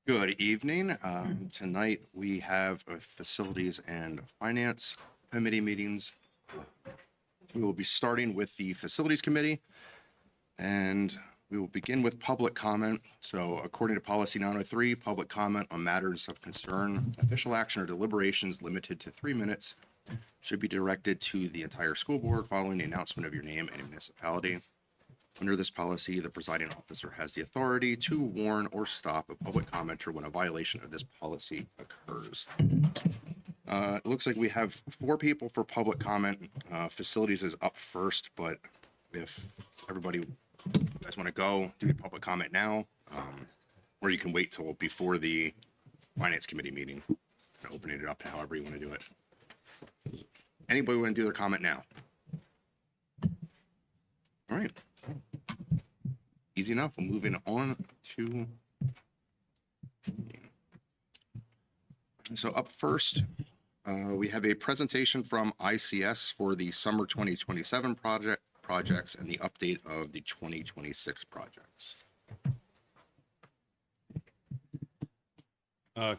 Good evening. Tonight we have a facilities and finance committee meetings. We will be starting with the facilities committee and we will begin with public comment. So according to policy 903, public comment on matters of concern, official action or deliberations limited to 3 minutes should be directed to the entire school board following the announcement of your name and municipality. Under this policy, the presiding officer has the authority to warn or stop a public commenter when a violation of this policy occurs. It looks like we have 4 people for public comment. Facilities is up first, but if everybody, you guys want to go do your public comment now, or you can wait till before the finance committee meeting, opening it up to however you want to do it. Anybody want to do their comment now? All right. Easy enough. We're moving on to. So up first, we have a presentation from ICS for the summer 2027 projects and the update of the 2026 projects.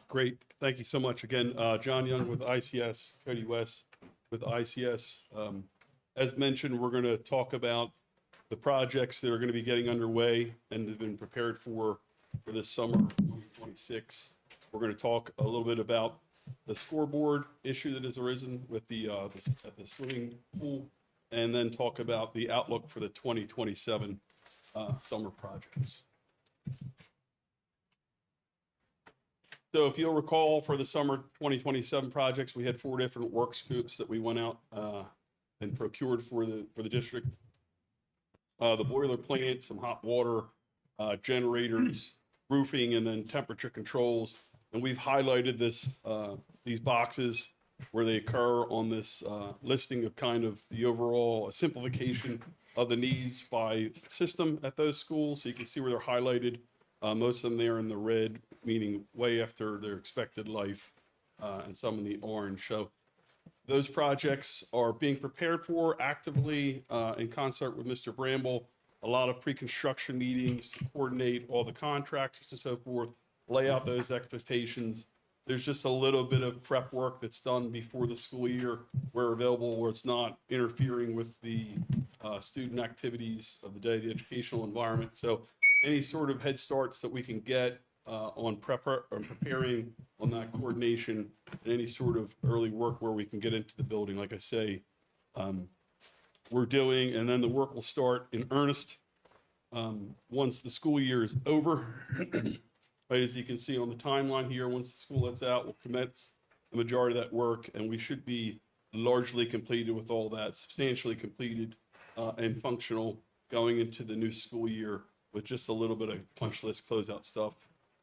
Great. Thank you so much. Again, John Young with ICS, Cody West with ICS. As mentioned, we're going to talk about the projects that are going to be getting underway and have been prepared for this summer 2026. We're going to talk a little bit about the scoreboard issue that has arisen with the at the swimming pool, and then talk about the outlook for the 2027 summer projects. So if you'll recall, for the summer 2027 projects, we had 4 different work scopes that we went out and procured for the district. The boiler plant, some hot water, generators, roofing, and then temperature controls. And we've highlighted these boxes where they occur on this listing of kind of the overall simplification of the needs by system at those schools. So you can see where they're highlighted. Most of them there in the red, meaning way after their expected life, and some in the orange. So those projects are being prepared for actively in concert with Mr. Bramble. A lot of pre-construction meetings to coordinate all the contractors and so forth, lay out those expectations. There's just a little bit of prep work that's done before the school year where available, where it's not interfering with the student activities of the day, the educational environment. So any sort of head starts that we can get on preparing on that coordination, and any sort of early work where we can get into the building, like I say, we're doing, and then the work will start in earnest once the school year is over. Right, as you can see on the timeline here, once the school lets out, we'll commence the majority of that work, and we should be largely completed with all that, substantially completed and functional going into the new school year, with just a little bit of punch list closeout stuff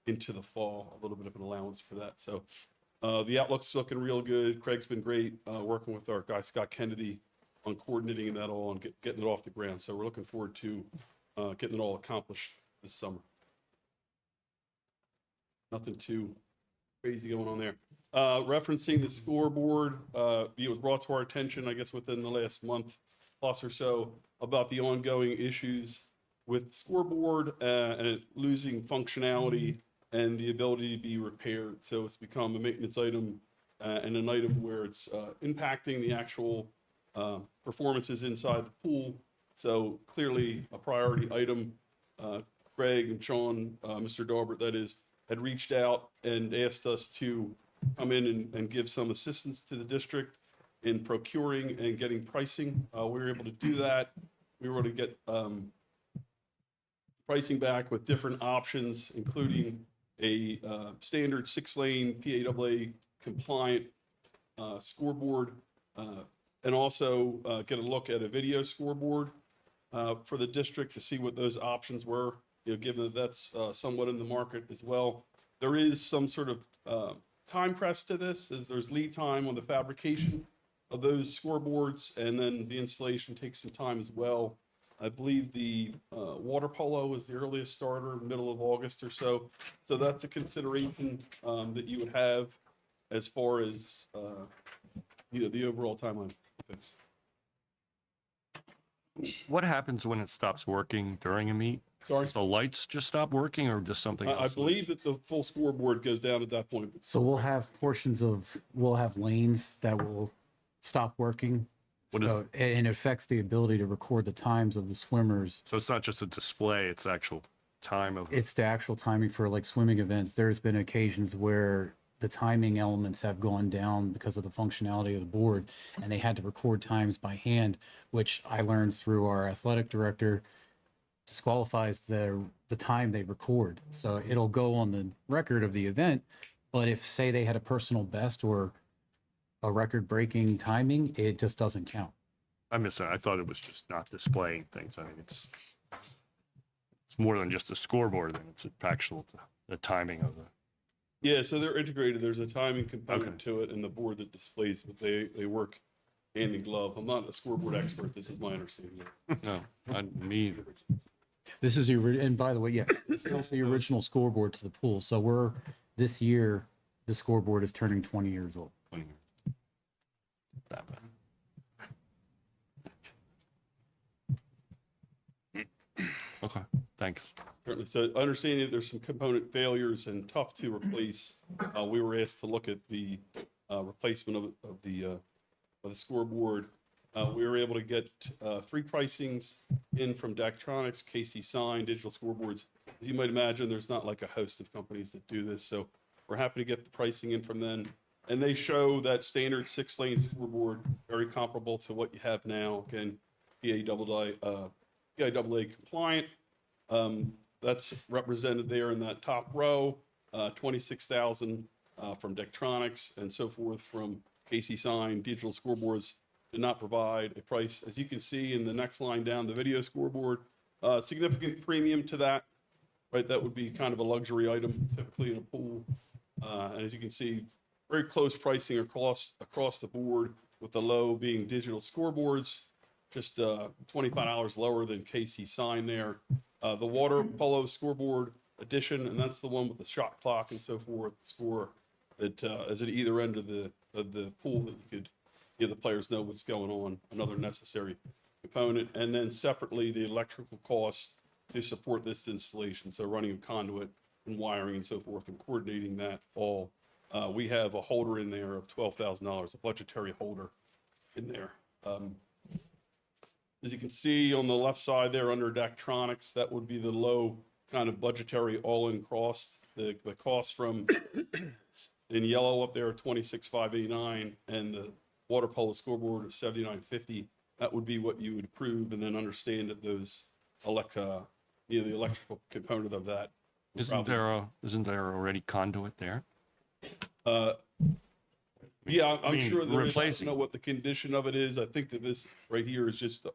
into the fall, a little bit of an allowance for that. So the outlook's looking real good. Craig's been great working with our guy, Scott Kennedy, on coordinating that all and getting it off the ground. So we're looking forward to getting it all accomplished this summer. Nothing too crazy going on there. Referencing the scoreboard, it was brought to our attention, I guess, within the last month plus or so, about the ongoing issues with scoreboard and it losing functionality and the ability to be repaired. So it's become a maintenance item and an item where it's impacting the actual performances inside the pool. So clearly a priority item. Greg and Sean, Mr. Daubert, that is, had reached out and asked us to come in and give some assistance to the district in procuring and getting pricing. We were able to do that. We were able to get pricing back with different options, including a standard 6-lane PAAA compliant scoreboard, and also get a look at a video scoreboard for the district to see what those options were, given that that's somewhat in the market as well. There is some sort of time press to this, as there's lead time on the fabrication of those scoreboards, and then the installation takes some time as well. I believe the water polo is the earliest starter, middle of August or so. So that's a consideration that you would have as far as the overall timeline. Thanks. What happens when it stops working during a meet? Sorry, Does the lights just stop working or does something I else? believe that the full scoreboard goes down at that point. So we'll have we'll have lanes that will stop working. What is- So, and it affects the ability to record the times of the swimmers. So it's not just a display, it's actual time of, It's the actual timing for like swimming events. There's been occasions where the timing elements have gone down because of the functionality of the board, and they had to record times by hand, which I learned through our athletic director disqualifies the time they record. So it'll go on the record of the event, but if say they had a personal best or a record breaking timing, it just doesn't count. I missed that. I thought it was just not displaying things. I mean, it's more than just a scoreboard, then it's actual, the timing of the, Yeah, so they're integrated. There's a timing component to it and the board that displays, but they work hand in glove. I'm not a scoreboard expert. This is my understanding. no, not me either. This is and by the way, yeah, this is the original scoreboard to the pool. So this year, the scoreboard is turning 20 years old. That bad. Okay, thanks. Certainly. So understanding that there's some component failures and tough to replace, we were asked to look at the replacement of the scoreboard. We were able to get 3 pricings in from Daktronics, KC Sign, Digital Scoreboards. As you might imagine, there's not like a host of companies that do this, so we're happy to get the pricing in from them. And they show that standard 6-lane scoreboard, very comparable to what you have now. Again, PIAA compliant. That's represented there in that top row, 26,000 from Daktronics and so forth from KC Sign. Digital Scoreboards did not provide a price. As you can see in the next line down, the video scoreboard, significant premium to that, right? That would be kind of a luxury item typically in a pool. And as you can see, very close pricing across the board, with the low being digital scoreboards, just $25 lower than KC Sign there. The water polo scoreboard edition, and that's the one with the shot clock and so forth, score that is at either end of the pool that you could give the players know what's going on, another necessary component. And then separately, the electrical costs to support this installation, so running a conduit and wiring and so forth and coordinating that all. We have a holder in there of $12,000, a budgetary holder in there. As you can see on the left side there under Daktronics, that would be the low kind of budgetary all-in cost. The cost from in yellow up there are $26,589, and the water polo scoreboard of $79.50. That would be what you would approve, and then understand that those the electrical component of that. Isn't there already conduit there? Yeah, I'm mean, sure there is. I replacing- don't know what the condition of it is. I think that this right here is just,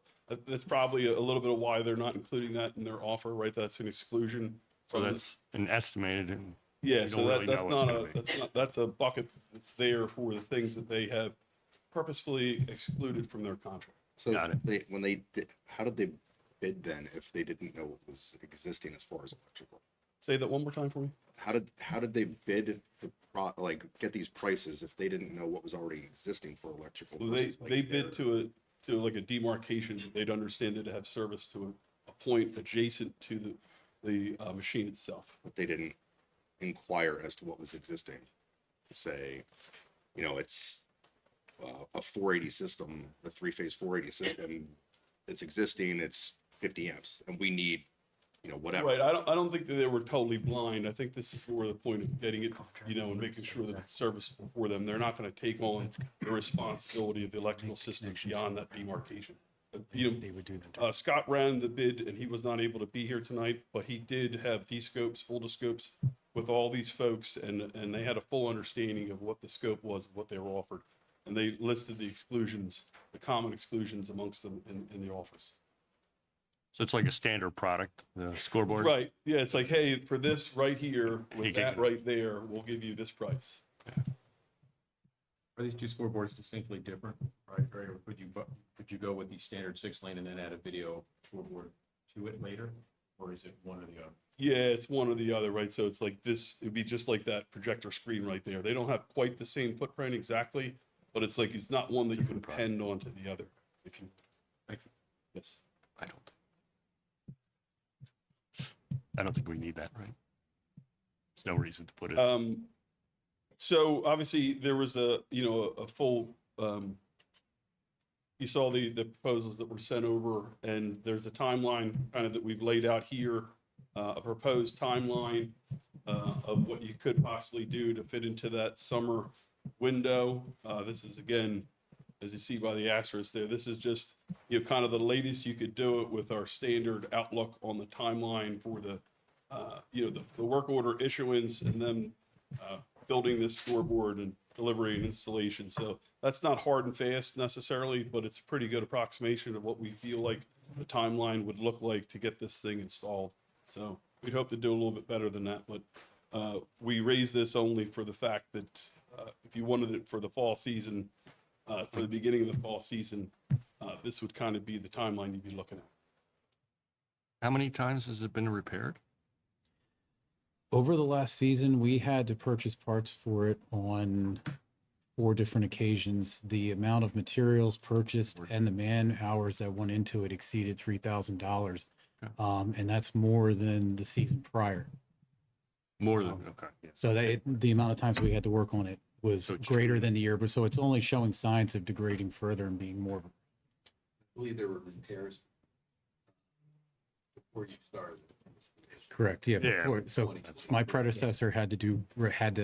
that's probably a little bit of why they're not including that in their offer, right? That's an exclusion. So from the- that's an estimated and Yeah, you so don't that, really that's know what's not gonna be. that's a bucket that's there for the things that they have purposefully excluded from their contract. So Got it. how did they bid then if they didn't know what was existing as far as electrical? Say that one more time for me. How did they bid get these prices if they didn't know what was already existing for electrical? Well, versus, they bid to like a demarcation. They'd understand that to have service to a point adjacent to the machine itself. But they didn't inquire as to what was existing. Say, it's a 480 system, a 3-phase 480 system. It's existing. It's 50 amps, and we need, whatever. Right. I don't think that they were totally blind. I think this is for the point of getting it, and making sure that it's serviceable for them. They're not going to take on the responsibility of the electrical system beyond that demarcation. But, They would do that. Scott ran the bid, and he was not able to be here tonight, but he did have D-scopes, full scopes with all these folks, and they had a full understanding of what the scope was, of what they were offered. And they listed the exclusions, the common exclusions amongst them in the offers. so it's like a standard product, the scoreboard. Right, yeah, it's like, hey, for this right here, He with can- that right there, we'll give you this price. Are these two scoreboards distinctly different, right? Or could you go with the standard 6-lane and then add a video scoreboard to it later? Or is it one or the other? Yeah, it's one or the other, right? So it's like this, it'd be just like that projector screen right there. They don't have quite the same footprint exactly, but it's like, it's not one that you can append onto the other, if you. Thank you. Yes. I don't think we need that, right? There's no reason to put it. So obviously there was a full, you saw the proposals that were sent over, and there's a timeline kind of that we've laid out here, a proposed timeline of what you could possibly do to fit into that summer window. This is, again, as you see by the asterisk there, this is just, kind of the latest you could do it with our standard outlook on the timeline for the work order issuance, and then building this scoreboard and delivery and installation. So that's not hard and fast necessarily, but it's a pretty good approximation of what we feel like the timeline would look like to get this thing installed. So we'd hope to do a little bit better than that, but we raised this only for the fact that if you wanted it for the fall season, for the beginning of the fall season, this would kind of be the timeline you'd be looking at. How many times has it been repaired? Over the last season, we had to purchase parts for it on 4 different occasions. The amount of materials purchased and the man hours that went into it exceeded $3,000. And that's more than the season prior. More than, okay, yeah. So the amount of times we had to work on it was So it's greater than the year, but so it's only showing signs of degrading further and being more. I believe there were repairs before you started. Correct, yeah. Yeah. Before, so my predecessor had to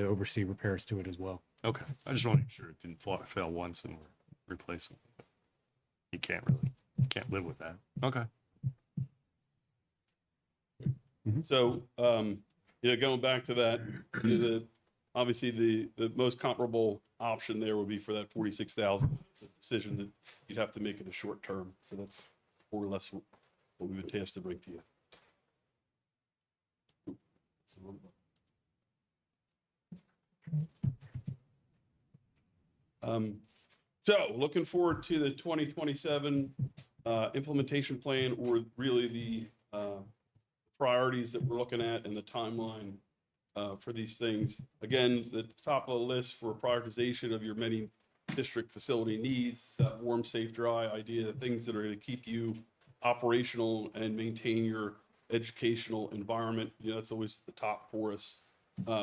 oversee repairs to it as well. Okay, I just want to make sure it didn't fail once and we're replacing it. You can't live with that. Okay. So, going back to that, obviously the most comparable option there would be for that 46,000. It's a decision that you'd have to make in the short term. So that's more or less what we've been tasked to bring to you. So looking forward to the 2027 implementation plan, or really the priorities that we're looking at and the timeline for these things. Again, the top of the list for prioritization of your many district facility needs, that warm, safe, dry idea, things that are going to keep you operational and maintain your educational environment. That's always the top for us.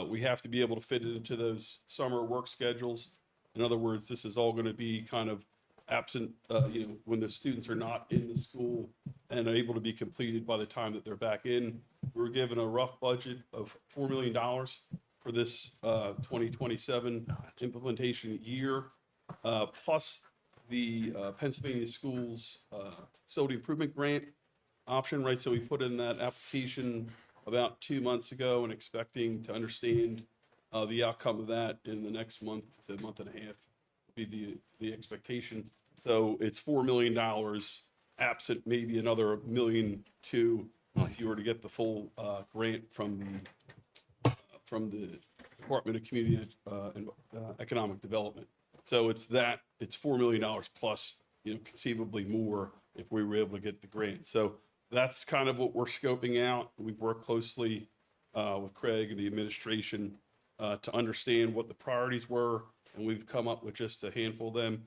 We have to be able to fit it into those summer work schedules. In other words, this is all going to be kind of absent, when the students are not in the school and are able to be completed by the time that they're back in. We were given a rough budget of $4 million for this 2027 implementation year, plus the Pennsylvania Schools Facility Improvement Grant option, right? So we put in that application about 2 months ago and expecting to understand the outcome of that in the next month to month and a half would be the expectation. So it's $4 million, absent maybe another $1.2 million if you were to get the full grant from the Department of Community and Economic Development. So it's $4 million plus, conceivably more if we were able to get the grant. So that's kind of what we're scoping out. We've worked closely with Craig and the administration to understand what the priorities were, and we've come up with just a handful of them.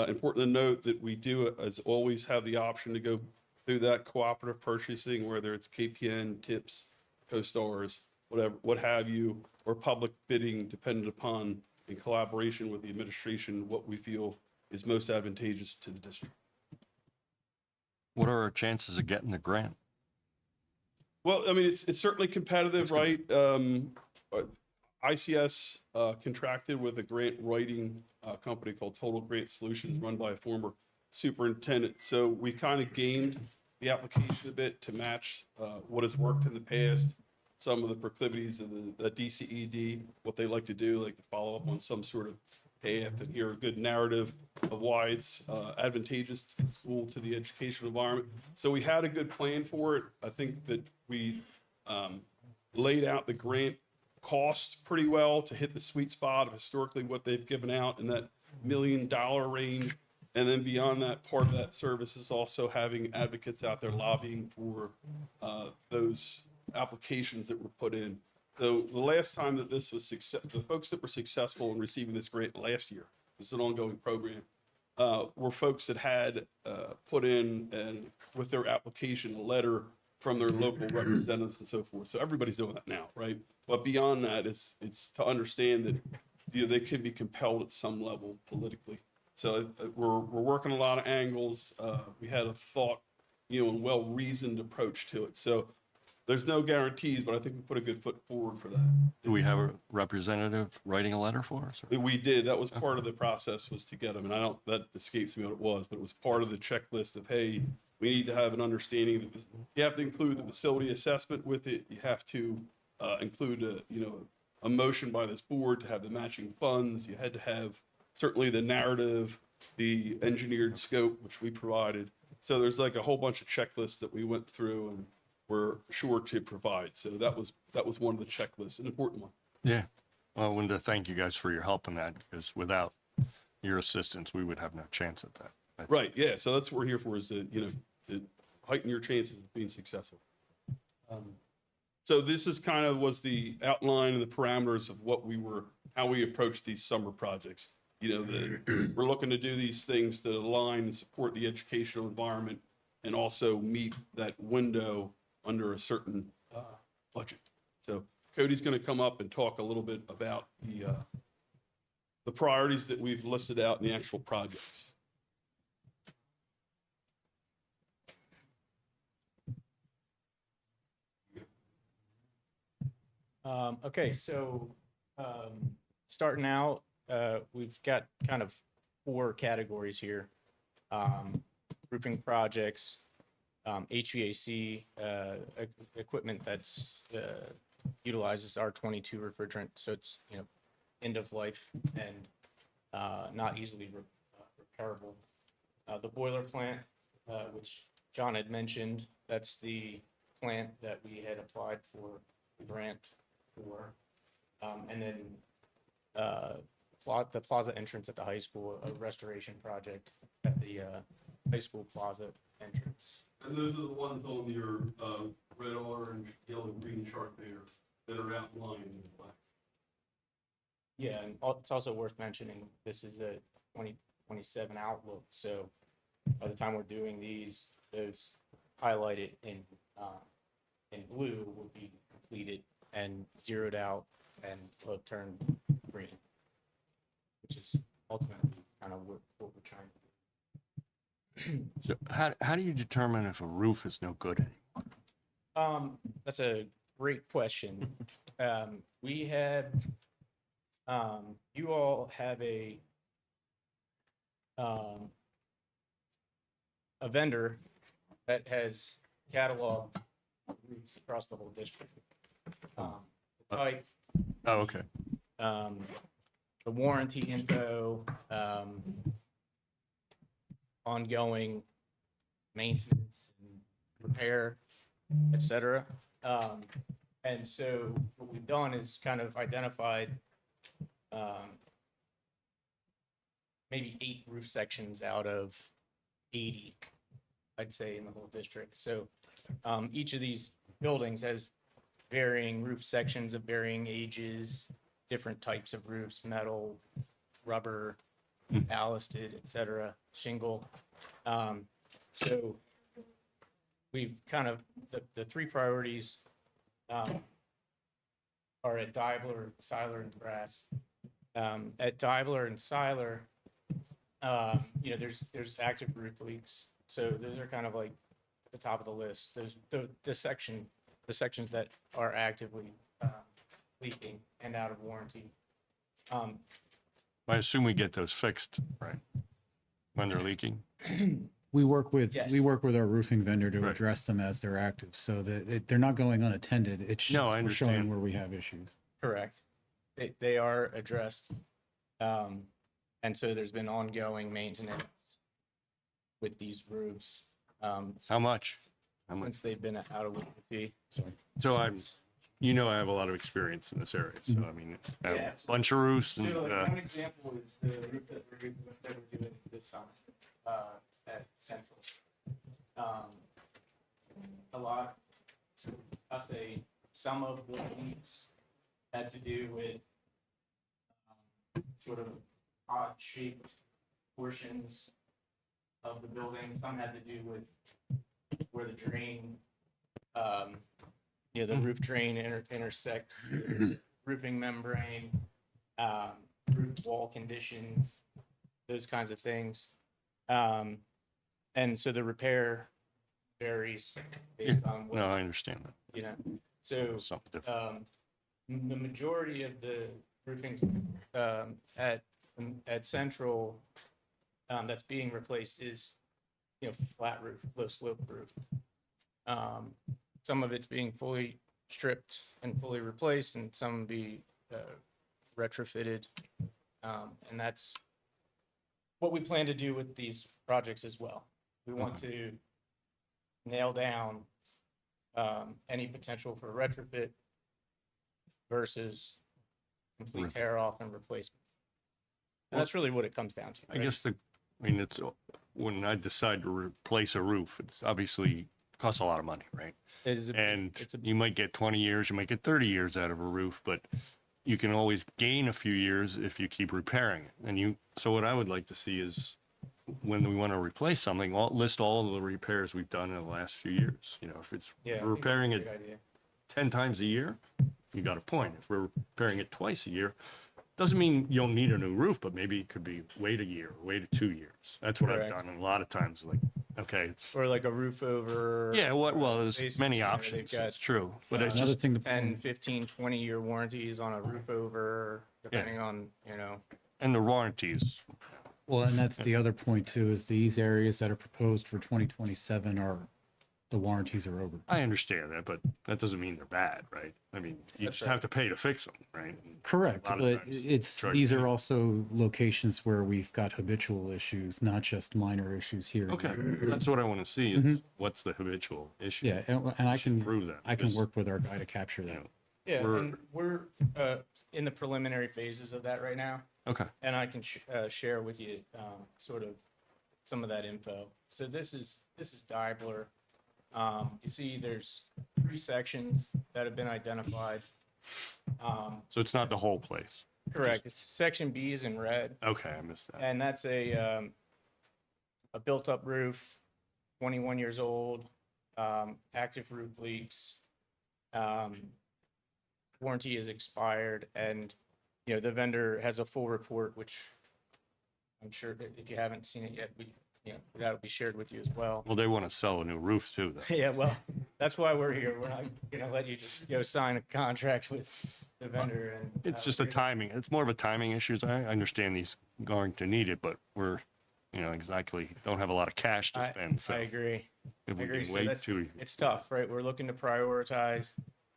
Important to note that we do, as always, have the option to go through that cooperative purchasing, whether it's KPN, TIPS, CoStars, whatever, what have you, or public bidding, dependent upon, in collaboration with the administration, what we feel is most advantageous to the district. What are our chances of getting the grant? Well, I mean, it's certainly competitive, right? ICS contracted with a grant writing company called Total Grant Solutions, run by a former superintendent. So we kind of gamed the application a bit to match what has worked in the past, some of the proclivities of the DCED, what they like to do, like to follow up on some sort of path and hear a good narrative of why it's advantageous to the school, to the educational environment. So we had a good plan for it. I think that we laid out the grant cost pretty well to hit the sweet spot of historically what they've given out in that $1 million range. And then beyond that, part of that service is also having advocates out there lobbying for those applications that were put in. So the last time that this was the folks that were successful in receiving this grant last year, this is an ongoing program, were folks that had put in and with their application, a letter from their local representatives and so forth. So everybody's doing that now, right? But beyond that, it's to understand that, they can be compelled at some level politically. So we're working a lot of angles. We had a thought, and well-reasoned approach to it. So there's no guarantees, but I think we put a good foot forward for that. Do we have a representative writing a letter for us? or- We did. That was part of the process, was to get them. And that escapes me what it was, but it was part of the checklist of, hey, we need to have an understanding that you have to include the facility assessment with it. You have to include a motion by this board to have the matching funds. You had to have certainly the narrative, the engineered scope, which we provided. So there's like a whole bunch of checklists that we went through and were sure to provide. So that was one of the checklists, an important one. Yeah. Well, I wanted to thank you guys for your help in that, because without your assistance, we would have no chance at that. Right. Yeah. So that's what we're here for, is to heighten your chances of being successful. So this is was the outline and the parameters of how we approach these summer projects. We're looking to do these things to align and support the educational environment and also meet that window under a certain budget. So Cody's going to come up and talk a little bit about the priorities that we've listed out in the actual projects. Okay, so starting out, we've got kind of 4 categories here. Roofing projects, HVAC equipment that's utilizes R22 refrigerant, so it's end of life and not easily repairable. The boiler plant, which John had mentioned, that's the plant that we had applied for the grant for. And then the plaza entrance at the high school, a restoration project at the high school plaza entrance. And those are the ones on your red, orange, yellow, green chart there that are outlined in black. Yeah, and it's also worth mentioning, this is a 2027 outlook, so by the time we're doing these, those highlighted in blue will be completed and zeroed out and will turn green, which is ultimately kind of what we're trying to do. So how do you determine if a roof is no good anymore? That's a great question. We had, you all have a vendor that has cataloged roofs across the whole district. The type, Oh, okay. the warranty info, ongoing maintenance and repair, et cetera. And so what we've done is kind of identified maybe 8 roof sections out of 80, I'd say, in the whole district. So each of these buildings has varying roof sections of varying ages, different types of roofs, metal, rubber, ballasted, et cetera, shingle. So we've kind of, the 3 priorities are at Deibler, Seiler, and Grass. At Deibler and Seiler, there's active roof leaks. So those are kind of like the top of the list. There's the sections that are actively leaking and out of warranty. I assume we get those fixed, right? When they're leaking? We work with Yes. our roofing vendor to Right. address them as they're active, so that they're not going unattended. It's No, just I we're showing understand. where we have issues. Correct. They are addressed. And so there's been ongoing maintenance with these roofs How much? How much? since they've been out of warranty. So I have a lot of experience in this area. So I mean, I have Yeah. a bunch of roofs and, So like one example is the roof that we're doing this summer at Central. A lot, I'll say some of the leaks had to do with sort of odd shaped portions of the building. Some had to do with where the drain, the roof drain intersects roofing membrane, roof wall conditions, those kinds of things. And so the repair varies based on No, what, I understand that. So, Something different. the majority of the roofing, at Central, that's being replaced is, flat roof, low slope roof. Some of it's being fully stripped and fully replaced, and some be retrofitted. And that's what we plan to do with these projects as well. We want to nail down any potential for retrofit versus complete tear off and replacement. And that's really what it comes down to. I guess it's, when I decide to replace a roof, it's obviously costs a lot of money, right? It is You might get 20 years, you might get 30 years out of a roof, but you can always gain a few years if you keep repairing it. So what I would like to see is when we want to replace something, list all of the repairs we've done in the last few years. If it's Yeah, I think we're that's a repairing great it idea. 10 times a year, you got a point. If we're repairing it twice a year, doesn't mean you don't need a new roof, but maybe it could be wait a year, wait 2 years. That's what Correct. I've done. And a lot of times, like, okay, it's, Or like a roof over. yeah, well, there's basically, many they've options. got, It's true. But it's Another just, thing to 10, 15, 20-year warranties on a roof over, depending on, and the warranties, well, and that's the other point too, is these areas that are proposed for 2027 the warranties are over. I understand that, but that doesn't mean they're bad, right? I mean, you That's just right. have to pay to fix them, right? Correct, A lot of but times charge these you. are also locations where we've got habitual issues, not just minor issues here. and Okay, there. that's what I want to see is what's the habitual issue? Yeah, and I can Prove that. I can because, work with our guy to capture you that. know, yeah, We're- and we're in the preliminary phases of that right now. Okay, And I can share with you sort of some of that info. So this is Dibler. You see there's 3 sections that have been identified. so it's not the whole place. Correct. Section B is in red, Okay, I missed that. and that's a built-up roof, 21 years old, active roof leaks. Warranty is expired, and the vendor has a full report, which I'm sure that if you haven't seen it yet, that'll be shared with you as well. Well, they want to sell a new roof too, though. Yeah, well, that's why we're here. We're not gonna let you just go sign a contract with the vendor and. It's just a timing. It's more of a timing issue. I understand he's going to need it, but we're, exactly don't have a lot of cash to spend. So I agree. if we agree. can So wait that's- too, It's tough, right? We're looking to prioritize,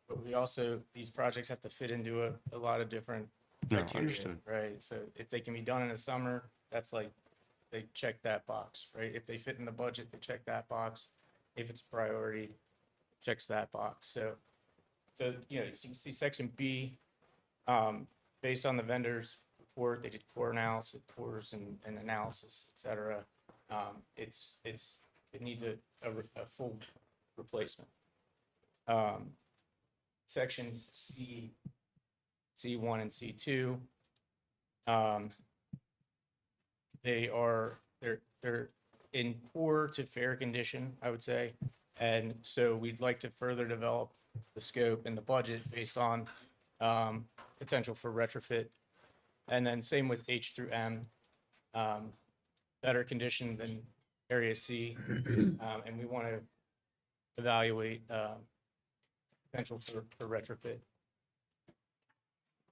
but we also, these projects have to fit into a lot of different no, criteria, understood. right? So if they can be done in the summer, that's like, they check that box, right? If they fit in the budget, they check that box. If it's a priority, checks that box. So you see section B, based on the vendor's report, they did core analysis, cores and analysis, et cetera. It needs a full replacement. Sections C1 and C2, they're in poor to fair condition, I would say. And so we'd like to further develop the scope and the budget based on potential for retrofit. And then same with H through M, better condition than area C. And we want to evaluate potential for retrofit.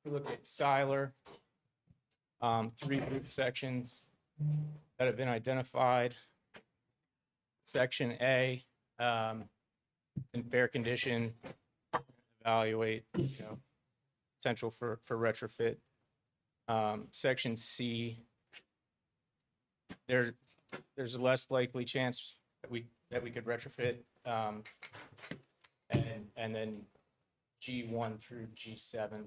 We look at Siler, 3 roof sections that have been identified. Section A, in fair condition, evaluate, potential for retrofit. Section C, there's a less likely chance that we could retrofit. And then G1 through G7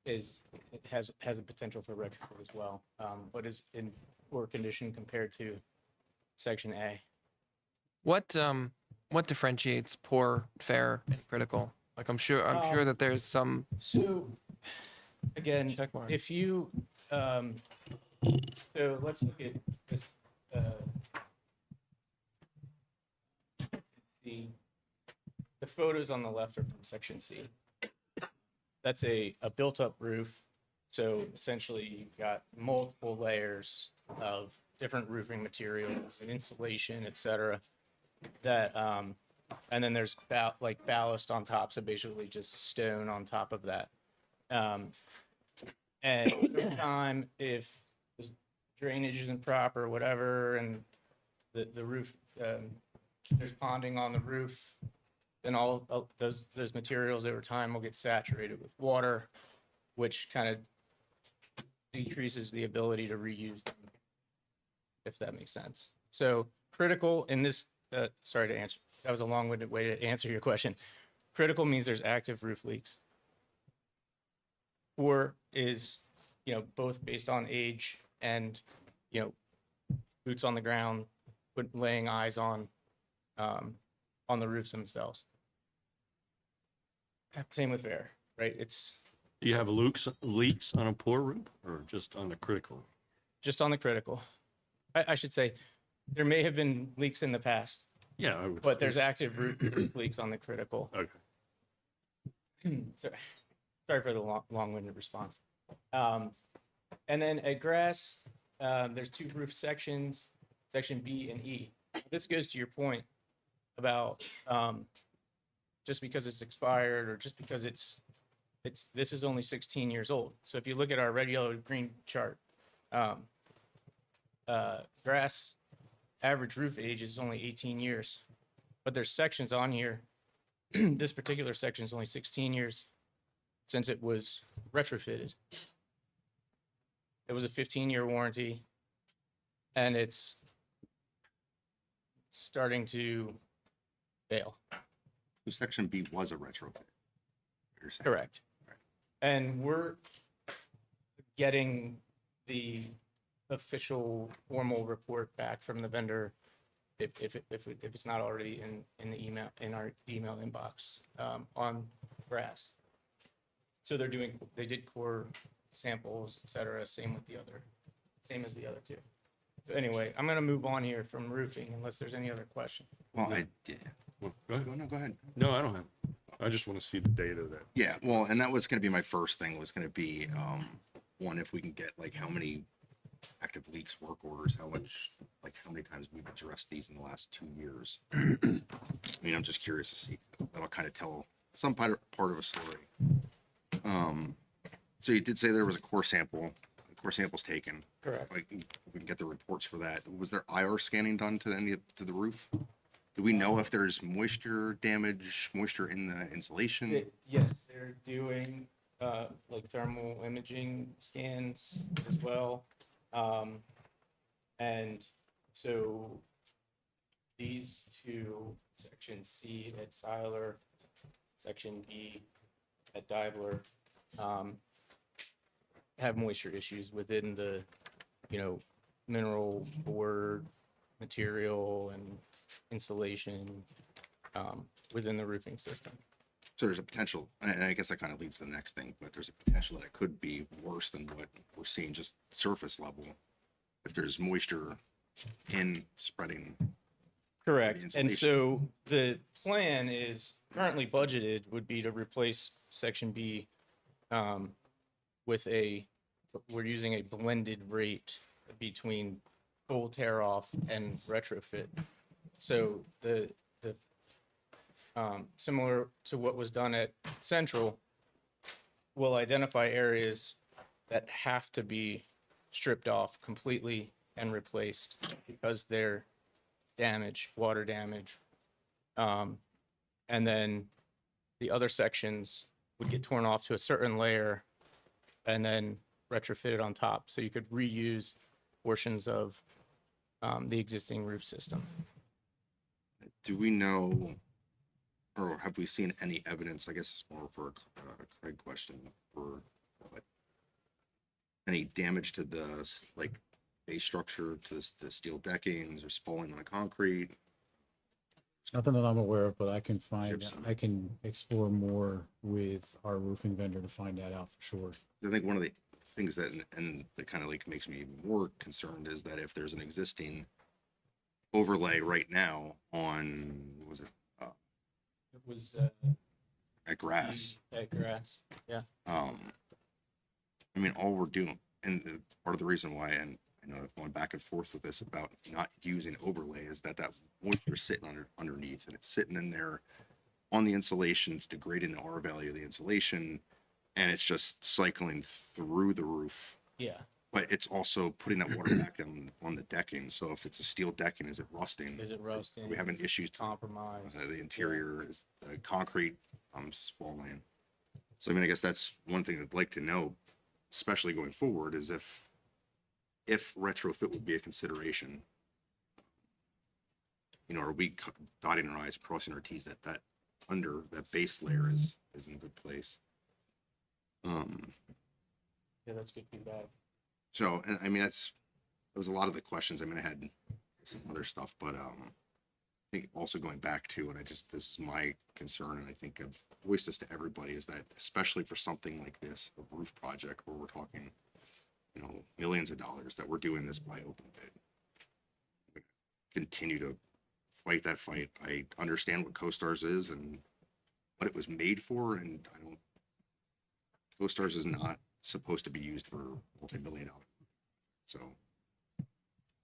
has a potential for retrofit as well, but is in poor condition compared to section A. What differentiates poor, fair, and critical? Like I'm sure that there's some So again, check mark. if you So let's look at this, see, the photos on the left are from section C. That's a built-up roof. So essentially, you've got multiple layers of different roofing materials and insulation, et cetera. That, and then there's like ballast on top, so basically just stone on top of that. And over time, if the drainage isn't proper, whatever, and the roof, there's ponding on the roof, then all of those materials over time will get saturated with water, which kind of decreases the ability to reuse them, if that makes sense. So critical in this, sorry to answer, that was a long-winded way to answer your question. Critical means there's active roof leaks. Or is, both based on age and, boots on the ground, laying eyes on the roofs themselves. Same with fair, right? It's Do you have leaks on a poor roof or just on the critical? just on the critical. I should say, there may have been leaks in the past, Yeah. I would- but there's active roof leaks on the critical. Okay. Sorry for the long-winded response. And then at grass, there's two roof sections, section B and E. This goes to your point about just because it's expired or just because this is only 16 years old. So if you look at our red, yellow, green chart, grass average roof age is only 18 years, but there's sections on here. This particular section is only 16 years since it was retrofitted. It was a 15-year warranty, and it's starting to fail. So section B was a retrofit. You're saying. Correct. And we're getting the official formal report back from the vendor if it's not already in the email, in our email inbox, on grass. So they did core samples, et cetera, same as the other two. So anyway, I'm gonna move on here from roofing unless there's any other question. Well, I did. Well, go ahead. No, go ahead. No, I don't have. I just want to see the data that. Yeah, well, and that was going to be my first thing, was going to be, one, if we can get like how many active leaks, work orders, how many times we've addressed these in the last 2 years. I mean, I'm just curious to see. That'll kind of tell some part of a story. So you did say there was a core sample. The core sample's taken. Correct. Like, we can get the reports for that. Was there IR scanning done to the roof? Do we know if there's moisture damage, moisture in the insulation? Yes, they're doing like thermal imaging scans as well. And so these two, section C at Seiler, section B at Deibler, have moisture issues within the, mineral board material and insulation within the roofing system. So there's a potential, and I guess that kind of leads to the next thing, but there's a potential that it could be worse than what we're seeing just surface level. If there's moisture in spreading. Correct. And insulation. so the plan is currently budgeted would be to replace section B with we're using a blended rate between full tear off and retrofit. So the similar to what was done at Central, will identify areas that have to be stripped off completely and replaced because they're water damage. And then the other sections would get torn off to a certain layer and then retrofitted on top. So you could reuse portions of the existing roof system. Do we know, or have we seen any evidence, I guess more for a Craig question, for like, any damage to the base structure, to the steel deckings or spalling on the concrete? Nothing that I'm aware of, but I can Gypsum. I can explore more with our roofing vendor to find that out for sure. I think one of the things and that kind of like makes me more concerned is that if there's an existing overlay right now on, what was it, It was, at grass, at grass, yeah. I mean, all we're doing, and part of the reason why, and I know I've gone back and forth with this about not using overlay, is that moisture sitting underneath, and it's sitting in there on the insulation, it's degrading the R value of the insulation, and it's just cycling through the roof. Yeah, But it's also putting that water back down on the decking. So if it's a steel decking, is it rusting? is it rusting? We having issues. Compromised? The interior is the concrete swallowing. So I mean, I guess that's one thing I'd like to know, especially going forward, is if retrofit would be a consideration. You know, are we dotting our i's, crossing our t's, that under that base layer is in a good place. Yeah, that's good feedback. So, and I mean, that was a lot of the questions. I mean, I had some other stuff, but I think also going back to, and this is my concern, and I think I've voiced this to everybody, is that especially for something like this, a roof project where we're talking, you know, millions of dollars, that we're doing this by open bid. Continue to fight that fight. I understand what CoStars is and what it was made for, and CoStars is not supposed to be used for multi-million dollar. So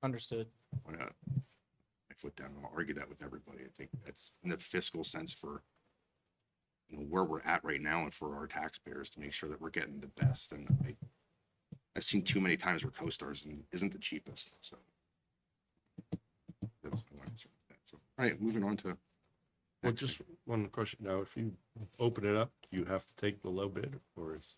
Understood. I want to my foot down and I'll argue that with everybody. I think that's in the fiscal sense for, you know, where we're at right now and for our taxpayers to make sure that we're getting the best. And I've seen too many times where CoStars isn't the cheapest. So that's my answer to that. So, all right, moving on to. Well, just one question. Now, if you open it up, you have to take the low bid, or is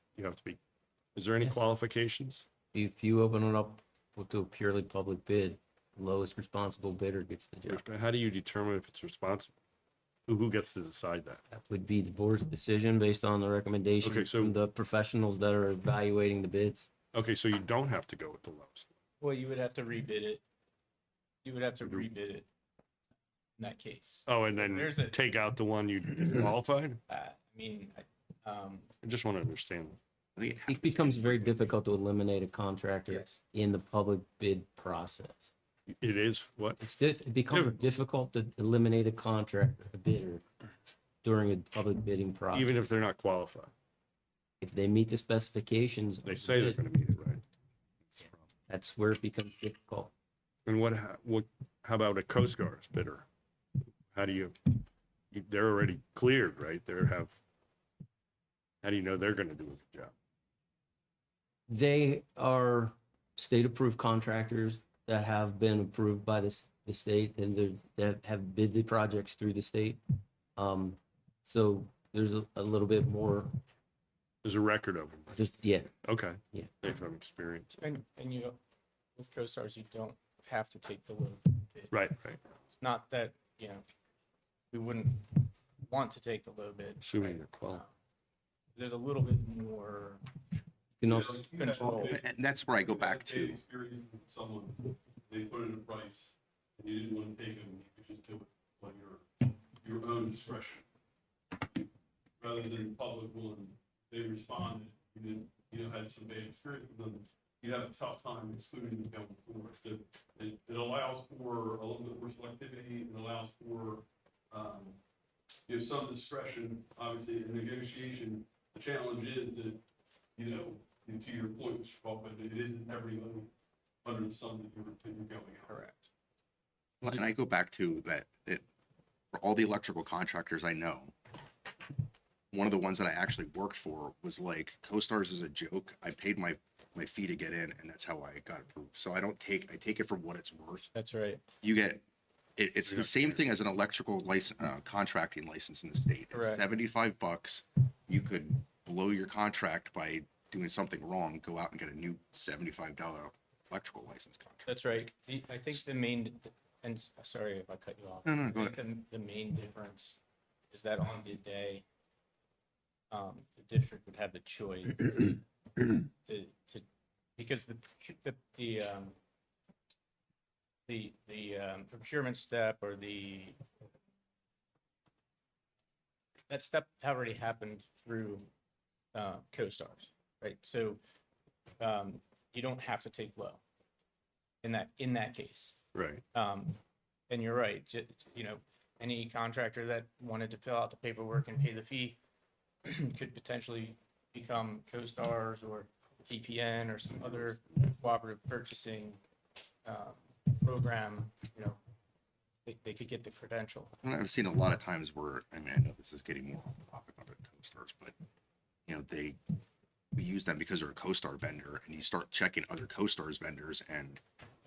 there any Yes. qualifications? If you open it up to a purely public bid, lowest responsible bidder gets the job. How do you determine if it's responsible? Who gets to decide that? That would be the board's decision based on the Okay, recommendations so- from the professionals that are evaluating the bids. Okay, so you don't have to go with the lowest. Well, you would have to rebid it. You would have to rebid it in that case. Oh, and then There's a- take out the one you qualified? I mean, I just want to understand. I think It becomes very difficult to eliminate a contractor Yes. in the public bid process. It is what? It becomes difficult to eliminate a contractor, a bidder, during a public bidding process. Even if they're not qualified. If they meet the specifications. of They the say they're bid, going to meet it, right? That's where it becomes difficult. And how about a Coast Guard's bidder? How do they're already cleared, right? How do you know they're going to do a good job? They are state-approved contractors that have been approved by the state and that have bid the projects through the state. So there's a little bit more, There's a record of them. just, yeah, Okay. Yeah. They from experience. and you, with CoStars, you don't have to take the low bid. Right. Not that, you know, we wouldn't want to take the low bid. Assuming right? they're qualified. There's a little bit more you can also, control. and that's where I go back to. Experience with someone, they put in a price, and you didn't want to take them, you could just do it on your own discretion. Rather than public one, they responded, you had some bad experience with them, you'd have a tough time excluding them going forward. So it allows for a little bit more selectivity, it allows for, some discretion, obviously, in negotiation. The challenge is that, and to your point, Mr. Falk, but it isn't every load under the sun that you're going at. Correct. Well, and I go back to that, for all the electrical contractors I know, one of the ones that I actually worked for was like, CoStars is a joke. I paid my fee to get in, and that's how I got approved. So I take it for what it's worth. That's right. You get, it's the same thing as an electrical license, contracting license in the state. It's Correct. $75. You could blow your contract by doing something wrong, go out and get a new $75 electrical license contract. That's right. I think the main, and sorry if I cut you off. No, go I ahead. think the main difference is that on the day, the district would have the choice to, because the procurement step or that step already happened through CoStars, right? So you don't have to take low in that case. Right. And you're right, you know, any contractor that wanted to fill out the paperwork and pay the fee could potentially become CoStars or PPN or some other cooperative purchasing program, you know, they could get the credential. And I've seen a lot of times where, I mean, I know this is getting more off the topic on the co-stars, but you know, we use them because they're a co-star vendor, and you start checking other co-stars vendors. And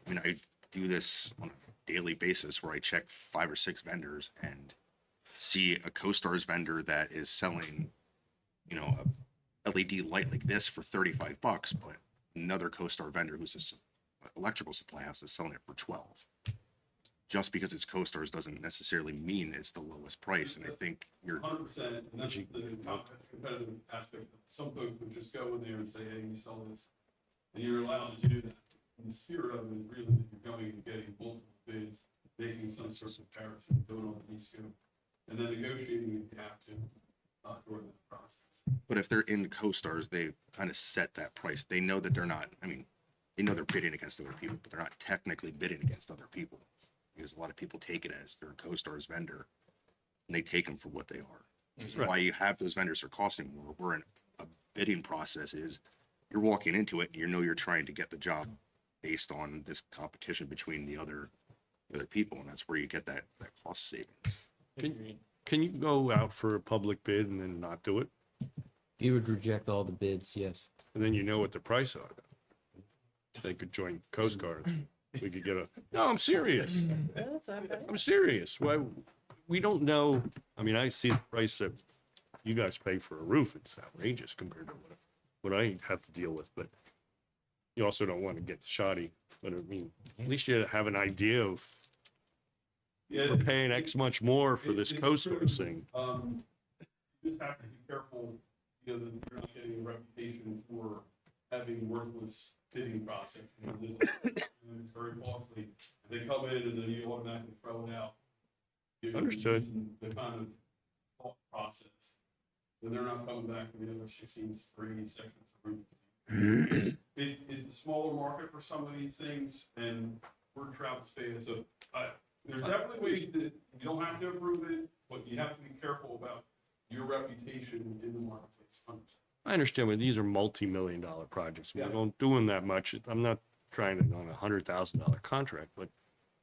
I mean, I do this on a daily basis where I check 5 or 6 vendors and see a co-stars vendor that is selling, you know, a LED light like this for $35, but another co-star vendor who's a electrical supply house is selling it for 12. Just because it's co-stars doesn't necessarily mean it's the lowest price. And I think you're 100%, and that's the competitive aspect. Some folks would just go in there and say, hey, you sell this, and you're allowed to do that. And the spirit of it is really that you're going and getting multiple bids, making some sort of comparison, doing all the scope, and then negotiating if you have to during that process. But if they're in co-stars, they kind of set that price. They know that they're not, I mean, they know they're bidding against other people, but they're not technically bidding against other people. Because a lot of people take it as they're a co-stars vendor, and they take them for what they are. Which is why you have those vendors that are costing more. Where a bidding process is, you're walking into it and you know you're trying to get the job based on this competition between the other people, and that's where you get that cost savings. Can you go out for a public bid and then not do it? You would reject all the bids, yes. And then you know what the price are. They could join Coast Guard. We could get no, I'm serious. I'm serious. Why, we don't know. I mean, I see the price that you guys pay for a roof. It's outrageous compared to what I have to deal with, but you also don't want to get shoddy. But I mean, at least you have an idea of we're paying X much more for this co-star thing. You just have to be careful, you know, that you're not getting a reputation for having worthless bidding process. It's very costly. If they come in and then you automatically throw it out. Understood. The kind of thought process, then they're not coming back for the other 16 or 80 sections of roof. It's a smaller market for some of these things, and we're travel space, so there's definitely ways that you don't have to approve it, but you have to be careful about your reputation in the marketplace. I understand, but these are multi-million-dollar projects. We're Yeah. not doing that much. I'm not trying to go on $100,000 contract, but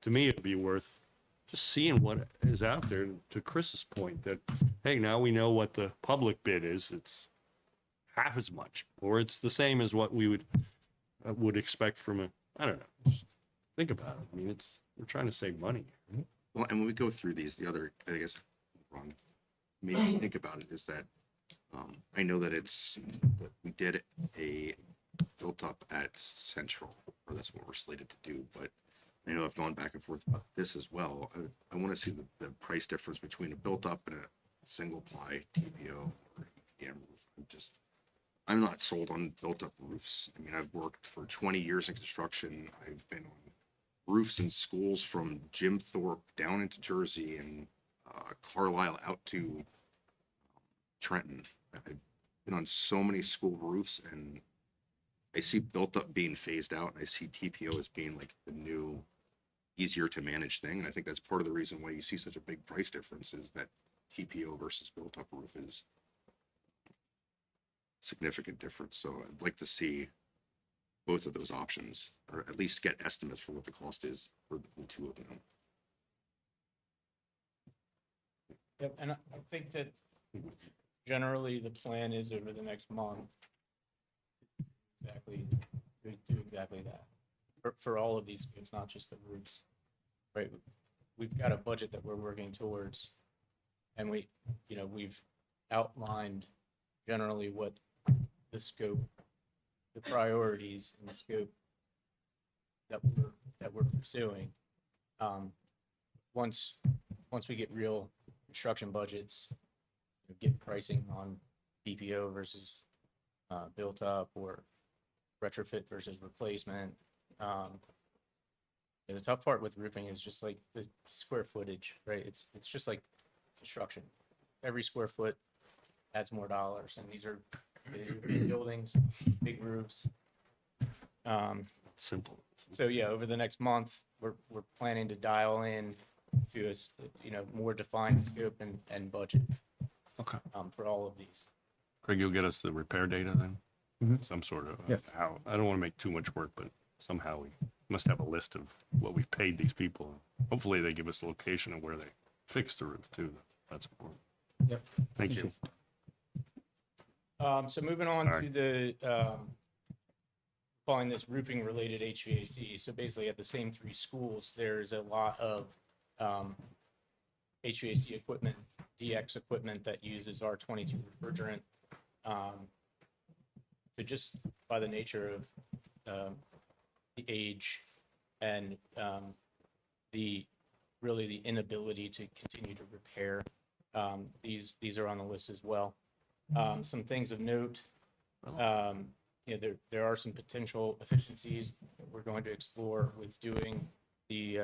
to me, it'd be worth just seeing what is out there. To Chris's point, that hey, now we know what the public bid is. It's half as much, or it's the same as what we would expect from a. I don't know. Just think about it. I mean, we're trying to save money. Well, and when we go through these, the other, I guess, wrong, made me think about it is that I know that that we did a built up at Central, or that's what we're slated to do, but I know I've gone back and forth about this as well. I want to see the price difference between a built up and a single ply TPO or EPM roof. I'm not sold on built up roofs. I mean, I've worked for 20 years in construction. I've been on roofs in schools from Jim Thorpe down into Jersey and Carlisle out to Trenton. I've been on so many school roofs, and I see built up being phased out, and I see TPO as being like the new, easier to manage thing. And I think that's part of the reason why you see such a big price difference is that TPO versus built up roof is significant difference. So I'd like to see both of those options, or at least get estimates for what the cost is for the two of them. Yep, and I think that generally the plan is over the next month. Do exactly that. For all of these scopes, not just the roofs. Right, we've got a budget that we're working towards. And we've outlined generally what the scope, the priorities and the scope that we're pursuing. Once we get real construction budgets, get pricing on BPO versus built up or retrofit versus replacement. The tough part with roofing is just like the square footage, right? It's just like construction. Every square foot adds more dollars, and these are big buildings, big roofs. Simple. So yeah, over the next month, we're planning to dial in to a, more defined scope and budget, Okay. for all of these. Craig, you'll get us the repair data then? Mhm. Some sort of, Yes. how, I don't want to make too much work, but somehow we must have a list of what we've paid these people. Hopefully they give us the location of where they fixed the roof too. That's important. Yep. Thank you. So moving on All to right. the, calling this roofing related HVAC. So basically at the same three schools, there's a lot of HVAC equipment, DX equipment that uses R22 refrigerant. So just by the nature of the age and the inability to continue to repair, these are on the list as well. Some things of note, there are some potential efficiencies that we're going to explore with doing the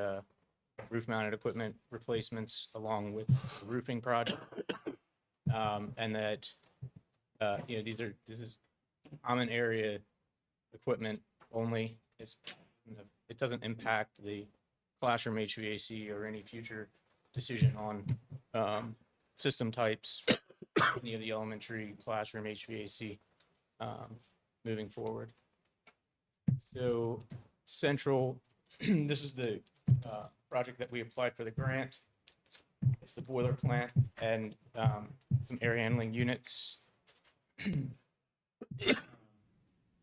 roof mounted equipment replacements along with the roofing project. And that, this is common area equipment only. It doesn't impact the classroom HVAC or any future decision on system types for any of the elementary classroom HVAC moving forward. So central, this is the project that we applied for the grant. It's the boiler plant and some air handling units.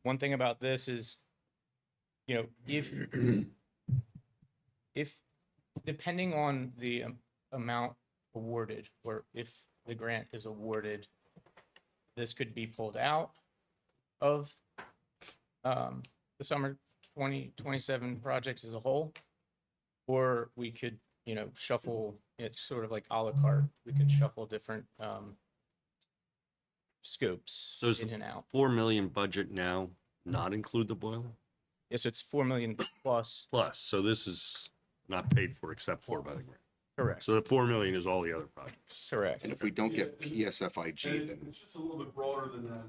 One thing about this is, if depending on the amount awarded, or if the grant is awarded, this could be pulled out of the summer 2027 projects as a whole, or we could, shuffle. It's sort of like a la carte. We could shuffle different scopes So is in and out. 4 million budget now not include the boiler? Yes, it's 4 million plus. Plus, so this is not paid for except for by the grant. Correct. So the 4 million is all the other projects. Correct. And if we don't get PSFIG, And then it's just a little bit broader than that,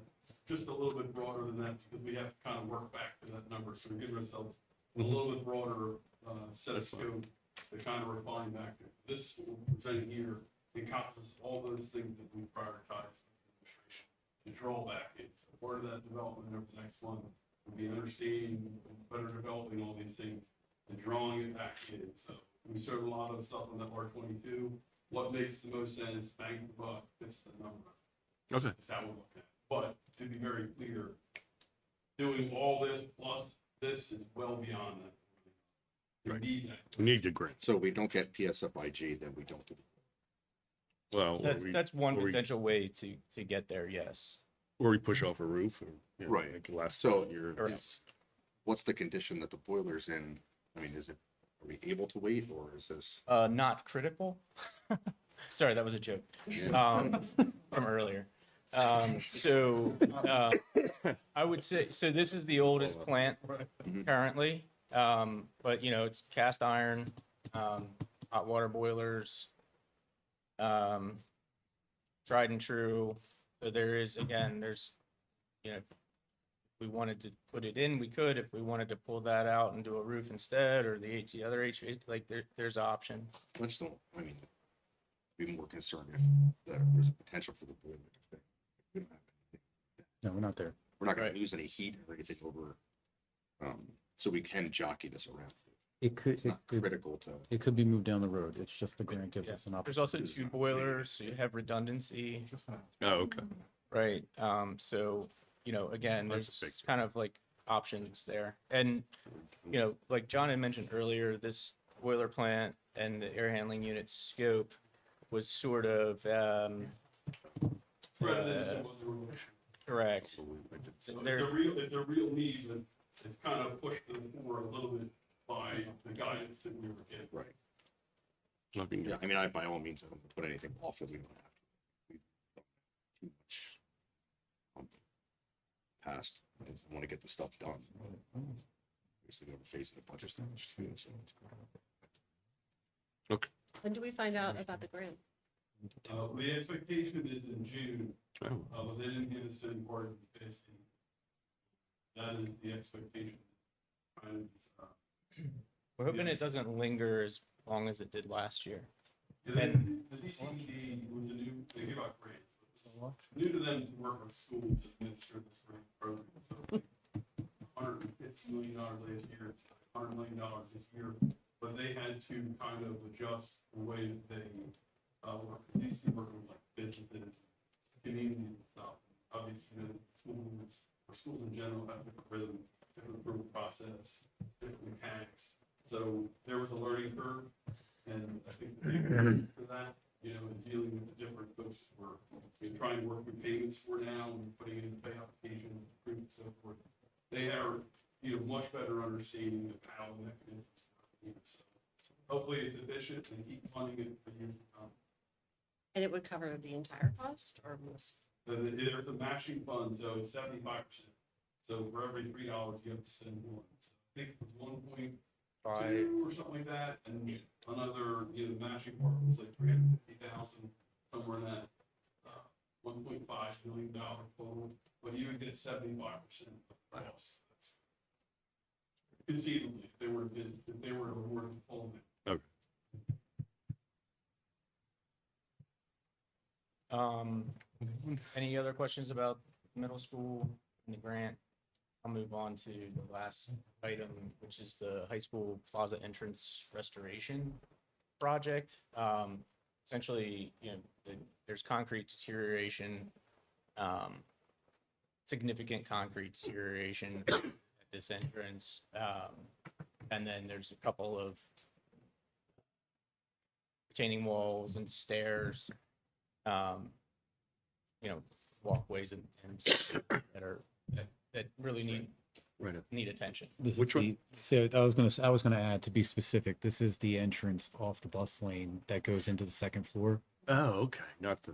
just a little bit broader than that, because we have to kind of work back to that number. So we're giving ourselves a little bit broader set of scope to kind of refine back to. This we're presenting here encompasses all those things that we prioritized in the administration. The drawback is part of that development over the next month will be understanding, better developing all these things and drawing it back in. So we serve a lot of stuff on that R22. What makes the most sense, bang for the buck, fits the number. Okay. That's how we look at it. But to be very clear, doing all this plus this is well beyond that. We Right. need that. We need the grant. so we don't get PSFIG, then we don't do. Well, That's one or we- potential way to get there. Yes. or we push off a roof. Or, Right. Like last So year. is, what's the condition that the boiler's in? I mean, are we able to wait, or is this? Not critical. Sorry, that was a joke from earlier. I would say, so this is the oldest plant currently, but it's cast iron, hot water boilers, tried and true. So there's, if we wanted to put it in, we could. If we wanted to pull that out and do a roof instead, or the other HVAC, like there's option. I just don't, I mean, be more concerned if there's a potential for the boiler to fail. We don't have anything. No, we're not there. We're not gonna Right. lose any heat or anything over, so we can jockey this around. It could, It's not critical to, it could be moved down the road. It's just the grant gives Yeah. us an There's opportunity. also two boilers, so you have redundancy. Oh, okay. Right, so, again, That's a there's big kind of like options there. And, like John had mentioned earlier, this boiler plant and the air handling unit scope was sort of, Rather than just what we were- correct. So it's There- it's a real need, but it's kind of pushed to the fore a little bit by the guidance that we were getting. right. Looking Yeah, good. I mean, by all means, I don't put anything off that we don't have to. We don't have too much past. I just want to get the stuff done. Obviously, we're facing a bunch of stuff too, so it's When do we find out about the grant? The expectation is in June, Oh, but they didn't give us any part of the testing. That is the expectation. kind of, We're hoping it doesn't linger as long as it did last year. and the DCED was a new, they give out grants. It's new to them to work with schools to administer this grant program. So $150 million last year, it's $100 million this year. But they had to kind of adjust the way that they work. They used to work with like businesses, community and stuff. Obviously, schools or schools in general have different rhythm, different approval process, different mechanics. So there was a learning curve, and I think for that, you know, and dealing with the different folks we're trying to work with payments for now and putting in the pay application, and so forth. They are, you know, much better understanding of how the mechanisms work. You know, so hopefully it's efficient and keep funding it for years to come. And it would cover the entire cost or most? There's a matching fund, so it's 75%. So for every $3, you have to send one. So I think it was 1.2 or something like that, and another, you know, matching part was like 350,000, somewhere in that 1.5 million dollar total. But you would get 75% of the cost. That's conceivably if they were awarded the full amount. Any other questions about middle school and the grant? I'll move on to the last item, which is the high school plaza entrance restoration project. Essentially, you know, there's concrete deterioration, significant concrete deterioration at this entrance. And then there's a couple of retaining walls and stairs, you know, walkways and that really need attention. Which one? So I was gonna add, to be specific, this is the entrance off the bus lane that goes into the second floor. Oh, okay. Not the,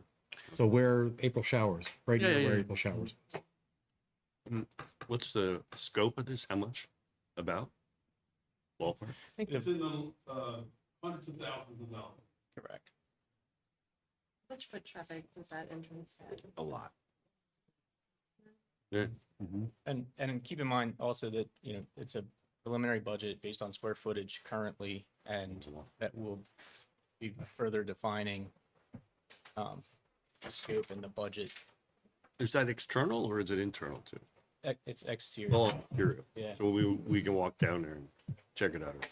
So where April Showers, right Yeah, near yeah, where yeah. April Showers was. what's the scope of this? How much? About? Ballpark? I think It's in the hundreds of thousands of dollars. correct. Which foot traffic does that entrance have? A lot. Yeah. And keep in mind also that, you know, it's a preliminary budget based on square footage currently, and that will be further defining the scope and the budget. Is that external or is it internal too? It's exterior. Oh, material. Yeah. So we can walk down there and check it out.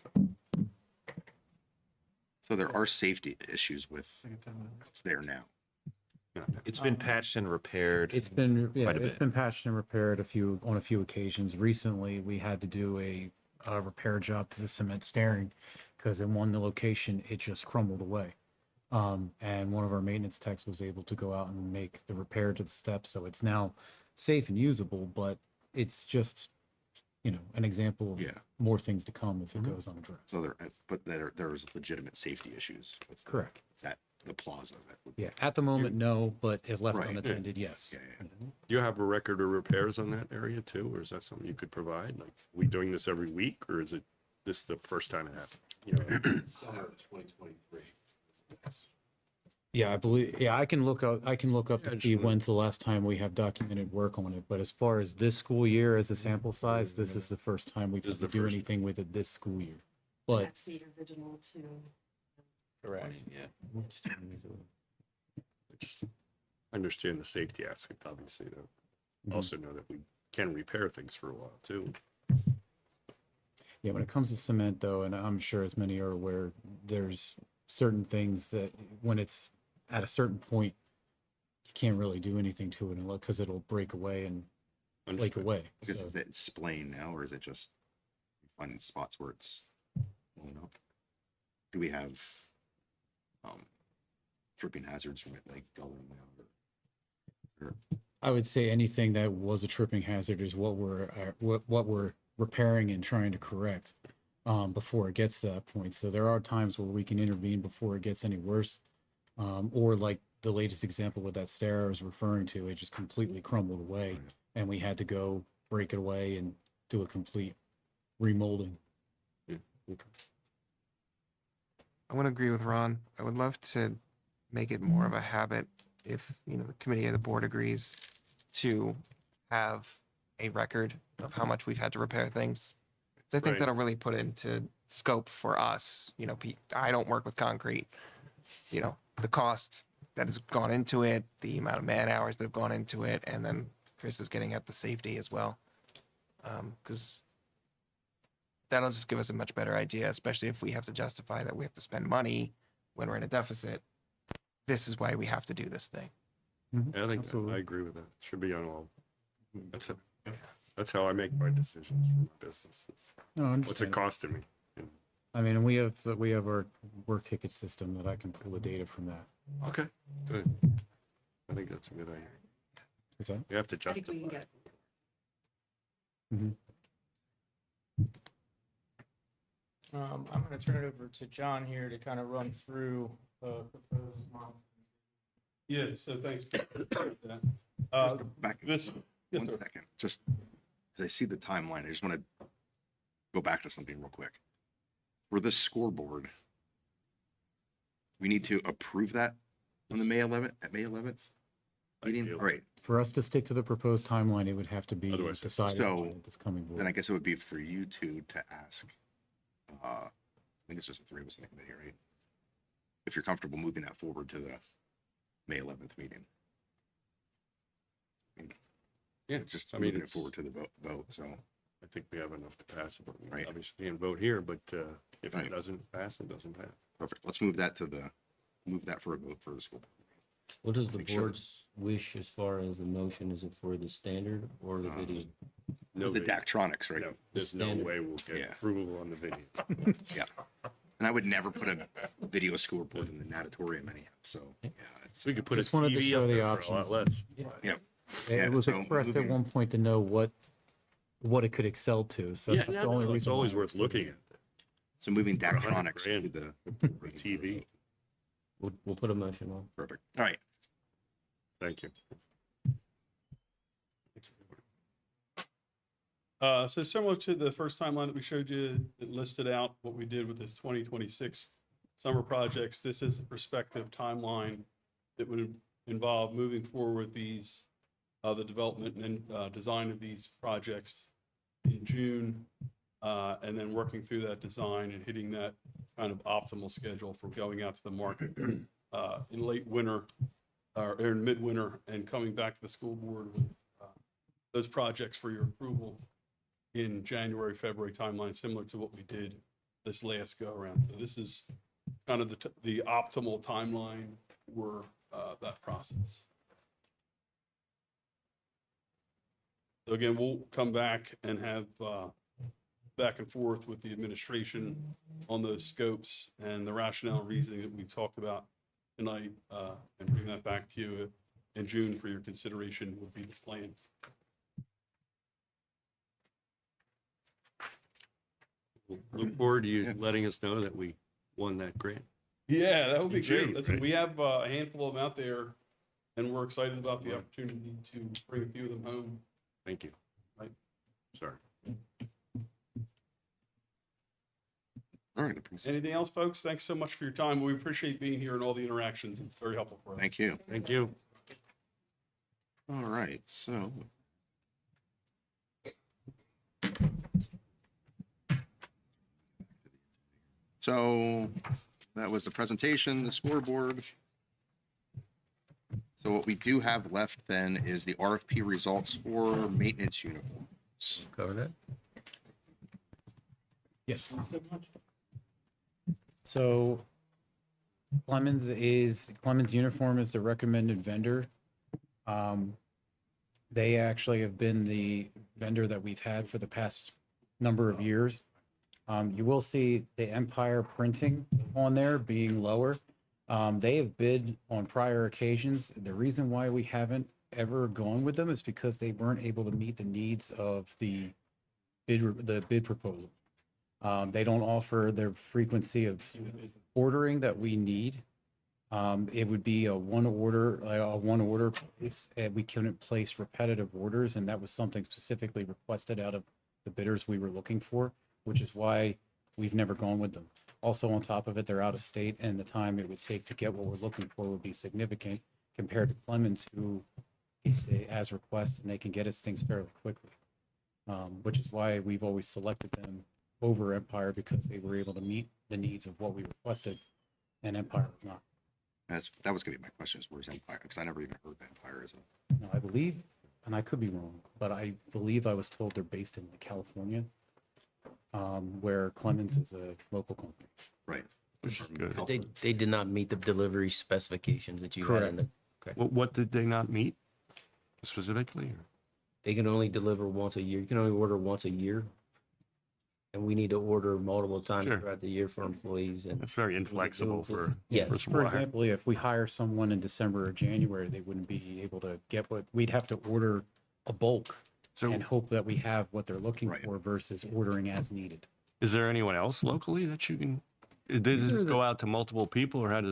So there are safety issues with what's there now. It's been patched and repaired. It's been, yeah, Quite a it's bit. been patched and repaired on a few occasions. Recently, we had to do a repair job to the cement stairing because in one location, it just crumbled away. And one of our maintenance techs was able to go out and make the repair to the steps. So it's now safe and usable, but it's just, you know, an example of Yeah. more things to come if it goes unaddressed. So there's legitimate safety issues with Correct. the plaza. That would, Yeah. At the moment, no, but if left Right. unattended, yes. yeah, yeah. Do you have a record of repairs on that area too, or is that something you could provide? Like, we doing this every week, or is it this the first time it happened? You know, Summer of 2023. Yeah, I believe, yeah, I can look up Yeah, to just see wanna- when's the last time we have documented work on it, but as far as this school year as a sample size, this is the first time we've This is had to the do first anything with it this school year. But That Cedar Original to Correct. Yeah. I understand the safety aspect, obviously, though. Mhm. Also know that we can repair things for a while too. yeah, when it comes to cement though, and I'm sure as many are aware, there's certain things that when it's at a certain point, you can't really do anything to it because it'll break away and flake Understood. away. I guess So- is it splaying now, or is it just finding spots where it's blowing up? Do we have tripping hazards from it like going now? Or I would say anything that was a tripping hazard is what we're repairing and trying to correct before it gets to that point. So there are times where we can intervene before it gets any worse. Or like the latest example with that stair I was referring to, it just completely crumbled away and we had to go break it away and do a complete remolding. I want to agree with Ron. I would love to make it more of a habit if, you know, the committee or the board agrees to have a record of how much we've had to repair things. So I think Right. that'll really put into scope for us. You know, I don't work with concrete. You know, the cost that has gone into it, the amount of man hours that have gone into it, and then Chris is getting at the safety as well. Because that'll just give us a much better idea, especially if we have to justify that we have to spend money when we're in a deficit. This is why we have to do this thing. I think, Absolutely. I agree with that. Should be on all. That's how I make my decisions for my businesses. No, I What's it understand. costing me? I mean, and we have our work ticket system that I can pull the data from that. Okay, good. I think that's a good idea. What's that? You have to I think we justify. can get, I'm going to turn it over to John here to kind of run through proposed model. Yeah, so thanks. Just go back This, yes, one sir. second, just as I see the timeline, I just want to go back to something real quick. For this scoreboard, we need to approve that on the May 11th, at May 11th meeting? Ideally. All right, For us to stick to the proposed timeline, it would have to be Otherwise, it's- decided So, by this coming then I board. guess it would be for you two to ask. I think it's just the three of us in the committee, right? If you're comfortable moving that forward to the May 11th meeting. Yeah, Just I mean, moving it it's- forward to the vote, so. I think we have enough to pass it, but we Right. obviously can't vote here, but if Right. it doesn't pass, it doesn't pass. Perfect. Let's move that move that for a vote for the school. What is the Make sure that- board's wish as far as the motion? Is it for the standard or the video? No The video. Daktronics, right? No, there's no Standard. way we'll get Yeah. approval on the video. Yeah. And I would never put a video scoreboard in the natatorium anyhow, so, yeah, it's, We could put a Just wanted to TV show up the there for a lot options. less. yeah. It was so expressed at moving- one point to know what it could excel to, so Yeah, that's yeah, the only no, it's reason. always why. worth looking at So moving For 100 Daktronics to grand. the for a TV. We'll put a motion on. perfect. All right. Thank you. So similar to the first timeline that we showed you, it listed out what we did with this 2026 summer projects. This is the prospective timeline that would involve moving forward with these, the development and design of these projects in June, and then working through that design and hitting that kind of optimal schedule for going out to the market in late winter or in midwinter and coming back to the school board with those projects for your approval in January, February timeline, similar to what we did this last go around. So this is kind of the optimal timeline for that process. So again, we'll come back and have back and forth with the administration on those scopes and the rationale and reasoning that we've talked about tonight, and bring that back to you in June for your consideration would be the plan. We'll look forward to you letting us know that we won that grant. Yeah, that would be In June, great. Listen, right? we have a handful of them out there, and we're excited about the opportunity to bring a few of them home. Thank you. Right. Sorry. All right. that brings us- Anything else, folks? Thanks so much for your time. We appreciate being here and all the interactions. It's very helpful for us. Thank you. Thank you. All right, so. So that was the presentation, the scoreboard. So what we do have left then is the RFP results for maintenance uniforms. Cover that? Yes. So Clemens Uniform is the recommended vendor. They actually have been the vendor that we've had for the past number of years. You will see the Empire printing on there being lower. They have bid on prior occasions. The reason why we haven't ever gone with them is because they weren't able to meet the needs of the bid proposal. They don't offer the frequency of ordering that we need. It would be a one order place, and we couldn't place repetitive orders, and that was something specifically requested out of the bidders we were looking for, which is why we've never gone with them. Also, on top of it, they're out of state, and the time it would take to get what we're looking for would be significant compared to Clemens, who is as requested, and they can get us things fairly quickly. Which is why we've always selected them over Empire because they were able to meet the needs of what we requested, and Empire was not. That was gonna be my question, is where's Empire? Because I never even heard of Empire as a, Now, I believe, and I could be wrong, but I believe I was told they're based in California, where Clemens is a local company. right. Which is good. They did not meet the delivery specifications that you had in the, What did they not meet specifically? Or- they can only deliver once a year. You can only order once a year. And we need to order multiple times Sure. throughout the year for employees and. That's very inflexible for. Yes. for some For wire. example, if we hire someone in December or January, they wouldn't be able to get what, we'd have to order a bulk So and hope that we have what they're looking Right. for versus ordering as needed. is there anyone else locally that you can, does it go out to multiple people or how do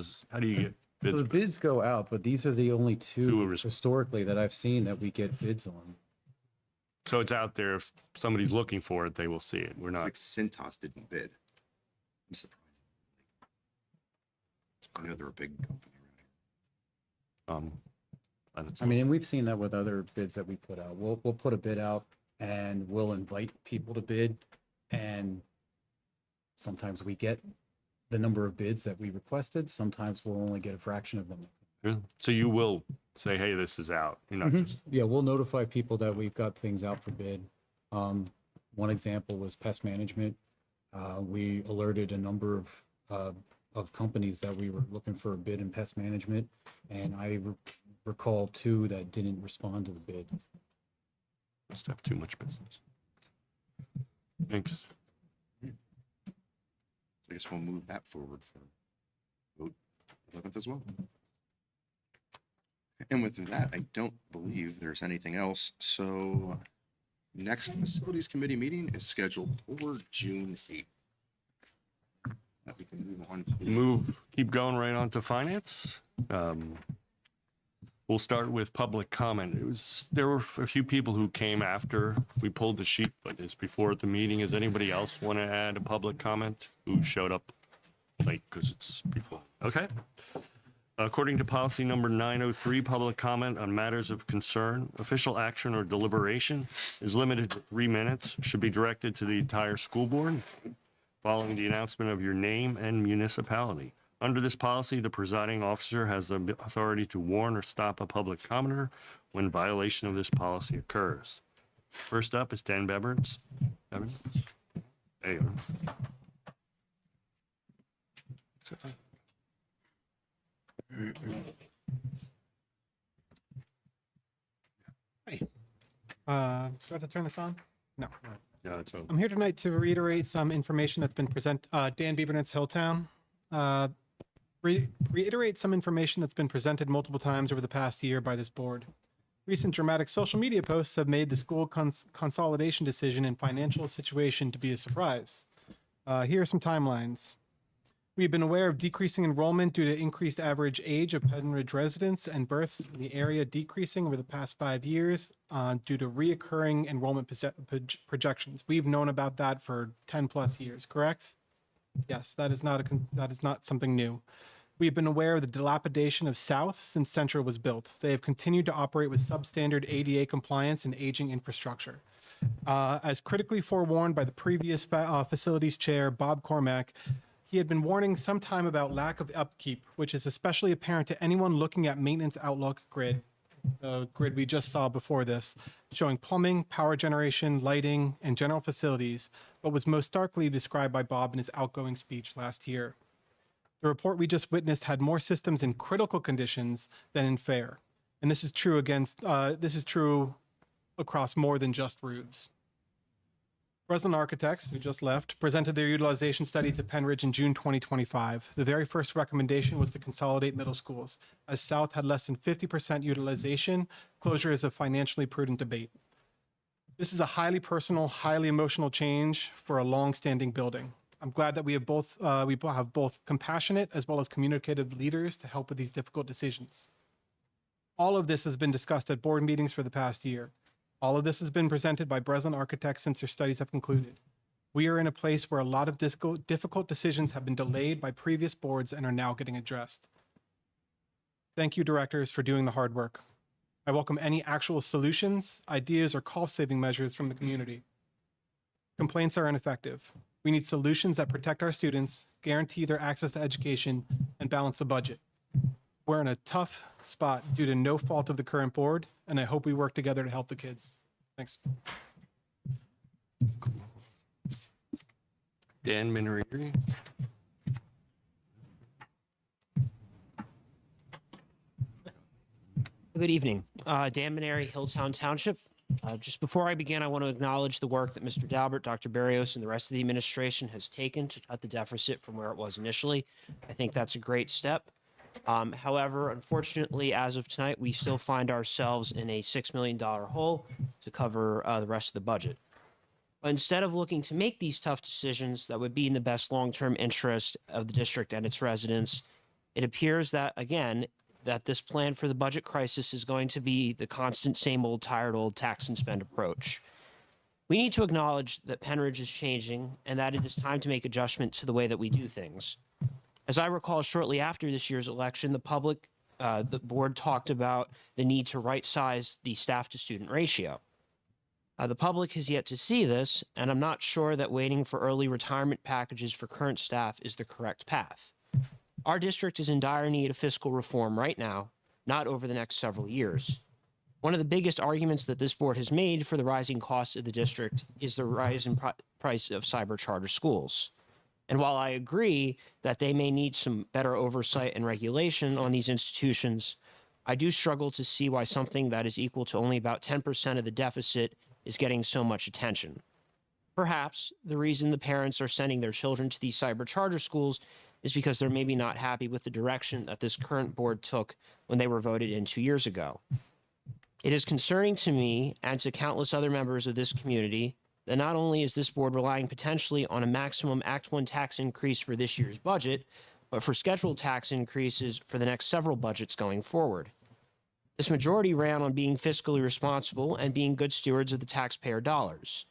you get So the bids? bids go out, but these are the only Who two are res- historically that I've seen that we get bids on. So it's out there. If somebody's looking for it, they will see it. We're not. Like Cintas didn't bid. I'm surprised. I know they're a big company. And it's- I mean, and we've seen that with other bids that we put out. We'll put a bid out and we'll invite people to bid. And sometimes we get the number of bids that we requested. Sometimes we'll only get a fraction of them. So you will say, hey, this is out. You're not just, Yeah, we'll notify people that we've got things out for bid. One example was pest management. We alerted a number of companies that we were looking for a bid in pest management, and I recall two that didn't respond to the bid. must have too much business. Thanks. So I guess we'll move that forward for vote 11th as well. And with that, I don't believe there's anything else. So next facilities committee meeting is scheduled for June 8th. That we can move on to. Keep going right on to finance. We'll start with public comment. There were a few people who came after we pulled the sheet, but it's before the meeting. Does anybody else want to add a public comment who showed up late because it's before? Okay. According to policy number 903, public comment on matters of concern, official action or deliberation is limited to 3 minutes, should be directed to the entire school board following the announcement of your name and municipality. Under this policy, the presiding officer has the authority to warn or stop a public commenter when violation of this policy occurs. First up is Dan Beberns. Beberns? There you are. Do I have to turn this on? No. Yeah, it's over. I'm here tonight to reiterate some information that's been Dan Biebernitz, Hilltown. Reiterate some information that's been presented multiple times over the past year by this board. Recent dramatic social media posts have made the school consolidation decision and financial situation to be a surprise. Here are some timelines. We've been aware of decreasing enrollment due to increased average age of Pennridge residents and births in the area decreasing over the past 5 years due to reoccurring enrollment projections. We've known about that for 10 plus years, correct? Yes, that is not something new. We've been aware of the dilapidation of South since Central was built. They have continued to operate with substandard ADA compliance and aging infrastructure. As critically forewarned by the previous facilities chair, Bob Cormack, he had been warning some time about lack of upkeep, which is especially apparent to anyone looking at maintenance outlook grid, the grid we just saw before this, showing plumbing, power generation, lighting, and general facilities, but was most starkly described by Bob in his outgoing speech last year. The report we just witnessed had more systems in critical conditions than in fair, and this is true across more than just roofs. Breslin Architects, who just left, presented their utilization study to Pennridge in June 2025. The very first recommendation was to consolidate middle schools. As South had less than 50% utilization, closure is a financially prudent debate. This is a highly personal, highly emotional change for a long-standing building. I'm glad that we have both compassionate as well as communicative leaders to help with these difficult decisions. All of this has been discussed at board meetings for the past year. All of this has been presented by Breslin Architects since their studies have concluded. We are in a place where a lot of difficult decisions have been delayed by previous boards and are now getting addressed. Thank you, directors, for doing the hard work. I welcome any actual solutions, ideas, or cost-saving measures from the community. Complaints are ineffective. We need solutions that protect our students, guarantee their access to education, and balance the budget. We're in a tough spot due to no fault of the current board, and I hope we work together to help the kids. Thanks. Dan Minnery. Good evening. Dan Maneri, Hilltown Township. Just before I begin, I want to acknowledge the work that Mr. Dalbert, Dr. Barrios, and the rest of the administration has taken to cut the deficit from where it was initially. I think that's a great step. However, unfortunately, as of tonight, we still find ourselves in a $6 million hole to cover the rest of the budget. But instead of looking to make these tough decisions that would be in the best long-term interest of the district and its residents, it appears that, again, that this plan for the budget crisis is going to be the constant same old tired old tax and spend approach. We need to acknowledge that Pennridge is changing and that it is time to make adjustment to the way that we do things. As I recall, shortly after this year's election, the board talked about the need to right-size the staff-to-student ratio. The public has yet to see this, and I'm not sure that waiting for early retirement packages for current staff is the correct path. Our district is in dire need of fiscal reform right now, not over the next several years. One of the biggest arguments that this board has made for the rising costs of the district is the rise in price of cyber charter schools. And while I agree that they may need some better oversight and regulation on these institutions, I do struggle to see why something that is equal to only about 10% of the deficit is getting so much attention. Perhaps the reason the parents are sending their children to these cyber charter schools is because they're maybe not happy with the direction that this current board took when they were voted in 2 years ago. It is concerning to me and to countless other members of this community that not only is this board relying potentially on a maximum Act 1 tax increase for this year's budget, but for scheduled tax increases for the next several budgets going forward. This majority ran on being fiscally responsible and being good stewards of the taxpayer dollars.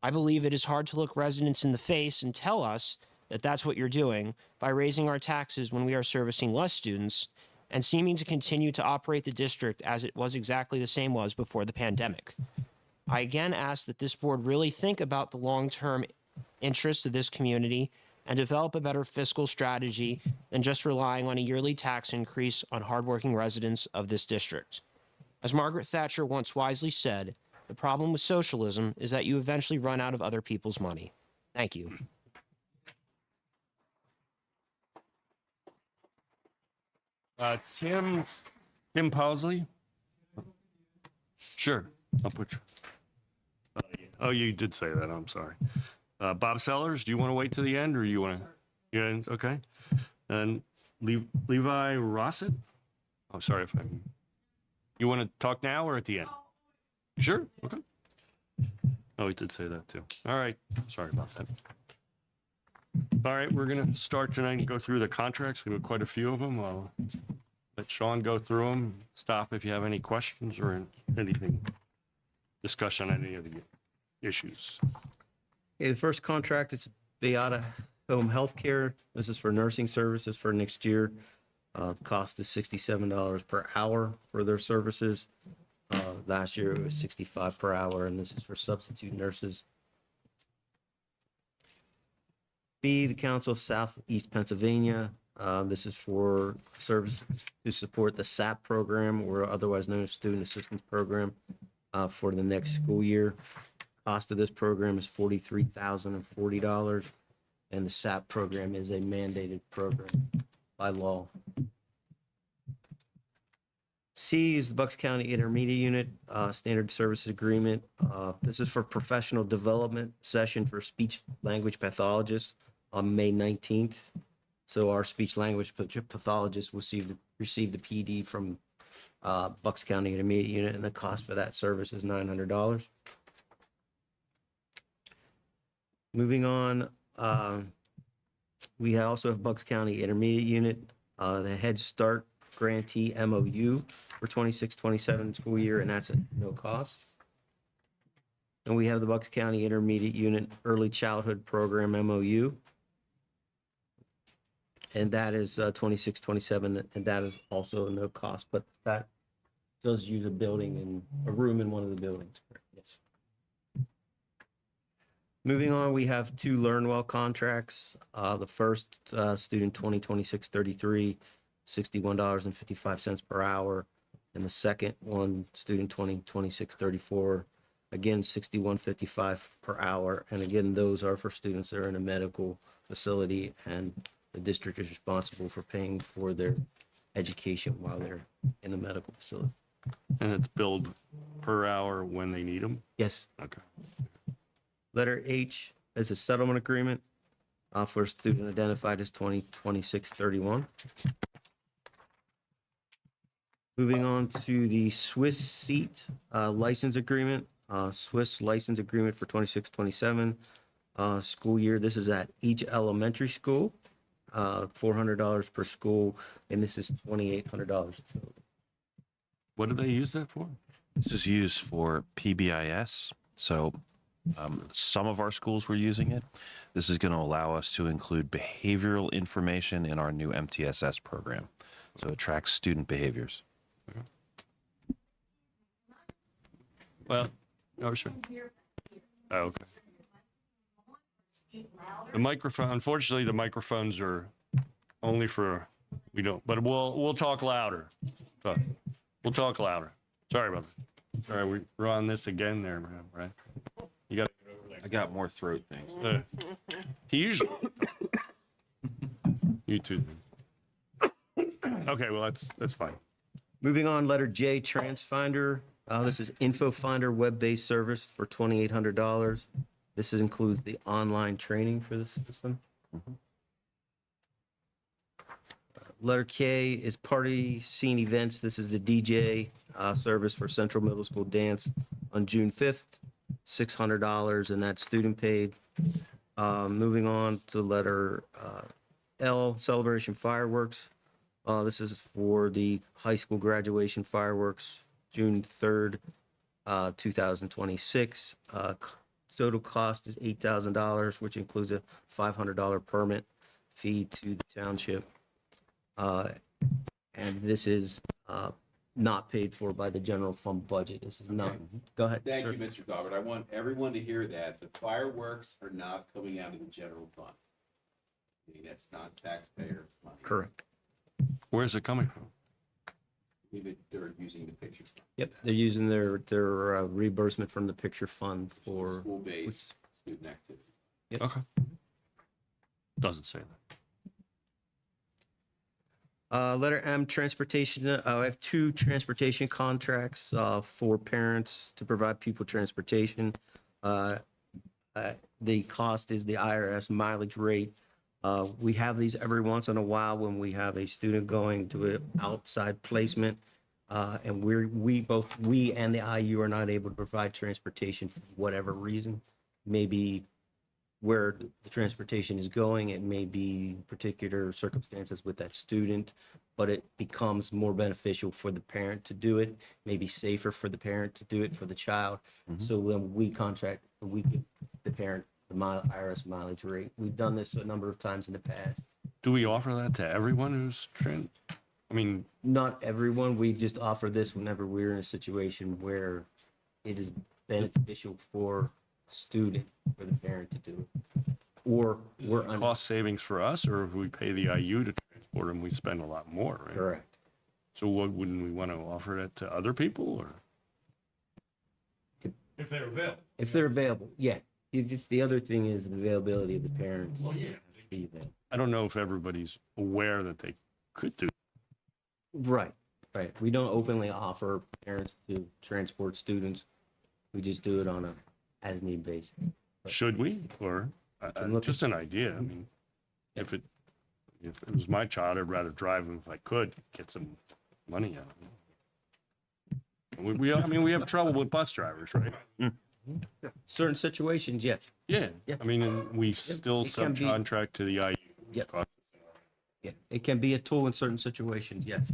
I believe it is hard to look residents in the face and tell us that that's what you're doing by raising our taxes when we are servicing less students and seeming to continue to operate the district as it was exactly the same was before the pandemic. I again ask that this board really think about the long-term interests of this community and develop a better fiscal strategy than just relying on a yearly tax increase on hardworking residents of this district. As Margaret Thatcher once wisely said, the problem with socialism is that you eventually run out of other people's money. Thank you. Tim Pousley? Sure, I'll put you. Oh, you did say that, I'm sorry. Bob Sellers, do you want to wait to the end or you want to? Yeah, okay. And Levi Rossett? I'm sorry if I'm, you want to talk now or at the end? Sure, okay. Oh, he did say that too. All right, sorry about that. All right, we're going to start tonight and go through the contracts. We have quite a few of them. I'll let Sean go through them. Stop if you have any questions or anything, discussion on any of the issues. Okay, the first contract is Beata Home Healthcare. This is for nursing services for next year. The cost is $67 per hour for their services. Last year it was $65 per hour, and this is for substitute nurses. B, the Council of Southeast Pennsylvania. This is for service to support the SAP program, or otherwise known as Student Assistance Program, for the next school year. Cost of this program is $43,040, and the SAP program is a mandated program by law. C is the Bucks County Intermediate Unit Standard Services Agreement. This is for professional development session for speech language pathologists on May 19th. So our speech language pathologists will receive the PD from Bucks County Intermediate Unit, and the cost for that service is $900. Moving on, we also have Bucks County Intermediate Unit, the Head Start Grantee MOU for 26-27 school year, and that's at no cost. And we have the Bucks County Intermediate Unit Early Childhood Program MOU, and that is 26-27, and that is also no cost, but that does use a building and a room in one of the buildings. Yes. Moving on, we have two Learn Well contracts. The first, student 2026-33, $61.55 per hour. And the second one, student 2026-34, again, $61.55 per hour. And again, those are for students that are in a medical facility, and the district is responsible for paying for their education while they're in the medical facility. And it's billed per hour when they need them? Yes. Okay. Letter H is a settlement agreement for a student identified as 2026-31. Moving on to the Swiss seat license agreement, Swiss license agreement for 26-27 school year. This is at each elementary school, $400 per school, and this is $2,800. What do they use that for? This is used for PBIS. So some of our schools were using it. This is going to allow us to include behavioral information in our new MTSS program. So it tracks student behaviors. Well, oh, sure. Oh, okay. The microphone, unfortunately, the microphones are only for, we don't, but we'll talk louder. We'll talk louder. Sorry about that. Sorry, we're on this again there, right? You got to get over there. I got more throat things. He usually. You too. Okay, well, that's fine. Moving on, letter J, TransFinder. This is InfoFinder web-based service for $2,800. This includes the online training for the system. Letter K is party scene events. This is the DJ service for Central Middle School dance on June 5th, $600, and that's student paid. Moving on to letter L, celebration fireworks. This is for the high school graduation fireworks, June 3rd, 2026. Total cost is $8,000, which includes a $500 permit fee to the township. And this is not paid for by the general fund budget. This is not. Go ahead. Thank sir. you, Mr. Daubert. I want everyone to hear that. The fireworks are not coming out of the general fund. I mean, that's not taxpayer money. Correct. Where's it coming from? They're using the picture fund. Yep, they're using their reimbursement from the picture fund for. School-based student activity. Yep. Okay. Doesn't say that. Letter M, transportation. I have two transportation contracts for parents to provide pupil transportation. The cost is the IRS mileage rate. We have these every once in a while when we have a student going to an outside placement, and we and the IU are not able to provide transportation for whatever reason. Maybe where the transportation is going, it may be particular circumstances with that student, but it becomes more beneficial for the parent to do it, maybe safer for the parent to do it for the child. So when we contract, we give the parent the IRS mileage rate. We've done this a number of times in the past. Do we offer that to everyone who's I mean, Not everyone, we just offer this whenever we're in a situation where it is beneficial for student, for the parent to do it. Or we're cost savings for us, or if we pay the IU to transport them, we spend a lot more, right? Correct. So wouldn't we want to offer that to other people, or? If they're available. If they're available, yeah. Just the other thing is the availability of the parents. Well, yeah. to be there. I don't know if everybody's aware that they could do. Right. We don't openly offer parents to transport students. We just do it on a as need basis. Should we, or just an idea? I mean, if it was my child, I'd rather drive them if I could, get some money out of them. I mean, we have trouble with bus drivers, right? Certain situations, yes. Yeah. Yeah. I mean, and we still it can be- subcontract to the IU. Yep. Yeah, it can be a tool in certain situations, yes.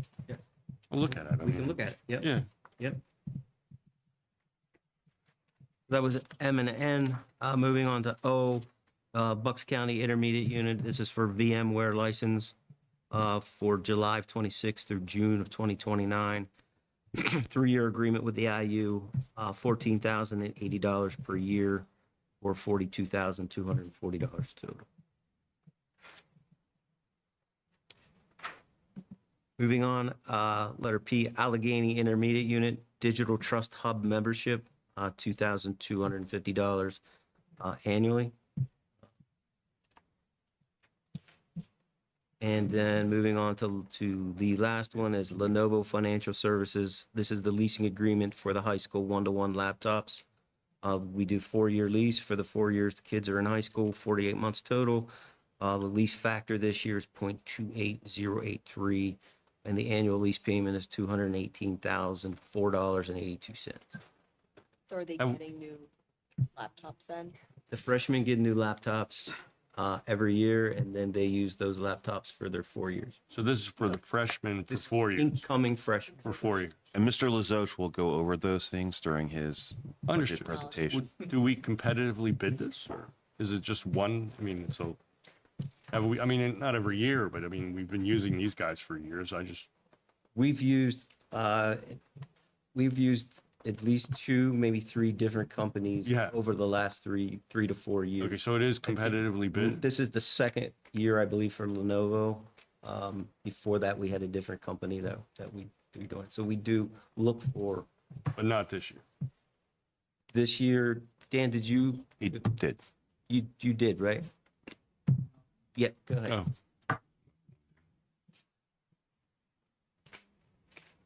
We'll look at it. I We can mean, look at it, yep. Yeah. Yep. That was M and N. Moving on to O, Bucks County Intermediate Unit. This is for VMware license for July of 26 through June of 2029. 3-year agreement with the IU, $14,080 per year. or $42,240 total. Moving on, letter P, Allegheny Intermediate Unit Digital Trust Hub membership, $2,250 annually. And then moving on to the last one is Lenovo Financial Services. This is the leasing agreement for the high school one-to-one laptops. We do 4-year lease for the 4 years the kids are in high school, 48 months total. The lease factor this year is 0.28083, and the annual lease payment is $218,004.82. So are they getting new laptops then? The freshmen get new laptops every year, and then they use those laptops for their 4 years. So this is for the freshmen for 4 years, Incoming freshmen. for 4 years. And Mr. Lazoche will go over those things during his budget Understood. presentation. Do we competitively bid this, or is it just one? I mean, so have we, I mean, not every year, but I mean, we've been using these guys for years. We've used at least 2, maybe 3 different companies Yeah. over the last 3 to 4 years. Okay, so it is competitively bid. This is the second year, I believe, for Lenovo. Before that, we had a different company that we doing. So we do look for But not this year. this year. Dan, did you? He did. You did, right? Yeah, go ahead. Oh,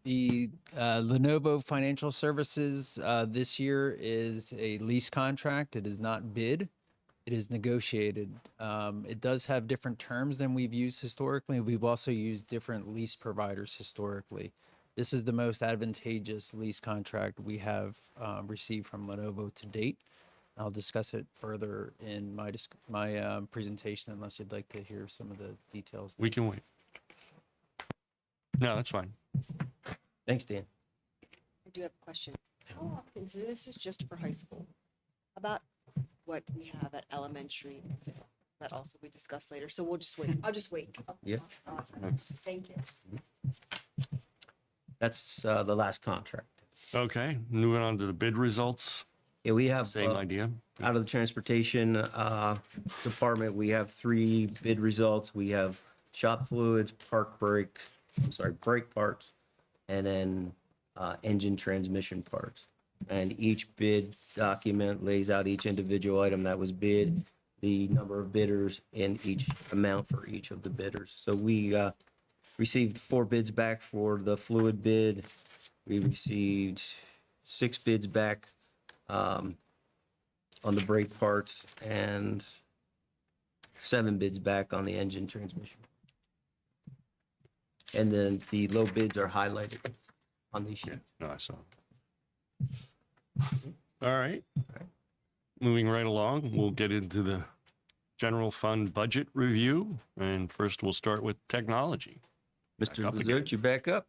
The Lenovo Financial Services this year is a lease contract. It is not bid. It is negotiated. It does have different terms than we've used historically. We've also used different lease providers historically. This is the most advantageous lease contract we have received from Lenovo to date. I'll discuss it further in my presentation unless you'd like to hear some of the details. we can wait. No, that's fine. Thanks, Dan. I do have a question. How often, so this is just for high school, about what we have at elementary, that also we discuss later, so we'll just wait, I'll just wait. Yeah. Awesome. Thank you. That's the last contract. Okay, moving on to the bid results. Yeah, we have Same idea. out of the transportation department, we have 3 bid results. We have shop fluids, brake parts, and then engine transmission parts. And each bid document lays out each individual item that was bid, the number of bidders, and each amount for each of the bidders. So we received 4 bids back for the fluid bid. We received 6 bids back on the brake parts and 7 bids back on the engine transmission. And then the low bids are highlighted on these sheets. No, I saw. All right. Moving right along, we'll get into the general fund budget review. And first, we'll start with technology. Mr. up again. Lazote, you back up?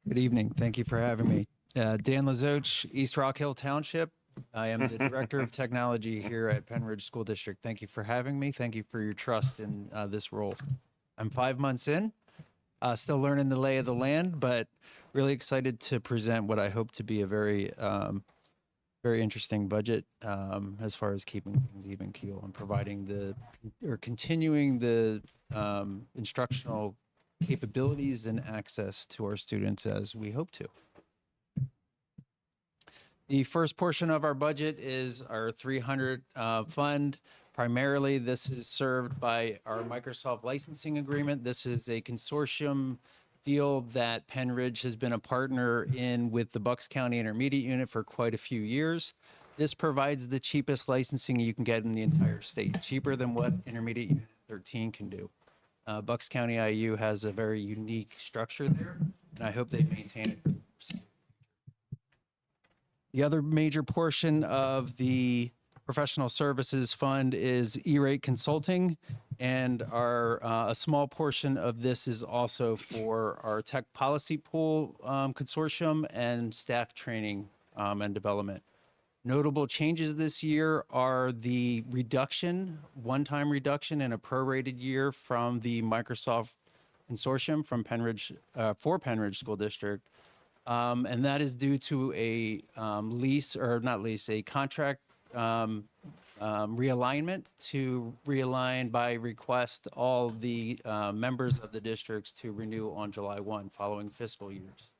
Good evening. Thank you for having me. Dan Lazoche, East Rock Hill Township. I am the Director of Technology here at Pennridge School District. Thank you for having me. Thank you for your trust in this role. I'm 5 months in, still learning the lay of the land, but really excited to present what I hope to be a very interesting budget as far as keeping things even keel and providing continuing the instructional capabilities and access to our students as we hope to. The first portion of our budget is our 300 fund. Primarily, this is served by our Microsoft licensing agreement. This is a consortium deal that Pennridge has been a partner in with the Bucks County Intermediate Unit for quite a few years. This provides the cheapest licensing you can get in the entire state, cheaper than what Intermediate Unit 13 can do. Bucks County IU has a very unique structure there, and I hope they maintain it. The other major portion of the professional services fund is E-rate consulting, and a small portion of this is also for our tech policy pool consortium and staff training and development. Notable changes this year are the one-time reduction in a prorated year from the Microsoft consortium from Pennridge, for Pennridge School District. And that is due to a a contract realignment to realign by request all the members of the districts to renew on July 1 following fiscal years.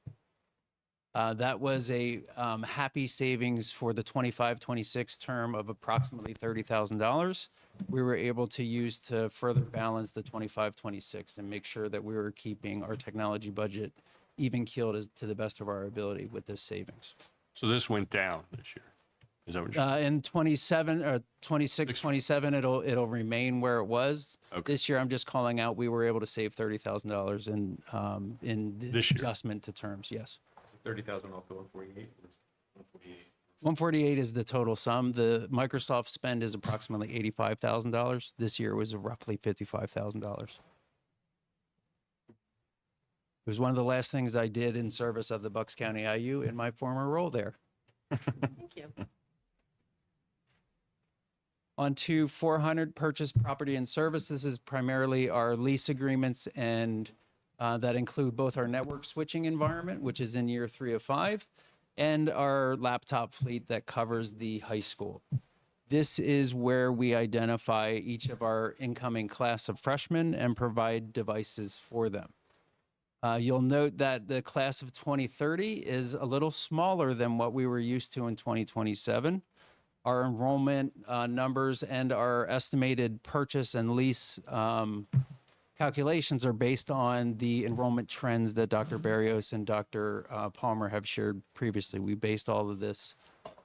That was a happy savings for the 25-26 term of approximately $30,000. We were able to use to further balance the 25-26 and make sure that we were keeping our technology budget even keeled to the best of our ability with this savings. So this went down this year. Is that what you're In 27 or 26, 27, it'll remain where it was. Okay. This year, I'm just calling out, we were able to save $30,000 in the This year? adjustment to terms, yes. 30,000 off the 148, or 148? 148 is the total sum. The Microsoft spend is approximately $85,000. This year was roughly $55,000. It was one of the last things I did in service of the Bucks County IU in my former role there. Thank you. On to 400 purchase property and service. This is primarily our lease agreements and that include both our network switching environment, which is in year 3 of 5, and our laptop fleet that covers the high school. This is where we identify each of our incoming class of freshmen and provide devices for them. You'll note that the class of 2030 is a little smaller than what we were used to in 2027. Our enrollment numbers and our estimated purchase and lease calculations are based on the enrollment trends that Dr. Barrios and Dr. Palmer have shared previously. We based all of this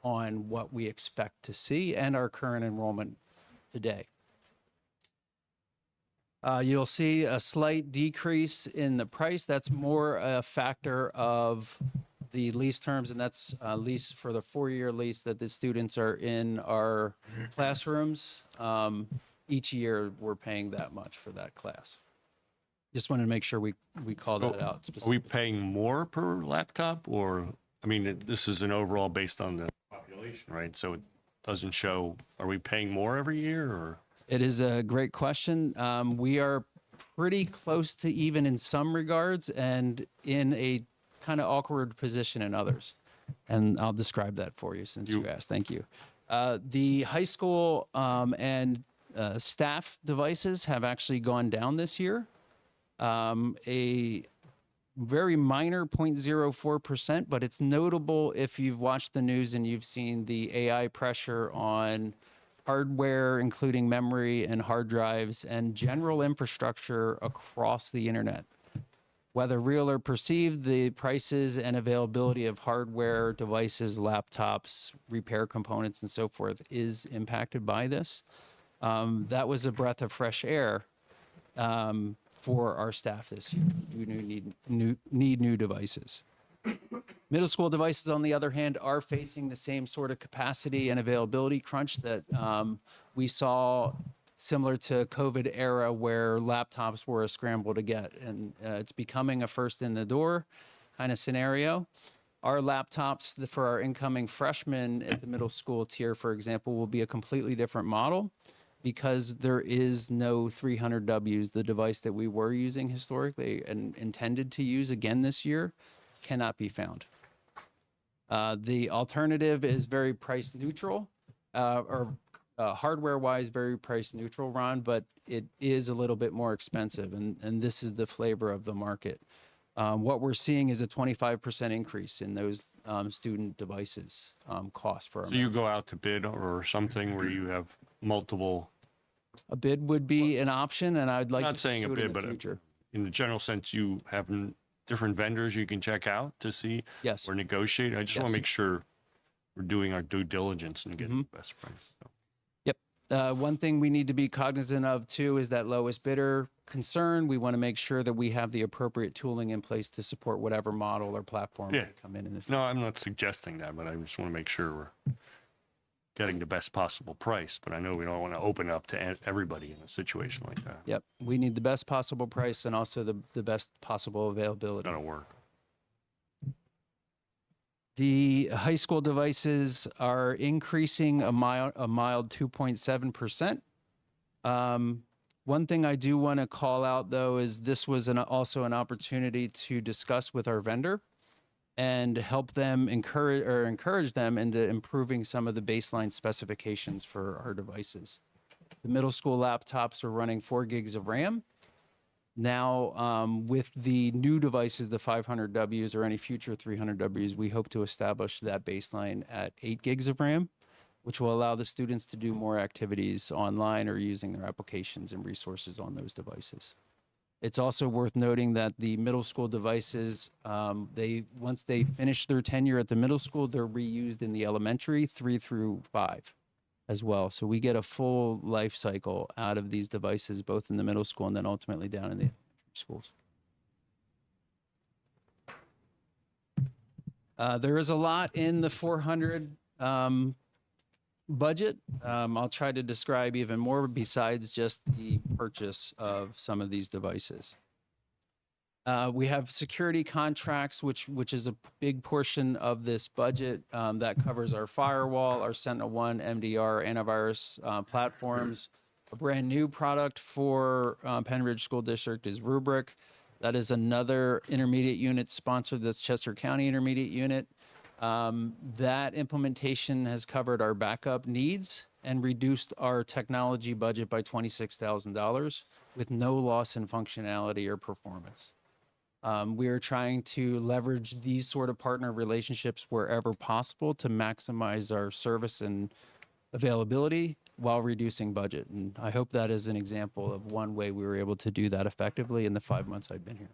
on what we expect to see and our current enrollment today. You'll see a slight decrease in the price. That's more a factor of the lease terms, and that's lease for the 4-year lease that the students are in our classrooms. Each year, we're paying that much for that class. Just wanted to make sure we call that out Are we specifically. paying more per laptop, or, I mean, this is an overall based on the population, right? So it doesn't show, are we paying more every year, or? It is a great question. We are pretty close to even in some regards and in a kind of awkward position in others. And I'll describe that for you since you asked. Thank you. The high school and staff devices have actually gone down this year. A very minor 0.04%, but it's notable if you've watched the news and you've seen the AI pressure on hardware, including memory and hard drives, and general infrastructure across the internet. Whether real or perceived, the prices and availability of hardware, devices, laptops, repair components, and so forth is impacted by this. That was a breath of fresh air for our staff this year who need new devices. Middle school devices, on the other hand, are facing the same sort of capacity and availability crunch that we saw similar to COVID era where laptops were a scramble to get. And it's becoming a first in the door kind of scenario. Our laptops for our incoming freshmen at the middle school tier, for example, will be a completely different model because there is no 300Ws, the device that we were using historically and intended to use again this year, cannot be found. The alternative is very price neutral, or hardware-wise, very price neutral, Ron, but it is a little bit more expensive, and this is the flavor of the market. What we're seeing is a 25% increase in those student devices cost for our So you go out to bid or something where you have multiple, A bid would be an option, and I'd like not to saying a pursue it in bid, the but future. in the general sense, you have different vendors you can check out to see Yes. or negotiate. I just want Yes. to make sure we're doing our due diligence and getting the best price. So. One thing we need to be cognizant of too is that lowest bidder concern. We want to make sure that we have the appropriate tooling in place to support whatever model or platform Yeah. we come in the future. No, I'm not suggesting that, but I just want to make sure we're getting the best possible price. But I know we don't want to open up to everybody in a situation like that. Yep, we need the best possible price and also the best possible availability. That'll work. The high school devices are increasing a mild 2.7%. One thing I do want to call out, though, is this was also an opportunity to discuss with our vendor and help them encourage them into improving some of the baseline specifications for our devices. The middle school laptops are running 4 gigs of RAM. Now, with the new devices, the 500Ws or any future 300Ws, we hope to establish that baseline at 8 gigs of RAM, which will allow the students to do more activities online or using their applications and resources on those devices. It's also worth noting that the middle school devices, once they finish their tenure at the middle school, they're reused in the elementary 3 through 5 as well. So we get a full life cycle out of these devices, both in the middle school and then ultimately down in the elementary schools. There is a lot in the 400 budget. I'll try to describe even more besides just the purchase of some of these devices. We have security contracts, which is a big portion of this budget that covers our firewall, our SentinelOne, MDR, antivirus platforms. A brand new product for Pennridge School District is Rubric. That is another intermediate unit sponsored. That's Chester County Intermediate Unit. That implementation has covered our backup needs and reduced our technology budget by $26,000 with no loss in functionality or performance. We are trying to leverage these sort of partner relationships wherever possible to maximize our service and availability while reducing budget. And I hope that is an example of one way we were able to do that effectively in the 5 months I've been here.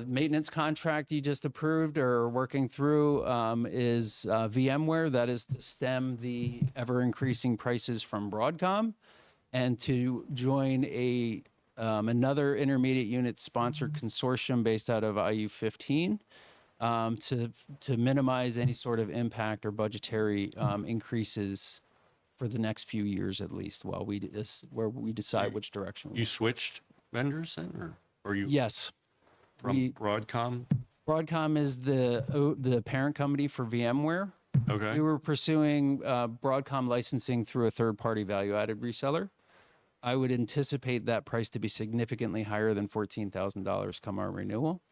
Maintenance contract you just approved or working through is VMware. That is to stem the ever increasing prices from Broadcom and to join another intermediate unit sponsored consortium based out of IU15 to minimize any sort of impact or budgetary increases for the next few years at least while we decide which direction. You switched vendors then, or you? Yes. From Broadcom? Broadcom is the parent company for VMware. Okay. We were pursuing Broadcom licensing through a third-party value-added reseller. I would anticipate that price to be significantly higher than $14,000 come our renewal.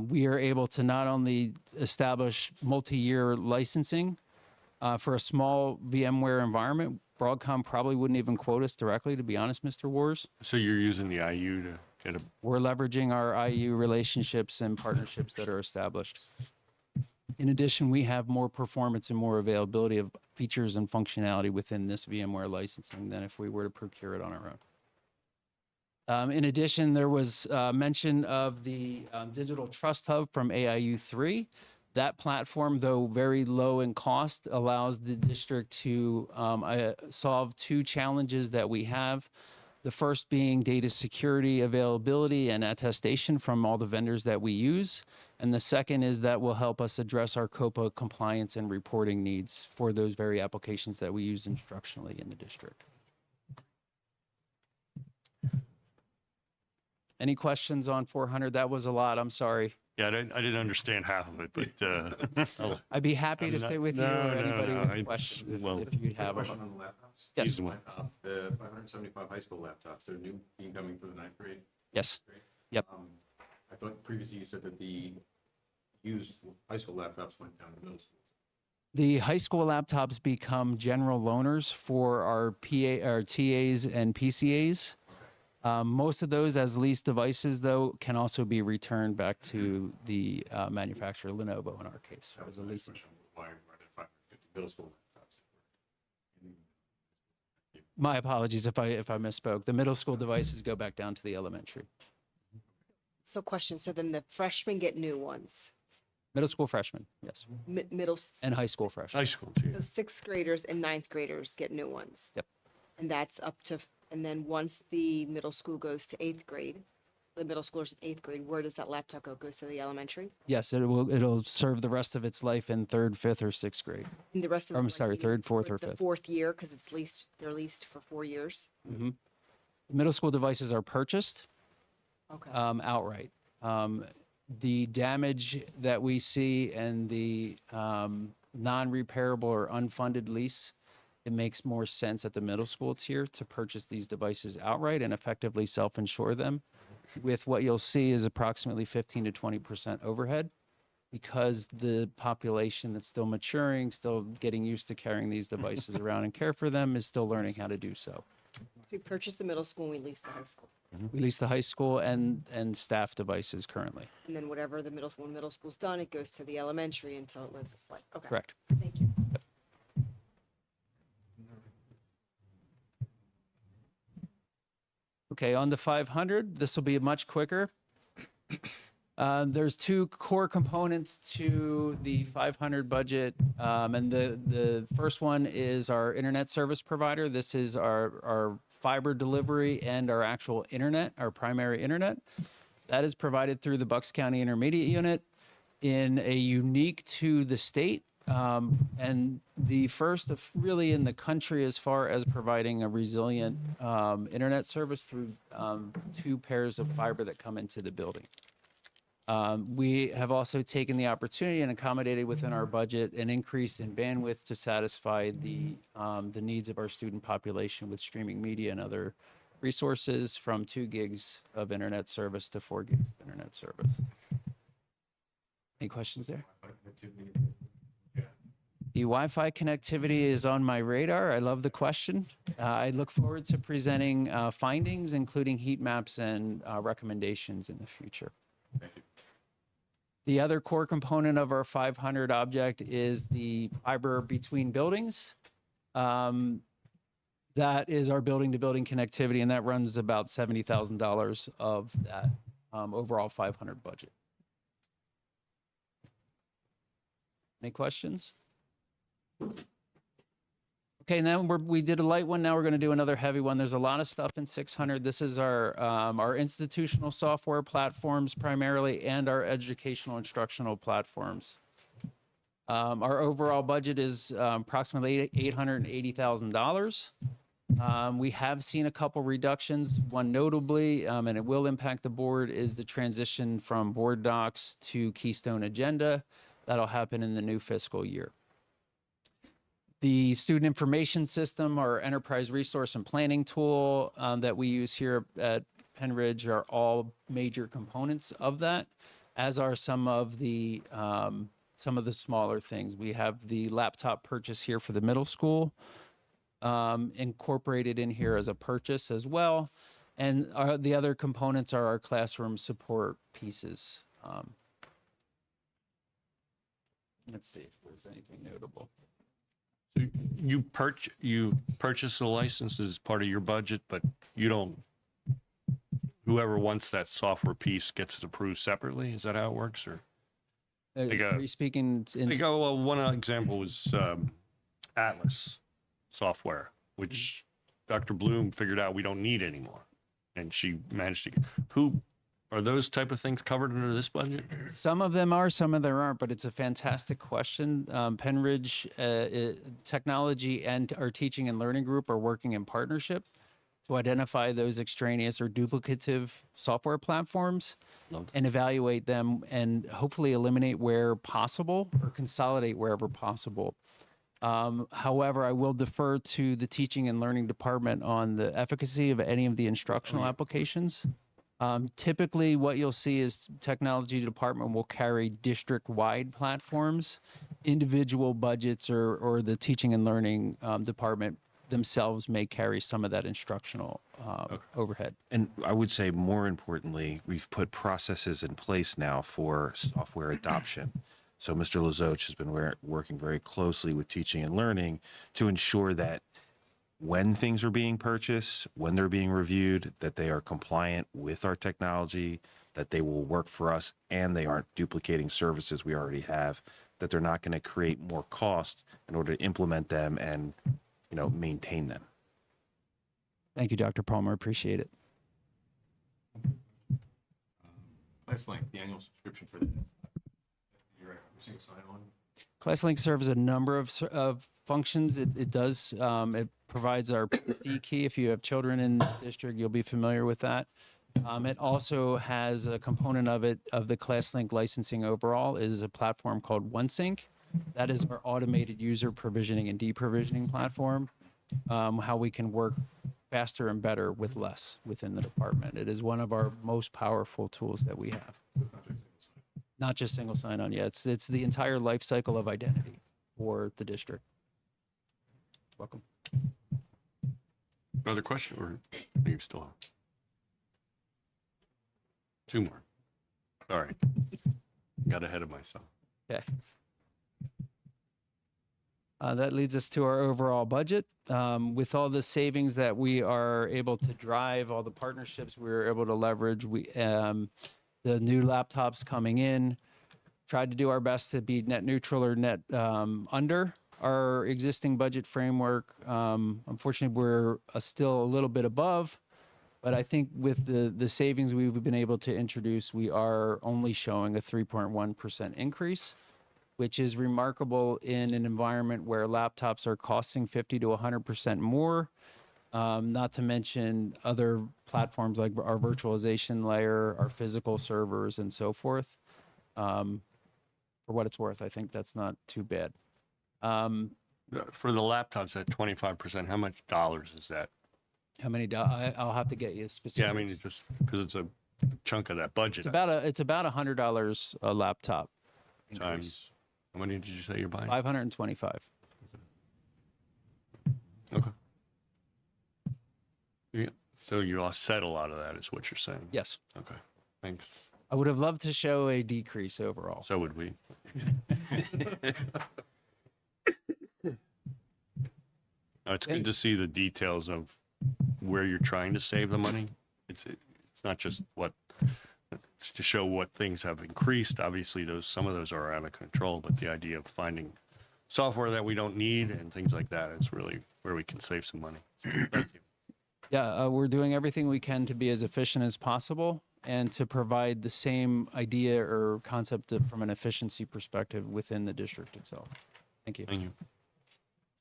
We are able to not only establish multi-year licensing for a small VMware environment. Broadcom probably wouldn't even quote us directly, to be honest, Mr. Wars. So you're using the IU to get a... We're leveraging our IU relationships and partnerships that are established. In addition, we have more performance and more availability of features and functionality within this VMware licensing than if we were to procure it on our own. In addition, there was mention of the Digital Trust Hub from AIU3. That platform, though very low in cost, allows the district to solve 2 challenges that we have. The first being data security, availability, and attestation from all the vendors that we use. And the second is that will help us address our COPA compliance and reporting needs for those very applications that we use instructionally in the district. Any questions on 400? That was a lot. I'm sorry. Yeah, I didn't understand half of it, but I'd be happy to stay with you or anybody with I- questions well, if you'd have Question them. on the laptops? Yes. Use them. The 575 high school laptops, they're new, incoming for the 9th grade. Yes. Yep. I thought previously you said that the used high school laptops went down to middle school. The high school laptops become general loaners for our TAs and PCAs. Most of those as leased devices, though, can also be returned back to the manufacturer, Lenovo in our case. That was as a my leasing. question. Why are there 550 middle school laptops? My apologies if I misspoke. The middle school devices go back down to the elementary. So question, so then the freshmen get new ones, Middle school freshmen, yes, middle. and high school freshmen. high school too. So 6th graders and 9th graders get new ones. Yep. And that's up to, and then once the middle school goes to 8th grade, the middle schoolers in 8th grade, where does that laptop go? Goes to the elementary? Yes, it'll serve the rest of its life in 3rd, 5th, or 6th grade. And the rest of I'm it's sorry, like 3rd, 4th, or the 5th. 4th year, because it's leased, they're leased for 4 years. Mhm. Middle school devices are purchased Okay. outright. The damage that we see and the non-repairable or unfunded lease it makes more sense at the middle school tier to purchase these devices outright and effectively self-insure them. With what you'll see is approximately 15 to 20% overhead, because the population that's still maturing, still getting used to carrying these devices around and care for them, is still learning how to do so. We purchased the middle school and we leased the high school. We lease the high school and staff devices currently. And then whatever the middle school's done, it goes to the elementary until it lives its life. Okay. Correct. Thank you. Okay, on the 500, this will be much quicker. There's two core components to the 500 budget, and the first one is our internet service provider. This is our fiber delivery and our actual internet, our primary internet. That is provided through the Bucks County Intermediate Unit in a unique to the state, and the first of really in the country as far as providing a resilient internet service through two pairs of fiber that come into the building. We have also taken the opportunity and accommodated within our budget an increase in bandwidth to satisfy the needs of our student population with streaming media and other resources, from 2 gigs of internet service to 4 gigs of internet service. Any questions there? The Wi-Fi connectivity is on my radar. I love the question. I look forward to presenting findings, including heat maps and recommendations in the future. The other core component of our 500 object is the fiber between buildings. That is our building-to-building connectivity, and that runs about $70,000 of that overall 500 budget. Any questions? Okay, now we did a light one. Now we're going to do another heavy one. There's a lot of stuff in 600. This is our institutional software platforms primarily, and our educational instructional platforms. Our overall budget is approximately $880,000. We have seen a couple reductions. One notably, and it will impact the board, is the transition from board docs to Keystone Agenda. That'll happen in the new fiscal year. The student information system, our enterprise resource and planning tool that we use here at Pennridge, are all major components of that, as are some of the smaller things. We have the laptop purchase here for the middle school, incorporated in here as a purchase as well. And the other components are our classroom support pieces. Let's see if there's anything notable. So you purchase the license as part of your budget, but you don't, whoever wants that software piece gets it approved separately? Is that how it works, or? Are you speaking in? Well, one example was Atlas software, which Dr. Bloom figured out we don't need anymore. And she managed to get, are those type of things covered under this budget? Some of them are, some of them aren't, but it's a fantastic question. Pennridge Technology and our teaching and learning group are working in partnership to identify those extraneous or duplicative software platforms and evaluate them and hopefully eliminate where possible or consolidate wherever possible. However, I will defer to the teaching and learning department on the efficacy of any of the instructional applications. Typically, what you'll see is technology department will carry district-wide platforms. Individual budgets or the teaching and learning department themselves may carry some of that instructional overhead. And I would say more importantly, we've put processes in place now for software adoption. So Mr. Lazoch has been working very closely with teaching and learning to ensure that when things are being purchased, when they're being reviewed, that they are compliant with our technology, that they will work for us, and they aren't duplicating services we already have, that they're not going to create more cost in order to implement them and, maintain them. Thank you, Dr. Palmer. Appreciate it. ClassLink, the annual subscription for the your single sign-on. ClassLink serves a number of functions. It does. It provides our PSD key. If you have children in the district, you'll be familiar with that. It also has a component of the ClassLink licensing overall is a platform called OneSync. That is our automated user provisioning and deprovisioning platform. How we can work faster and better with less within the department. It is one of our most powerful tools that we have. Not just single sign-on. Yeah, it's the entire life cycle of identity for the district. Welcome. Another question, or are you still on? Two more. Sorry. Got ahead of myself. Okay. That leads us to our overall budget. With all the savings that we are able to drive, all the partnerships we were able to leverage, the new laptops coming in, tried to do our best to be net neutral or net under our existing budget framework. Unfortunately, we're still a little bit above, but I think with the savings we've been able to introduce, we are only showing a 3.1% increase, which is remarkable in an environment where laptops are costing 50 to 100% more. Not to mention other platforms like our virtualization layer, our physical servers, and so forth. For what it's worth, I think that's not too bad. For the laptops at 25%, how much dollars is that? How many? I'll have to get you specific. Yeah, I mean, it's just because it's a chunk of that budget. It's about $100 a laptop. Times, how many did you say you're buying? 525. Okay. Yeah. So you offset a lot of that, is what you're saying? Yes. Okay. Thanks. I would have loved to show a decrease overall. So would we. It's good to see the details of where you're trying to save the money. It's not just to show what things have increased. Obviously, some of those are out of control, but the idea of finding software that we don't need and things like that is really where we can save some money. So, thank you. Yeah, we're doing everything we can to be as efficient as possible and to provide the same idea or concept from an efficiency perspective within the district itself. Thank you. Thank you.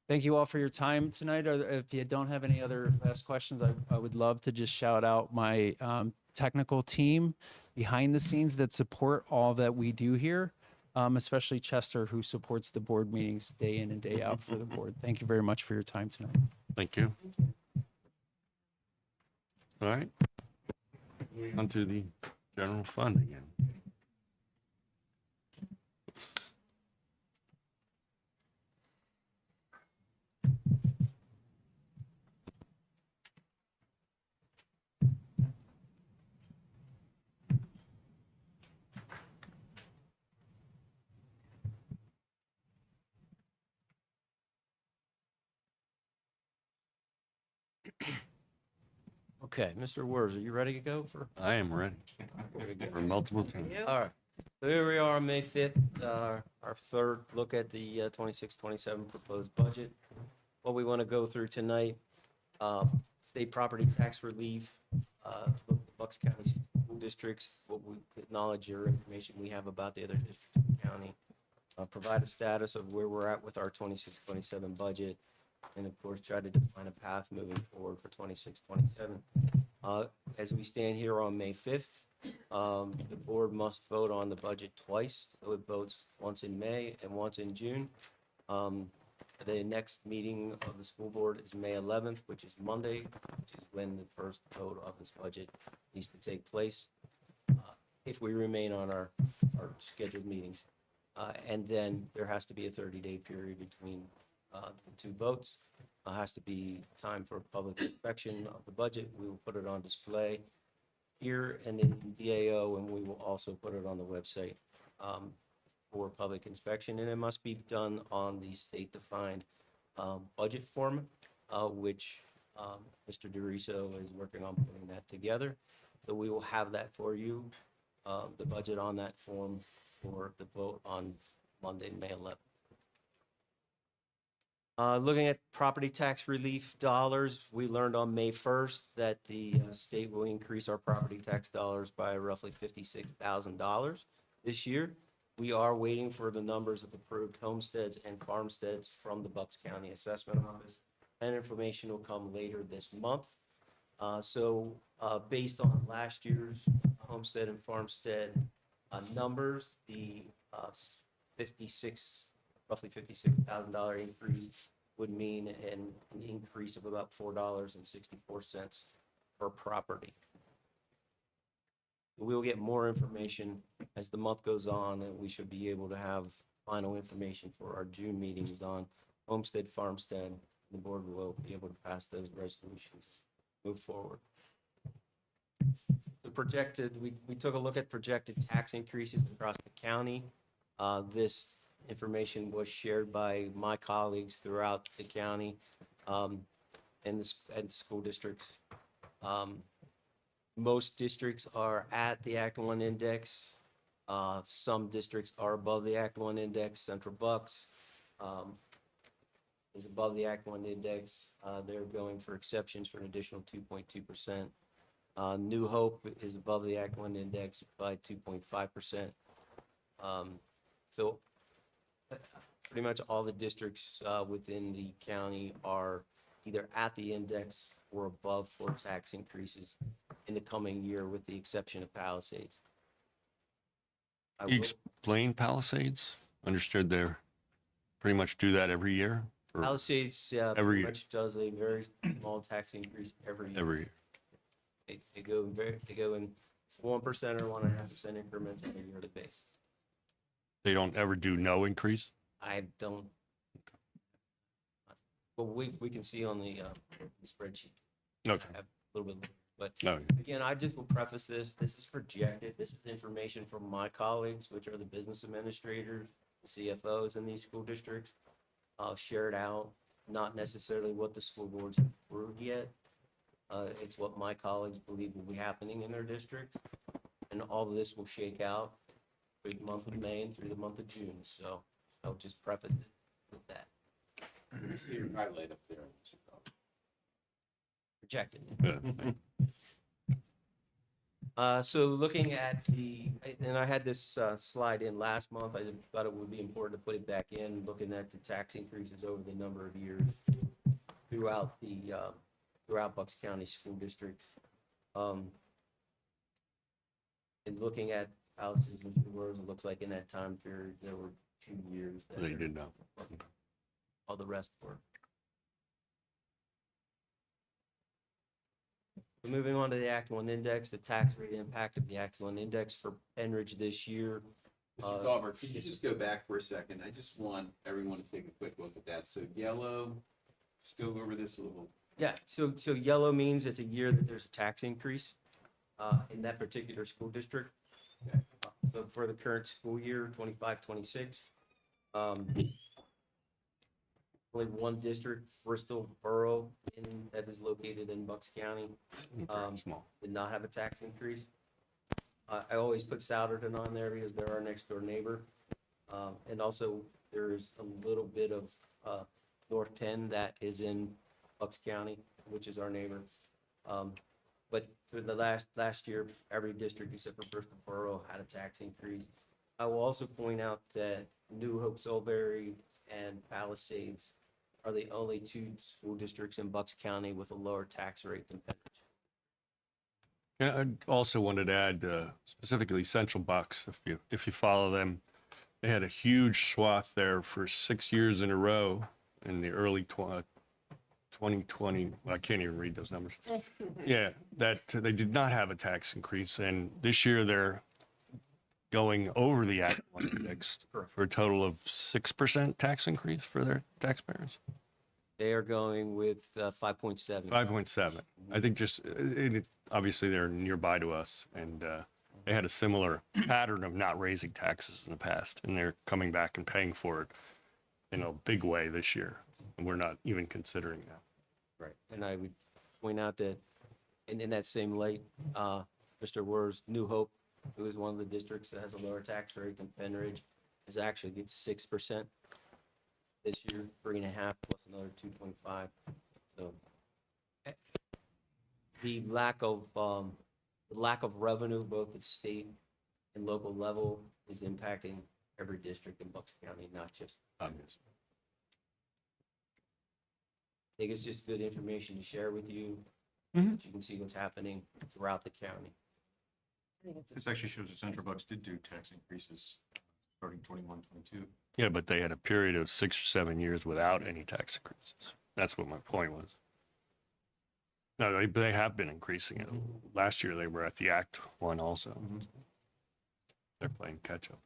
Thank you all for your time tonight. If you don't have any other last questions, I would love to just shout out my technical team behind the scenes that support all that we do here, especially Chester, who supports the board meetings day in and day out for the board. Thank you very much for your time tonight. Thank you. All right. Moving on to the general fund again. Okay, Mr. Wers, are you ready to go for? I am ready for multiple times. All right. So here we are on May 5th, our third look at the 26-27 proposed budget. What we want to go through tonight, state property tax relief, Bucks County school districts, what we acknowledge your information we have about the other districts in the county, provide a status of where we're at with our 26-27 budget, and of course, try to define a path moving forward for 26-27. As we stand here on May 5th, the board must vote on the budget twice. So it votes once in May and once in June. The next meeting of the school board is May 11th, which is Monday, which is when the first vote of this budget needs to take place, if we remain on our scheduled meetings. And then there has to be a 30-day period between the two votes. Has to be time for public inspection of the budget. We will put it on display here and in DAO, and we will also put it on the website for public inspection. And it must be done on the state-defined budget form, which Mr. DeRiso is working on putting that together. So we will have that for you, the budget on that form for the vote on Monday, May 11th. Looking at property tax relief dollars, we learned on May 1st that the state will increase our property tax dollars by roughly $56,000 this year. We are waiting for the numbers of approved homesteads and farmsteads from the Bucks County Assessment Office. That information will come later this month. So based on last year's homestead and farmstead numbers, the roughly $56,000 increase would mean an increase of about $4.64 per property. We will get more information as the month goes on, and we should be able to have final information for our June meetings on homestead, farmstead. The board will be able to pass those resolutions, move forward. The projected, we took a look at projected tax increases across the county. This information was shared by my colleagues throughout the county and the school districts. Most districts are at the Act 1 index. Some districts are above the Act 1 index. Central Bucks is above the Act 1 index. They're going for exceptions for an additional 2.2%. New Hope is above the Act 1 index by 2.5%. So pretty much all the districts within the county are either at the index or above for tax increases in the coming year, with the exception of Palisades. You explain Palisades? Understood they're pretty much do that every year? Or Palisades every pretty year? much does a very small tax increase every year. Every year. They go in 1% or 1.5% increments on a yearly basis. They don't ever do no increase? I don't. But we can see on the spreadsheet. Okay. I have a little bit, but No. again, I just will preface this. This is projected. This is information from my colleagues, which are the business administrators, the CFOs in these school districts. Shared out, not necessarily what the school boards have approved yet. It's what my colleagues believe will be happening in their district. And all of this will shake out through the month of May and through the month of June. So I'll just preface it with that. Let me see your highlight up there. Mr. Bell. Projected. Yeah. So looking at and I had this slide in last month. I thought it would be important to put it back in, looking at the tax increases over the number of years throughout Bucks County School District. And looking at Palisades and Shores, it looks like in that time period, there were 2 years that They did not. all the rest were. But moving on to the Act 1 index, the tax rate impact of the Act 1 index for Pennridge this year. Mr. Dauber, can you just go back for a second? I just want everyone to take a quick look at that. So yellow, just go over this a little. Yeah, so yellow means it's a year that there's a tax increase in that particular school district. Okay. So for the current school year, 25-26, only one district, Bristol Borough, that is located in Bucks County, Small. did not have a tax increase. I always put Souderton on there because they're our next door neighbor. And also there's a little bit of North Penn that is in Bucks County, which is our neighbor. But for the last year, every district except for Bristol Borough had a tax increase. I will also point out that New Hope, Solberry, and Palisades are the only 2 school districts in Bucks County with a lower tax rate than Pennridge. Yeah, I also wanted to add specifically Central Bucks. If you follow them, they had a huge swath there for 6 years in a row in the early 2020. Well, I can't even read those numbers. Yeah, that they did not have a tax increase, and this year they're going over the Act 1 index for a total of 6% tax increase for their taxpayers. They are going with 5.7. 5.7. I think just obviously they're nearby to us, and they had a similar pattern of not raising taxes in the past, and they're coming back and paying for it in a big way this year, and we're not even considering that. Right. And I would point out that in that same light, Mr. Wer's New Hope, who is one of the districts that has a lower tax rate than Pennridge, is actually get 6% this year, 3.5 plus another 2.5. So the lack of revenue, both at state and local level, is impacting every district in Bucks County, not just Obviously. I think it's just good information to share with you. Mhm. That you can see what's happening throughout the county. This actually shows that Central Bucks did do tax increases starting 21, 22. Yeah, but they had a period of 6 or 7 years without any tax increases. That's what my point was. No, they have been increasing it. Last year, they were at the Act 1 also. They're playing catch up.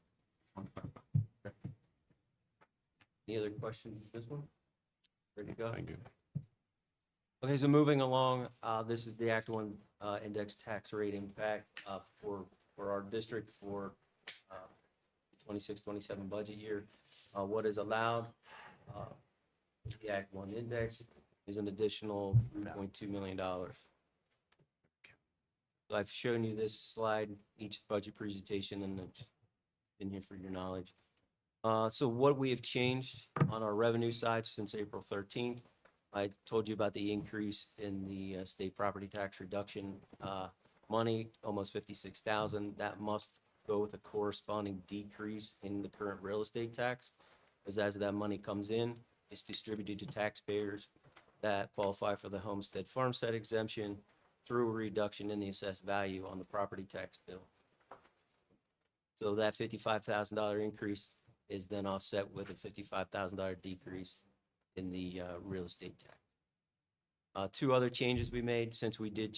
Any other questions with this one? Ready to go? Thank you. Okay, so moving along, this is the Act One index tax rate impact for our district for 26-27 budget year. What is allowed? The Act One index is an additional $3.2 million. So I've shown you this slide, each budget presentation, and it's in here for your knowledge. So what we have changed on our revenue side since April 13th, I told you about the increase in the state property tax reduction money, almost 56,000. That must go with a corresponding decrease in the current real estate tax, as that money comes in, it's distributed to taxpayers that qualify for the homestead farmstead exemption through a reduction in the assessed value on the property tax bill. So that $55,000 increase is then offset with a $55,000 decrease in the real estate tax. Two other changes we made since we do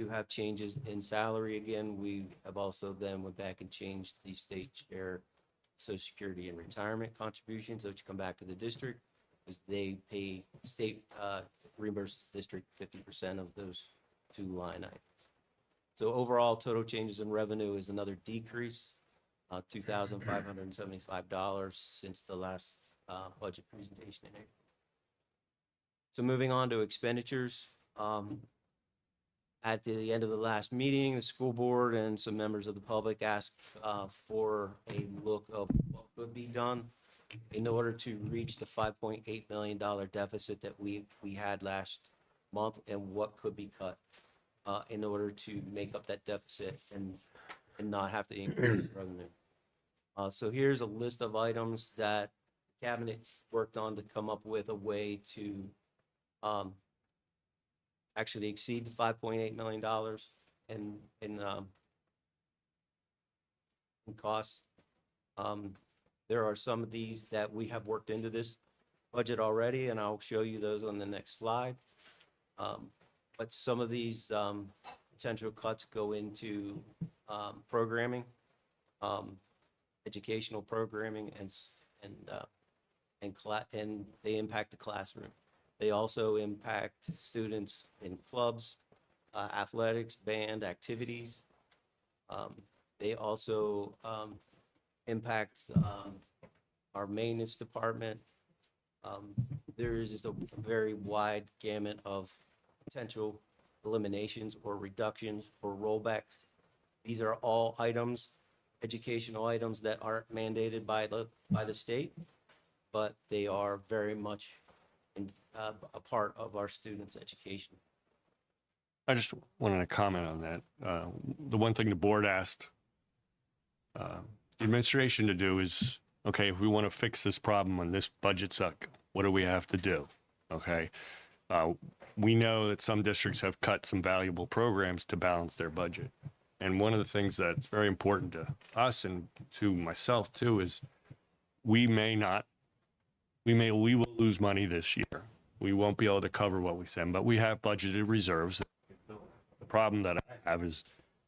have changes in salary again. We have also then went back and changed the state share Social Security and retirement contributions, which come back to the district, because they pay state reimburses district 50% of those two line items. So overall, total changes in revenue is another decrease, $2,575 since the last budget presentation in April. So moving on to expenditures. At the end of the last meeting, the school board and some members of the public asked for a look of what could be done in order to reach the $5.8 million deficit that we had last month, and what could be cut in order to make up that deficit and not have to increase revenue. So here's a list of items that Cabinet worked on to come up with a way to actually exceed the $5.8 million in costs. There are some of these that we have worked into this budget already, and I'll show you those on the next slide. But some of these potential cuts go into programming, educational programming, and they impact the classroom. They also impact students in clubs, athletics, band activities. They also impact our maintenance department. There is just a very wide gamut of potential eliminations or reductions or rollbacks. These are all items, educational items that aren't mandated by the state, but they are very much a part of our students' education. I just wanted to comment on that. The one thing the board asked the administration to do is, okay, if we want to fix this problem on this budget suck, what do we have to do? Okay. We know that some districts have cut some valuable programs to balance their budget. And one of the things that's very important to us and to myself too is we will lose money this year. We won't be able to cover what we send, but we have budgeted reserves. The problem that I have is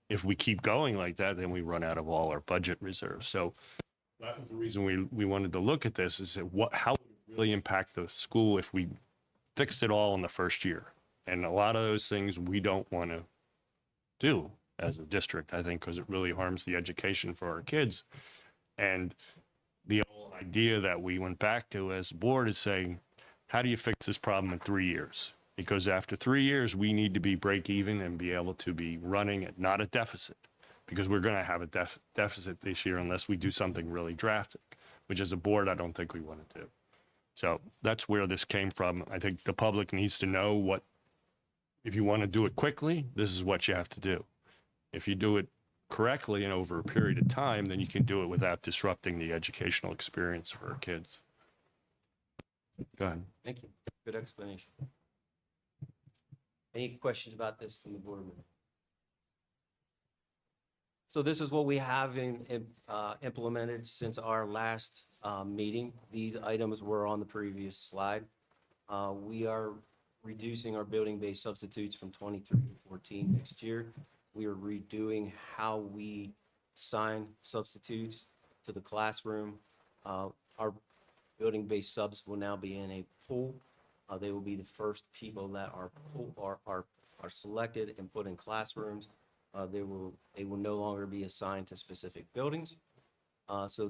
if we keep going like that, then we run out of all our budget reserves. So that was the reason we wanted to look at this, is how would it really impact the school if we fixed it all in the first year? And a lot of those things we don't want to do as a district, I think, because it really harms the education for our kids. And the whole idea that we went back to as a board is saying, how do you fix this problem in 3 years? Because after 3 years, we need to be break even and be able to be running at not a deficit, because we're going to have a deficit this year unless we do something really drastic, which as a board, I don't think we want to do. So that's where this came from. I think the public needs to know if you want to do it quickly, this is what you have to do. If you do it correctly and over a period of time, then you can do it without disrupting the educational experience for our kids. Go ahead. Thank you. Good explanation. Any questions about this from the board? So this is what we have implemented since our last meeting. These items were on the previous slide. We are reducing our building-based substitutes from 23 to 14 next year. We are redoing how we assign substitutes to the classroom. Our building-based subs will now be in a pool. They will be the first people that are selected and put in classrooms. They will no longer be assigned to specific buildings. So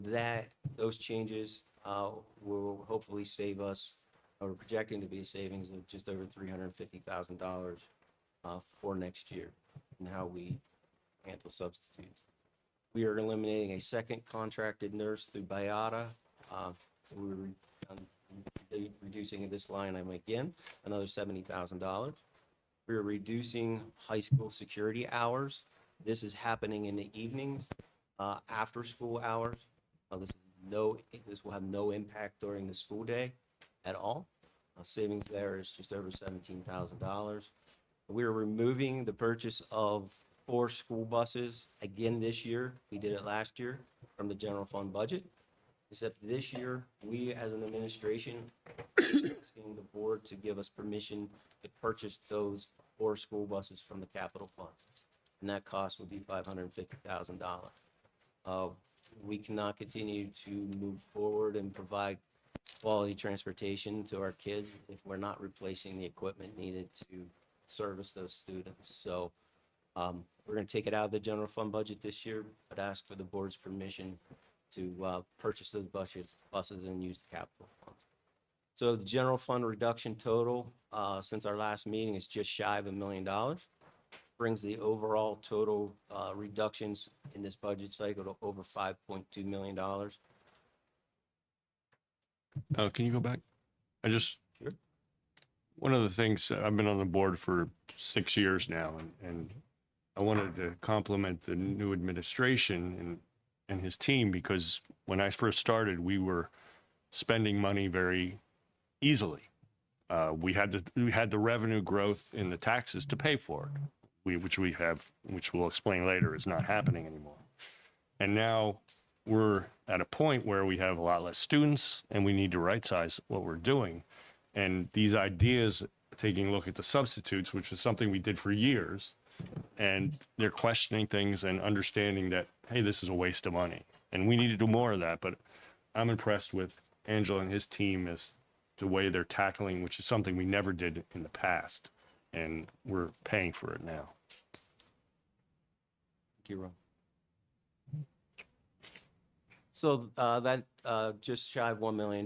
those changes will hopefully save us, we're projecting to be a savings of just over $350,000 for next year in how we handle substitutes. We are eliminating a second contracted nurse through Bayada. So we're reducing this line item again, another $70,000. We are reducing high school security hours. This is happening in the evenings, after school hours. This will have no impact during the school day at all. Savings there is just over $17,000. We are removing the purchase of 4 school buses again this year. We did it last year from the general fund budget. Except this year, we as an administration asking the board to give us permission to purchase those 4 school buses from the capital funds. And that cost would be $550,000. We cannot continue to move forward and provide quality transportation to our kids if we're not replacing the equipment needed to service those students. So we're going to take it out of the general fund budget this year, but ask for the board's permission to purchase those buses and use the capital funds. So the general fund reduction total since our last meeting is just shy of $1 million. Brings the overall total reductions in this budget cycle to over $5.2 million. Can you go back? One of the things, I've been on the board for 6 years now, and I wanted to compliment the new administration and his team, because when I first started, we were spending money very easily. We had the revenue growth in the taxes to pay for it, which we'll explain later, is not happening anymore. And now we're at a point where we have a lot less students and we need to right size what we're doing. And these ideas, taking a look at the substitutes, which is something we did for years, and they're questioning things and understanding that, hey, this is a waste of money. And we need to do more of that. But I'm impressed with Angela and his team as the way they're tackling, which is something we never did in the past. And we're paying for it now. Thank you, Ron. So that just shy of $1 million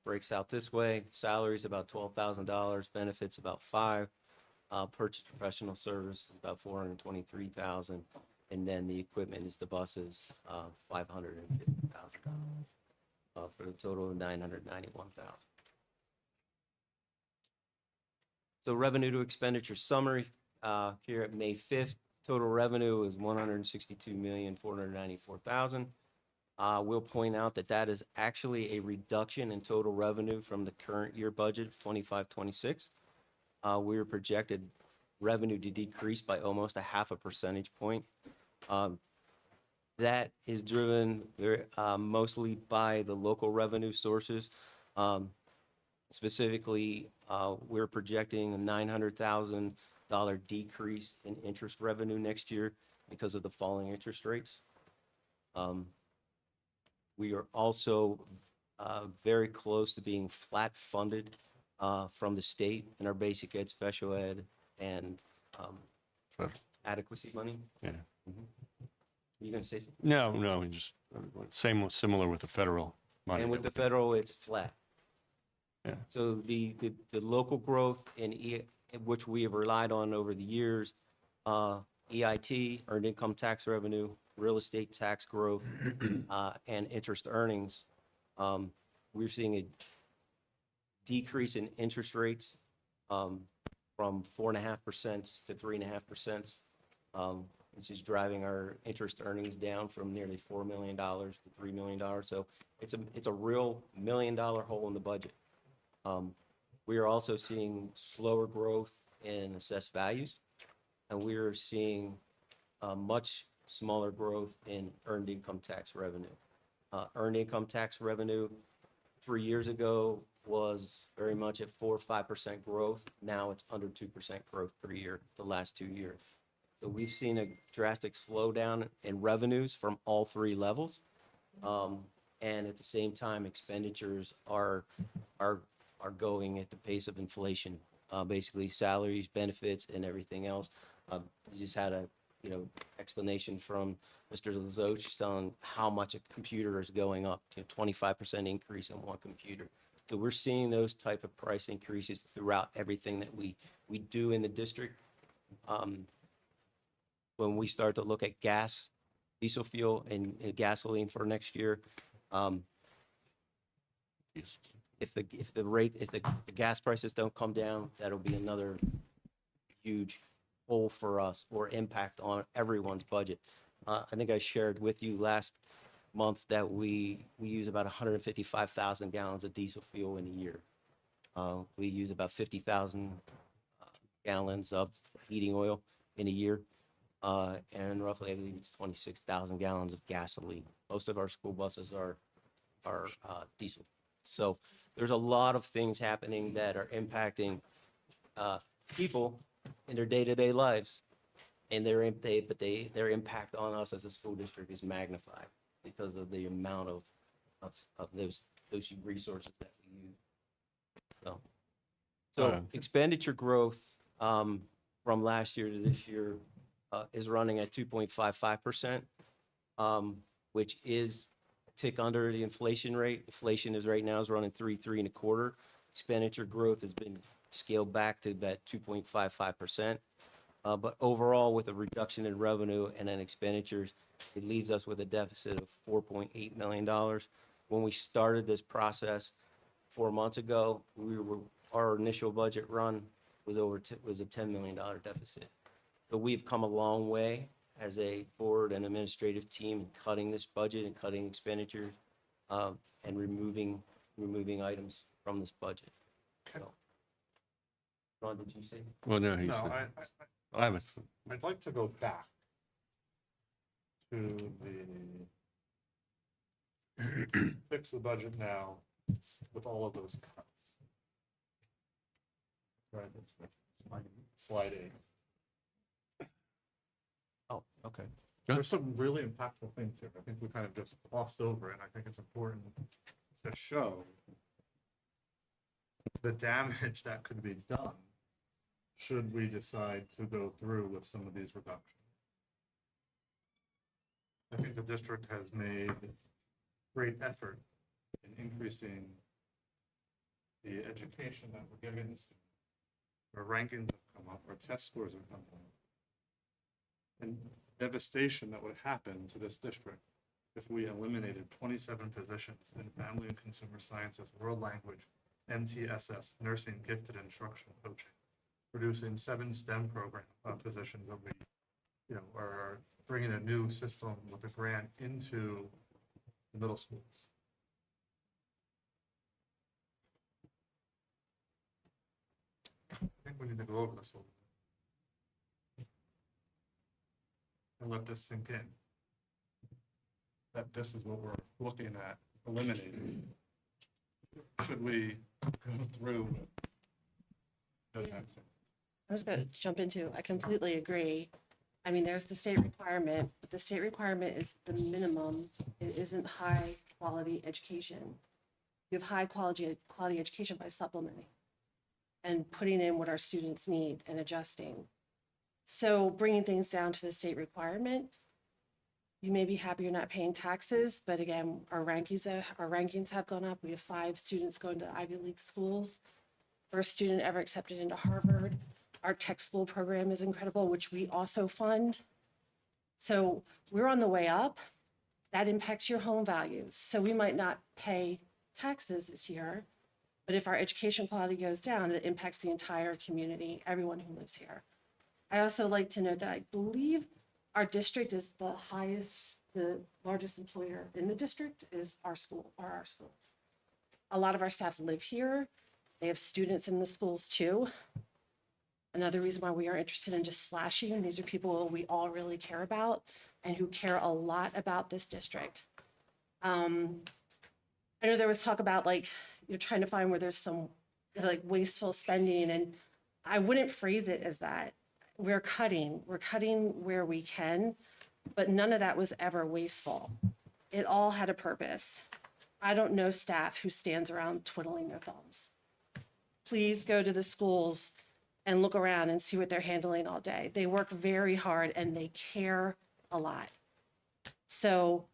breaks out this way. Salaries about $12,000, benefits about $5,000, purchase professional service is about $423,000, and then the equipment is the buses, $550,000 for the total of $991,000. So revenue to expenditure summary here at May 5th. Total revenue is $162,494,000. We'll point out that that is actually a reduction in total revenue from the current year budget of 25-26. We are projected revenue to decrease by almost a 0.5 percentage point. That is driven mostly by the local revenue sources. Specifically, we're projecting a $900,000 decrease in interest revenue next year because of the falling interest rates. We are also very close to being flat funded from the state in our basic ed, special ed, and adequacy money. Yeah. You gonna say something? No, just similar with the federal money. And with the federal, it's flat. Yeah. So the local growth in which we have relied on over the years, EIT, earned income tax revenue, real estate tax growth, and interest earnings, we're seeing a decrease in interest rates from 4.5% to 3.5%, which is driving our interest earnings down from nearly $4 million to $3 million. So it's a real $1 million hole in the budget. We are also seeing slower growth in assessed values, and we are seeing much smaller growth in earned income tax revenue. Earned income tax revenue 3 years ago was very much at 4 or 5% growth. Now it's under 2% growth per year the last 2 years. So we've seen a drastic slowdown in revenues from all three levels. And at the same time, expenditures are going at the pace of inflation. Basically salaries, benefits, and everything else. We just had a, explanation from Mr. Lazoch on how much a computer is going up, 25% increase on one computer. So we're seeing those type of price increases throughout everything that we do in the district. When we start to look at gas, diesel fuel, and gasoline for next year, if the gas prices don't come down, that'll be another huge hole for us or impact on everyone's budget. I think I shared with you last month that we use about 155,000 gallons of diesel fuel in a year. We use about 50,000 gallons of heating oil in a year. And roughly, I believe it's 26,000 gallons of gasoline. Most of our school buses are diesel. So there's a lot of things happening that are impacting people in their day-to-day lives, and their impact on us as a school district is magnified because of the amount of those resources that we use. So expenditure growth from last year to this year is running at 2.55%, which is a tick under the inflation rate. Inflation is right now running 3.25. Expenditure growth has been scaled back to about 2.55%. But overall, with a reduction in revenue and then expenditures, it leaves us with a deficit of $4.8 million. When we started this process 4 months ago, our initial budget run was a $10 million deficit. So we've come a long way as a board and administrative team in cutting this budget and cutting expenditures and removing items from this budget. So, Ron, did you say? Well, no, he No, said. I have a, I'd like to go back to the fix the budget now with all of those cuts. Right, slide 8. Oh, okay. There's some really impactful things here. I think we kind of just glossed over it. I think it's important to show the damage that could be done should we decide to go through with some of these reductions. I think the district has made great effort in increasing the education that we're giving the students. Our rankings have come up, our test scores have come up. And devastation that would happen to this district if we eliminated 27 positions in family and consumer sciences, world language, MTSS, nursing, gifted instructional coaching, producing 7 STEM program positions that we, are bringing a new system with a grant into the middle schools. I think we need to go over this a little bit and let this sink in. That this is what we're looking at eliminating. Should we go through with those actions? I was going to jump into, I completely agree. I mean, there's the state requirement, but the state requirement is the minimum. It isn't high quality education. You have high quality education by supplementing and putting in what our students need and adjusting. So bringing things down to the state requirement, you may be happy you're not paying taxes, but again, our rankings have gone up. We have 5 students going to Ivy League schools. First student ever accepted into Harvard. Our tech school program is incredible, which we also fund. So we're on the way up. That impacts your home values. So we might not pay taxes this year, but if our education quality goes down, it impacts the entire community, everyone who lives here. I also like to note that I believe our district is the largest employer in the district is our school, or our schools. A lot of our staff live here. They have students in the schools too. Another reason why we are interested in just slashing, these are people we all really care about and who care a lot about this district. I know there was talk about like, you're trying to find where there's some like wasteful spending, and I wouldn't phrase it as that. We're cutting where we can, but none of that was ever wasteful. It all had a purpose. I don't know staff who stands around twiddling their thumbs. Please go to the schools and look around and see what they're handling all day. They work very hard and they care a lot. So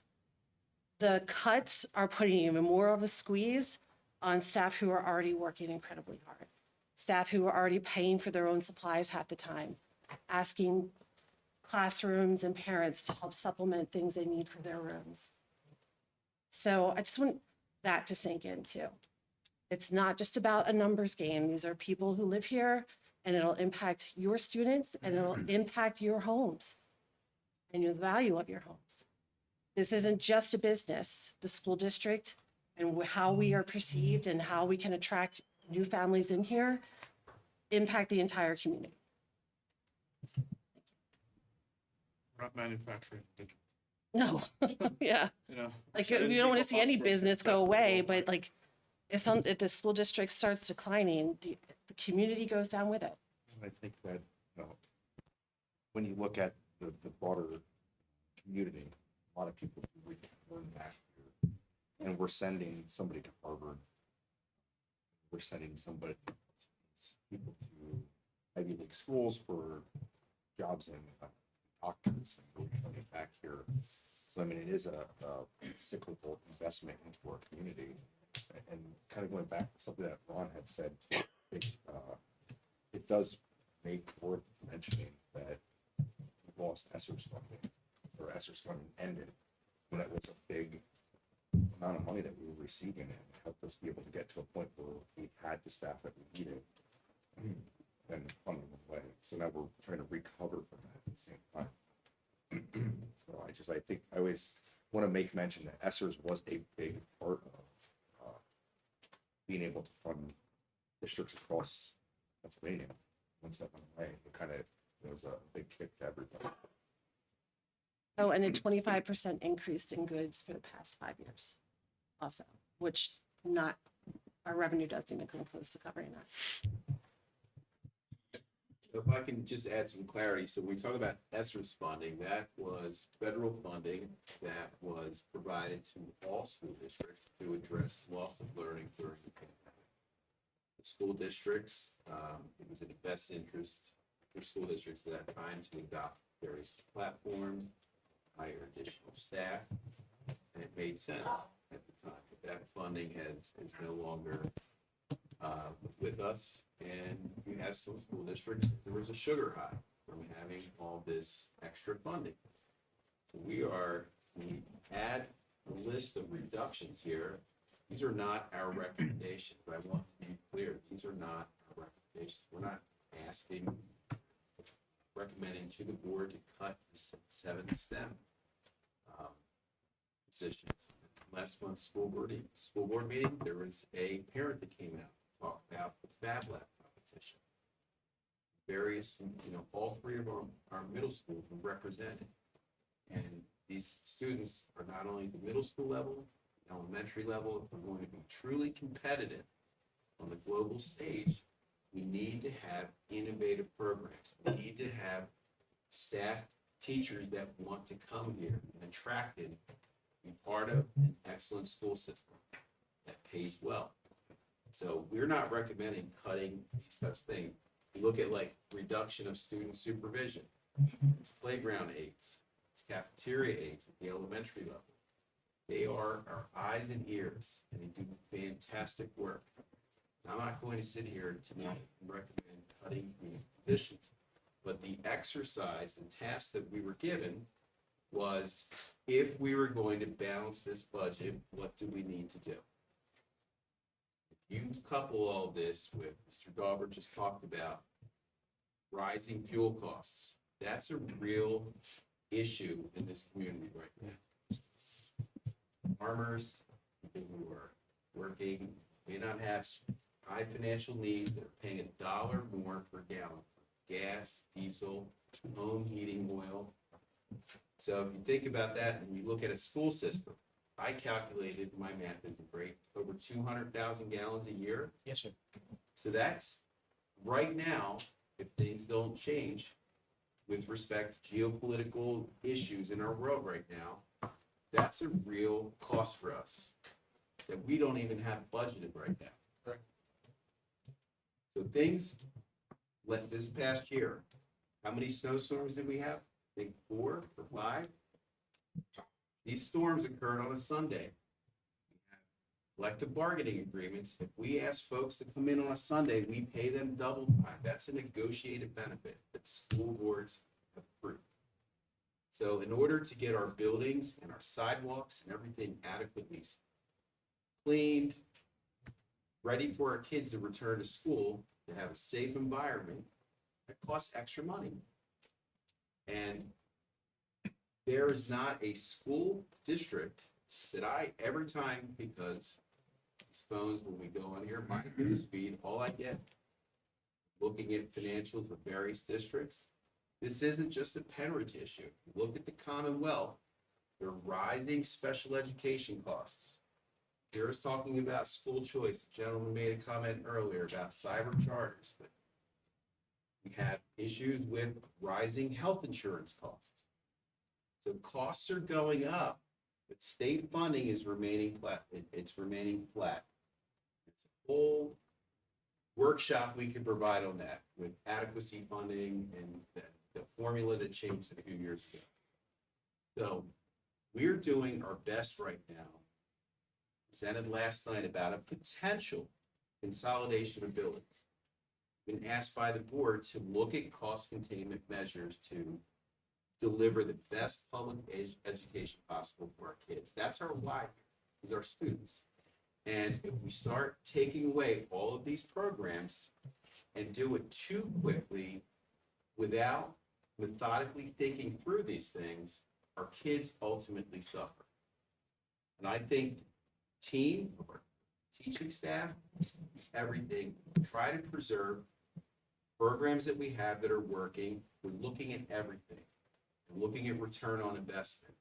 the cuts are putting even more of a squeeze on staff who are already working incredibly hard. Staff who are already paying for their own supplies half the time, asking classrooms and parents to help supplement things they need for their rooms. So I just want that to sink in too. It's not just about a numbers game. These are people who live here, and it'll impact your students and it'll impact your homes and the value of your homes. This isn't just a business. The school district and how we are perceived and how we can attract new families in here impact the entire community. We're not manufacturing. No, yeah. You know. Like, we don't want to see any business go away, but like, if the school district starts declining, the community goes down with it. I think that, you know, when you look at the broader community, a lot of people who return back here, and we're sending somebody to Harvard. We're sending people to Ivy League schools for jobs in doctors, and we're coming back here. So I mean, it is a cyclical investment into our community, and kind of going back to something that Ron had said, it does make worth mentioning that we lost ESSER's funding, or ESSER's funding ended, when it was a big amount of money that we were receiving, and it helped us be able to get to a point where we had the staff that we needed, and funding went away. So now we're trying to recover from that at the same time. So I think I always want to make mention that ESSER's was a big part of being able to fund districts across Pennsylvania. Once that went away, it was a big kick to everybody. Oh, and a 25% increase in goods for the past 5 years also, which our revenue doesn't even come close to covering that. If I can just add some clarity, so when we talk about ESSER's funding, that was federal funding that was provided to all school districts to address loss of learning during the pandemic. The school districts, it was in the best interest for school districts at that time to adopt various platforms, hire additional staff, and it made sense at the time. But that funding is no longer with us, and you have some school districts, there was a sugar high from having all this extra funding. So we add a list of reductions here. These are not our recommendations, but I want to be clear, these are not our recommendations. We're not recommending to the board to cut the 7 STEM positions. Last month's school board meeting, there was a parent that came out, talked about the Fab Lab competition. Various, all 3 of our middle schools were represented. And these students are not only at the middle school level, elementary level. If we're going to be truly competitive on the global stage, we need to have innovative programs. We need to have staff, teachers that want to come here and attracted, be part of an excellent school system that pays well. So we're not recommending cutting these types of things. You look at like reduction of student supervision, it's playground aides, it's cafeteria aides at the elementary level. They are our eyes and ears, and they do fantastic work. I'm not going to sit here tonight and recommend cutting these positions, but the exercise and task that we were given was, if we were going to balance this budget, what do we need to do? If you couple all this with, Mr. Dauber just talked about, rising fuel costs, that's a real issue in this community right now. Farmers, people who are working, may not have high financial needs, that are paying $1 more per gallon gas, diesel, home heating oil. So if you think about that and you look at a school system, I calculated, my math isn't great, over 200,000 gallons a year. Yes, sir. So that's, right now, if things don't change with respect to geopolitical issues in our world right now, that's a real cost for us that we don't even have budgeted right now. Correct. So things, like this past year, how many snowstorms did we have? I think 4 or 5. These storms occurred on a Sunday. We have collective bargaining agreements. If we ask folks to come in on a Sunday, we pay them double time. That's a negotiated benefit that school boards have approved. So in order to get our buildings and our sidewalks and everything adequately cleaned, ready for our kids to return to school, to have a safe environment, it costs extra money. And there is not a school district that every time, because these phones, when we go on here, my news feed, all I get, looking at financials of various districts, this isn't just a Pennridge issue. Look at the Commonwealth, the rising special education costs. Here is talking about school choice. The gentleman made a comment earlier about cyber charters, but we have issues with rising health insurance costs. So costs are going up, but state funding is remaining flat. It's remaining flat. It's a whole workshop we could provide on that with adequacy funding and the formula that changed a few years ago. So we're doing our best right now. Presented last night about a potential consolidation of buildings. Been asked by the board to look at cost containment measures to deliver the best public education possible for our kids. That's our why, is our students. And if we start taking away all of these programs and do it too quickly without methodically thinking through these things, our kids ultimately suffer. And I think team, or teaching staff, everything, try to preserve programs that we have that are working. We're looking at everything and looking at return on investment.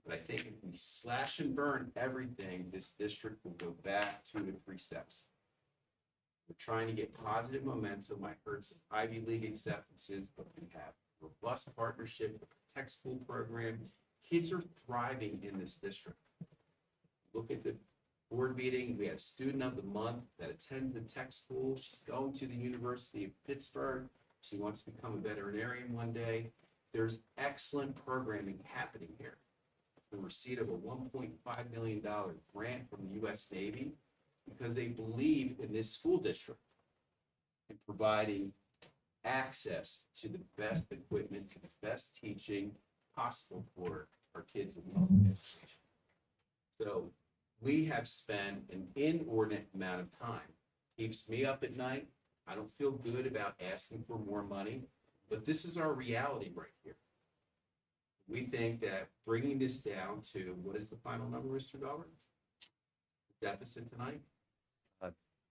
But I think if we slash and burn everything, this district will go back 2 to 3 steps. We're trying to get positive momentum. I heard some Ivy League acceptances, but we have a robust partnership with the tech school program. Kids are thriving in this district. Look at the board meeting. We had a student of the month that attends the tech school. She's going to the University of Pittsburgh. She wants to become a veterinarian one day. There's excellent programming happening here. The receipt of a $1.5 million grant from the U.S. Navy because they believe in this school district in providing access to the best equipment, to the best teaching possible for our kids in public education. So we have spent an inordinate amount of time. Keeps me up at night. I don't feel good about asking for more money, but this is our reality right here. We think that bringing this down to, what is the final number, Mr. Dauber? Deficit tonight?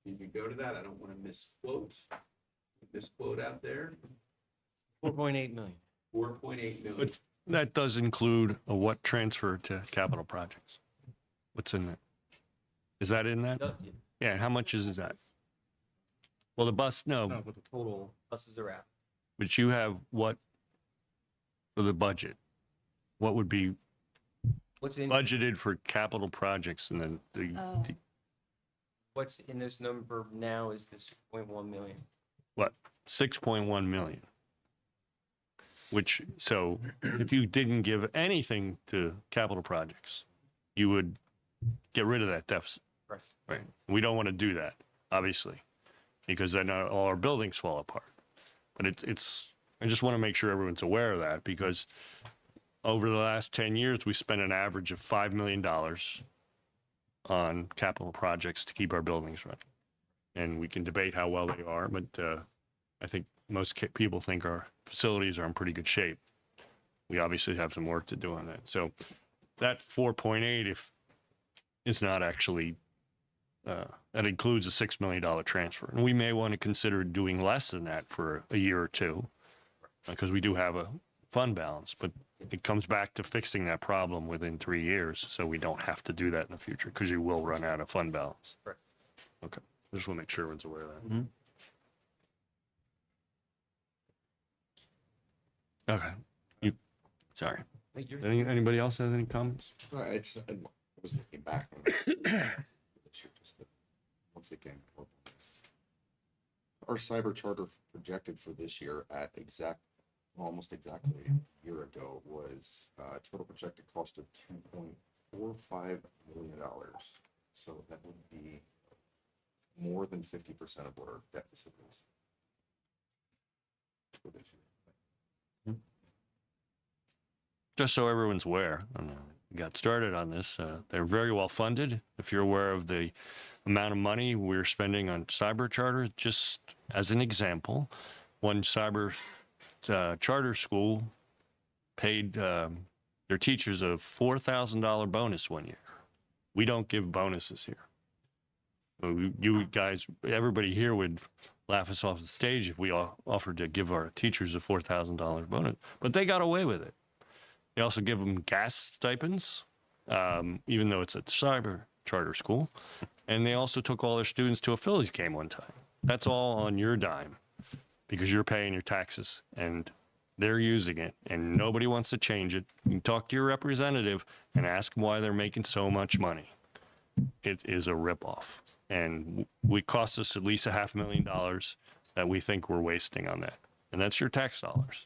You can go to that. I don't want to misquote out there. 4.8 million. 4.8 million. But that does include a what transfer to capital projects? What's in that? Is that in that? Yeah, how much is that? Well, the bus, no, But the total Buses are out. but you have what for the budget? What would be What's in budgeted for capital projects and then Oh. what's in this number now is this 0.1 million. what, 6.1 million? Which, so if you didn't give anything to capital projects, you would get rid of that deficit. Right. Right. We don't want to do that, obviously, because then all our buildings fall apart. But I just want to make sure everyone's aware of that because over the last 10 years, we spent an average of $5 million on capital projects to keep our buildings running. And we can debate how well they are, but I think most people think our facilities are in pretty good shape. We obviously have some work to do on that. So that 4.8, if is not actually, that includes a $6 million transfer. And we may want to consider doing less than that for a year or two because we do have a fund balance, but it comes back to fixing that problem within 3 years, so we don't have to do that in the future, because you will run out of fund balance. Correct. Okay, I just want to make sure everyone's aware of that. Okay, sorry. Anybody else has any comments? I was looking back on just to, once again, our cyber charter projected for this year at almost exactly a year ago was a total projected cost of $2.45 million. So that would be more than 50% of what our deficit is for this year. Just so everyone's aware, we got started on this. They're very well funded. If you're aware of the amount of money we're spending on cyber charters, just as an example, one cyber charter school paid their teachers a $4,000 bonus one year. We don't give bonuses here. You guys, everybody here would laugh us off the stage if we offered to give our teachers a $4,000 bonus, but they got away with it. They also give them gas stipends, even though it's a cyber charter school. And they also took all their students to a Phillies game one time. That's all on your dime because you're paying your taxes and they're using it and nobody wants to change it. You can talk to your representative and ask them why they're making so much money. It is a ripoff. And it costs us at least $500,000 that we think we're wasting on that. And that's your tax dollars.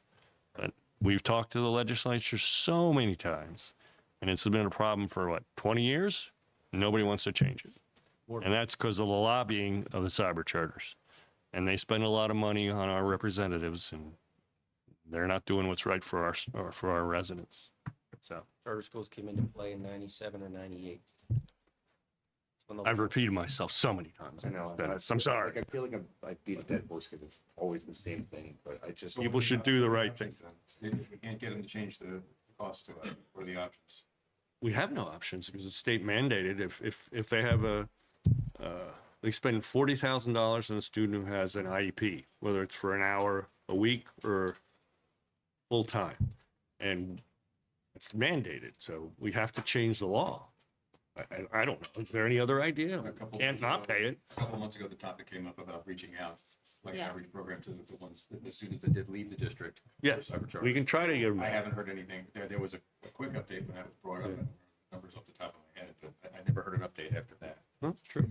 But we've talked to the legislature so many times, and it's been a problem for 20 years? Nobody wants to change it. And that's because of the lobbying of the cyber charters. And they spend a lot of money on our representatives, and they're not doing what's right for our residents. So Charter schools came into play in 97 or 98. I've repeated myself so many times. I know. I'm sorry. I feel like I beat a dead horse because it's always the same thing, but I just. People should do the right thing. We can't get them to change the cost to us or the options. We have no options because it's state mandated. If they have they spend $40,000 on a student who has an IEP, whether it's for an hour a week or full time, and it's mandated. So we have to change the law. I don't know. Is there any other idea? Can't not pay it. A couple of months ago, the topic came up about reaching out, like Yeah. outreach program to the students that did leave the district. Yeah, for cyber charter. we can try to get them. I haven't heard anything. There was a quick update when that was brought up. Numbers off the top of my head, but I never heard an update after that. Well, true.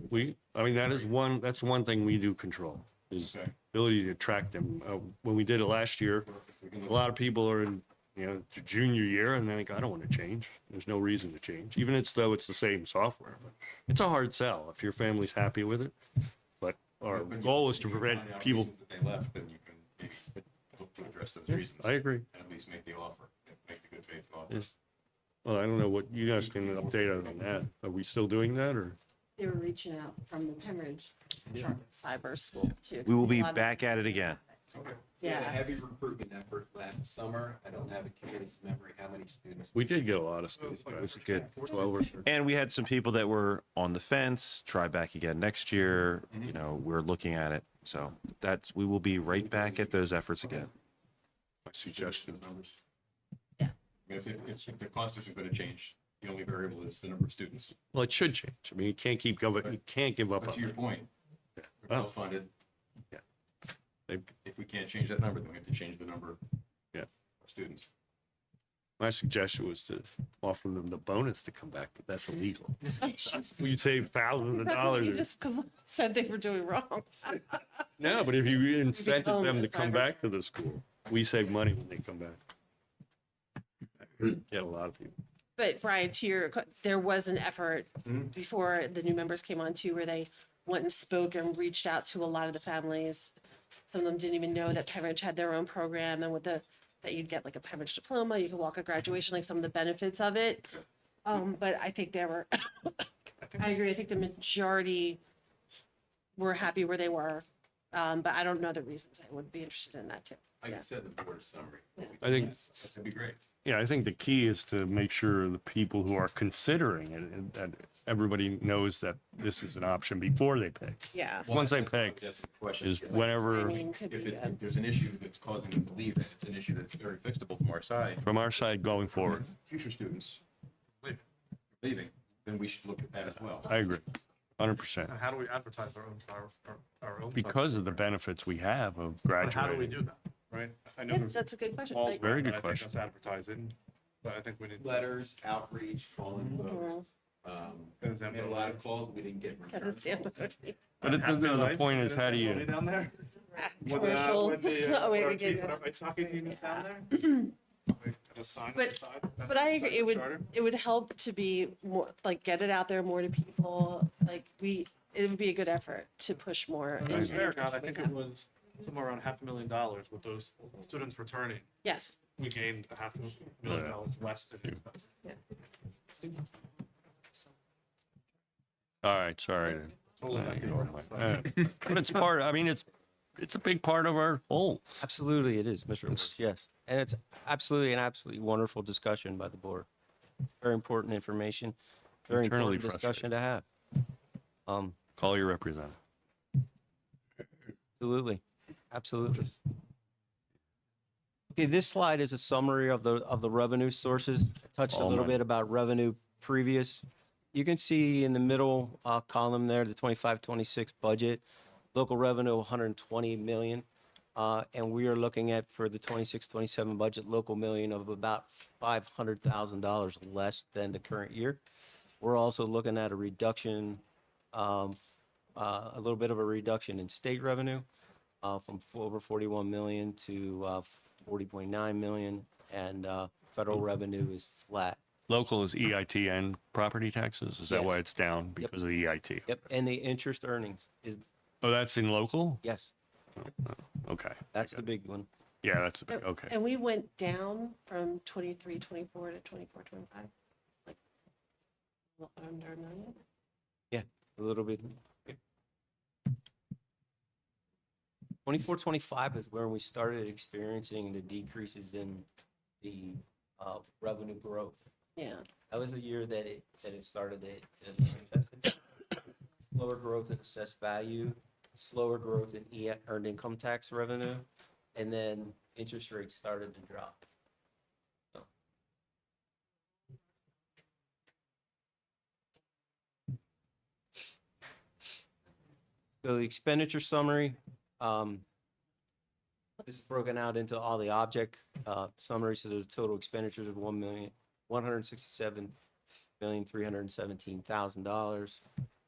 That's one thing we do control is Okay. ability to track them. When we did it last year, a lot of people are in, their junior year and they think, I don't want to change. There's no reason to change, even though it's the same software. But it's a hard sell if your family's happy with it. But our goal is to prevent people. That they left, then you can maybe hope to address those reasons. I agree. And at least make the offer, make the good faith offer. Yes. Well, I don't know what you guys can update other than that. Are we still doing that or? They were reaching out from the Pennridge cyber school too. We will be A lot of- back at it again. We had a Yeah. heavy recruitment effort last summer. I don't have a committee's memory how many students. We did get a lot of students. It was good. 12 or 13. And we had some people that were on the fence, try back again next year. We're looking at it. So we will be right back at those efforts again. My suggestion. Numbers. Yeah. Because if the cost isn't going to change, the only variable is the number of students. Well, it should change. I mean, you can't keep going. You can't give up But on to your it. point, Yeah. we're Well, well funded. yeah. They- If we can't change that number, then we have to change the number Yeah. of students. My suggestion was to offer them the bonus to come back, but that's illegal. Oh, jeez. We save thousands of That's what dollars. you just said they were doing wrong. No, but if you incented them to bonus, come cyber- back to the school, we save money when they come back. Yeah, a lot of people. But Brian, there was an effort before the new members came on too, where they went and spoke and reached out to a lot of the families. Some of them didn't even know that Pennridge had their own program and that you'd get like a Pennridge diploma, you could walk a graduation, like some of the benefits of it. But I think they were, I agree, I think the majority were happy where they were. But I don't know the reasons. I would be interested in that too. I can send the board a summary. I think That'd be great. Yeah, I think the key is to make sure the people who are considering it, and that everybody knows that this is an option before they pick. Yeah. Once they pick, Just a question. is whenever, Timing could If be it, good. if there's an issue that's causing them to believe that it's an issue that's very fixable from our side, from our side going forward. future students leaving, then we should look at that as well. I agree, 100%. And how do we advertise our own? Because of the benefits we have of But how do we graduating. do that, right? I know Yeah, there's that's a good question. all Like, Very good I think question. that's advertising, but I think we need. Letters, outreach, calling folks. An Made a lot of calls, we didn't get Got return a sample. calls. But the point is, how do you, Down there? Commercial. Oh, wait, we get Our that. ice hockey team is down there? Like, at a sign at But- the side, But I beside agree, the charter? it would help to be more, like, get it out there more to people. Like, it would be a good effort to push more. When in- I was in there, what God, I we think have. it was somewhere around $500,000 with those students returning. Yes. We gained $500,000 less than expected. all right, sorry. Totally left the order. But it's part, I mean, it's a big part of our whole. Absolutely, it is, Mr. Lewis, yes. And it's absolutely an absolutely wonderful discussion by the board. Very important information, very Internally important discussion to have. Call your representative. Absolutely, absolutely. Okay, this slide is a summary of the revenue sources. Touched a All little mine. bit about revenue previous. You can see in the middle column there, the 25-26 budget, local revenue 120 million. And we are looking at, for the 26-27 budget, local million of about $500,000 less than the current year. We're also looking at a reduction, a little bit of a reduction in state revenue from over 41 million to 40.9 million, and federal revenue is flat. Local is EIT and property taxes? Is that Yes. why it's down? Because of the EIT? Yep, and the interest earnings is, Oh, that's in local? yes, Okay. that's the big one. Yeah, that's a big, okay. And we went down from 23, 24 to 24, 25, like, a little under a million. A little bit. 24, 25 is where we started experiencing the decreases in the revenue growth. Yeah. That was the year that it started to manifest. Slower growth in assessed value, slower growth in earned income tax revenue, and then interest rates started to drop. So the expenditure summary, this is broken out into all the object summaries. So the total expenditures of $167,317,000.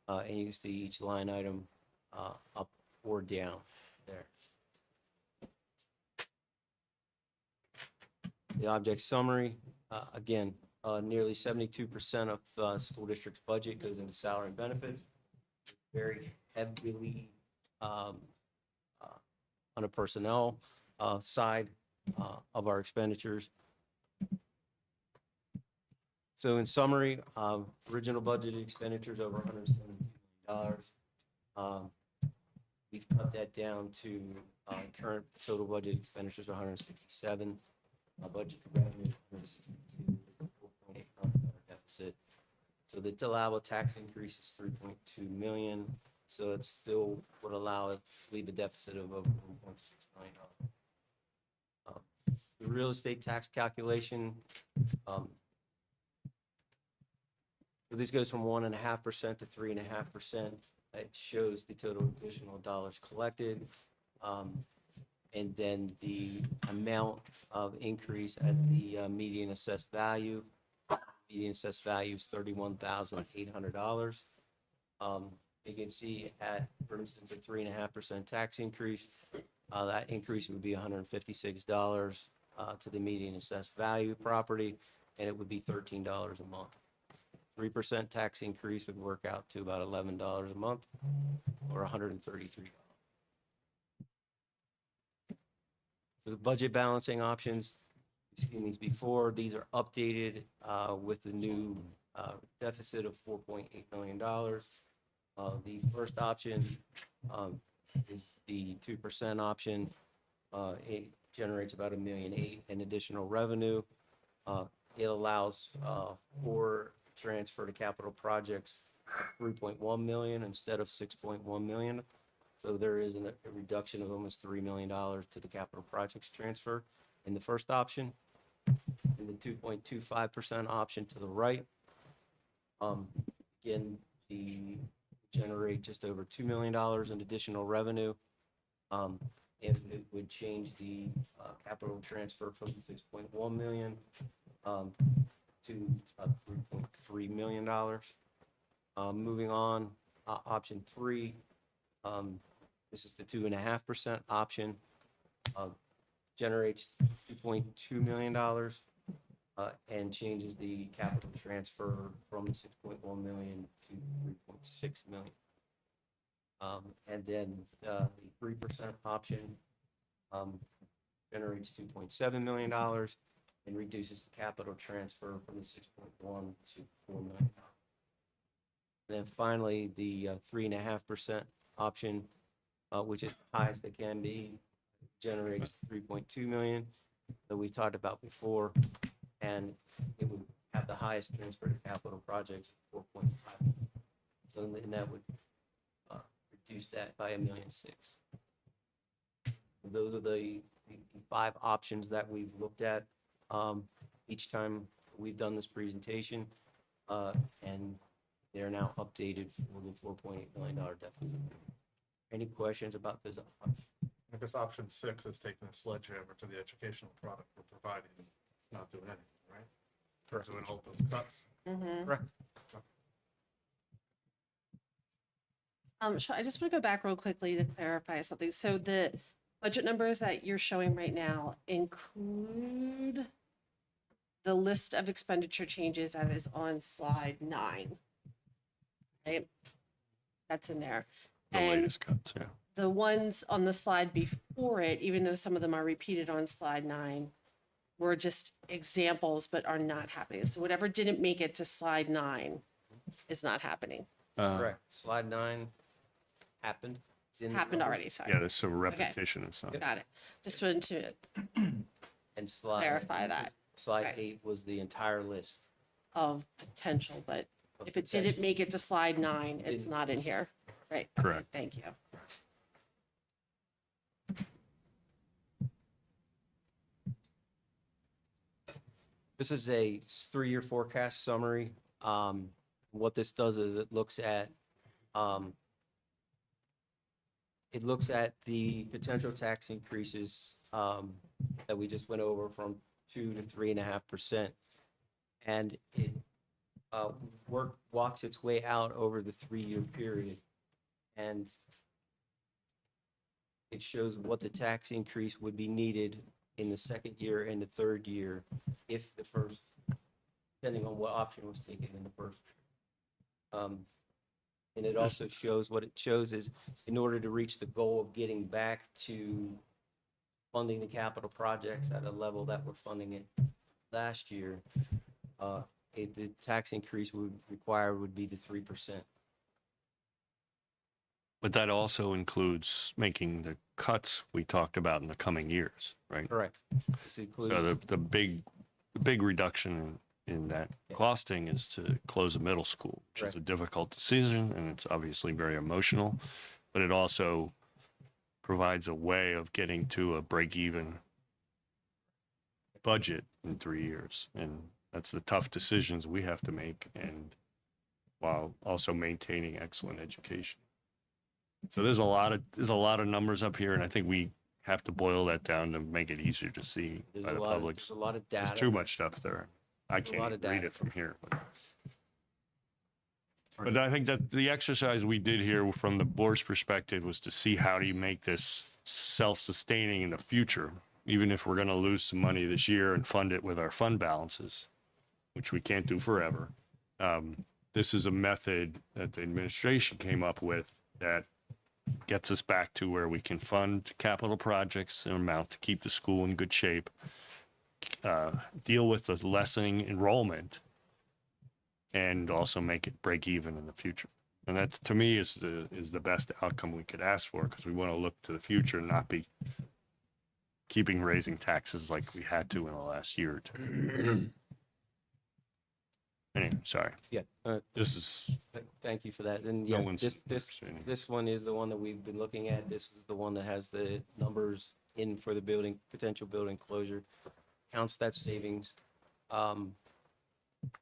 And you can see each line item up or down there. The object summary, again, nearly 72% of the school district's budget goes into salary and benefits. Very heavily on a personnel side of our expenditures. So in summary, original budgeted expenditures over $172 million. We've cut that down to current total budget expenditures of 167. Budget revenue, 4.8 deficit. So the allowable tax increase is 3.2 million. So it still would allow it to leave a deficit of over 1.6 million. The real estate tax calculation, so this goes from 1.5% to 3.5%. It shows the total additional dollars collected. And then the amount of increase at the median assessed value. Median assessed value is $31,800. You can see at, for instance, a 3.5% tax increase, that increase would be $156 to the median assessed value property, and it would be $13 a month. 3% tax increase would work out to about $11 a month, or $133. So the budget balancing options, you've seen these before. These are updated with the new deficit of $4.8 million. The first option is the 2% option. It generates about $1.8 million in additional revenue. It allows for transfer to capital projects of 3.1 million instead of 6.1 million. So there is a reduction of almost $3 million to the capital projects transfer in the first option. And the 2.25% option to the right. Again, the generate just over $2 million in additional revenue. If it would change the capital transfer from 6.1 million to $3.3 million. Moving on, option 3, this is the 2.5% option, generates $2.2 million and changes the capital transfer from 6.1 million to 3.6 million. And then the 3% option generates $2.7 million and reduces the capital transfer from the 6.1 to $4 million. And then finally, the 3.5% option, which is the highest that can be, generates 3.2 million that we talked about before, and it would have the highest transfer to capital projects, 4.5. So then that would reduce that by $1.6 million. Those are the 5 options that we've looked at each time we've done this presentation, and they're now updated for the $4.8 million deficit. Any questions about this option? I guess option 6 is taking a sledgehammer to the educational product we're providing, and not doing anything, right? Correct. Doing all those cuts. Correct. I just want to go back real quickly to clarify something. So the budget numbers that you're showing right now include the list of expenditure changes that is on slide 9, right? That's in there. The And latest cuts, yeah. the ones on the slide before it, even though some of them are repeated on slide 9, were just examples, but are not happening. So whatever didn't make it to slide 9 is not happening. Correct. Slide 9 happened. It's in the Happened numbers. already, sorry. Yeah, there's some repetition of something. Got it. Just wanted to And slide clarify that Slide Right. 8 was the entire list. of potential, but of if it potential. didn't make it to slide 9, it's Didn't. not in here. Right. Correct. Thank you. This is a 3-year forecast summary. What this does is it looks at the potential tax increases that we just went over from 2 to 3.5%, and it walks its way out over the 3-year period, and it shows what the tax increase would be needed in the second year and the third year if the first, depending on what option was taken in the first. And it also shows, what it shows is, in order to reach the goal of getting back to funding the capital projects at a level that we're funding it last year, the tax increase would be the 3%. But that also includes making the cuts we talked about in the coming years, right? Correct. This includes. So the big reduction in that costing is to close a middle school, which is a difficult decision, and it's obviously very emotional, but it also provides a way of getting to a break-even budget in 3 years. And that's the tough decisions we have to make, and while also maintaining excellent education. So there's a lot of numbers up here, and I think we have to boil that down to make it easier to see There's by a the lot public. there's a lot of data. There's too much stuff there. I There's a lot can't of read data. it from here. But I think that the exercise we did here from the board's perspective was to see how do you make this self-sustaining in the future, even if we're going to lose some money this year and fund it with our fund balances, which we can't do forever. This is a method that the administration came up with that gets us back to where we can fund capital projects in an amount to keep the school in good shape, deal with the lessening enrollment, and also make it break even in the future. And that, to me, is the best outcome we could ask for, because we want to look to the future and not be keeping raising taxes like we had to in the last year or two. Anyway, sorry. Yeah. This is, Thank you for that. And No yes, one's understanding. this one is the one that we've been looking at. This is the one that has the numbers in for the building, potential building closure, counts that savings. And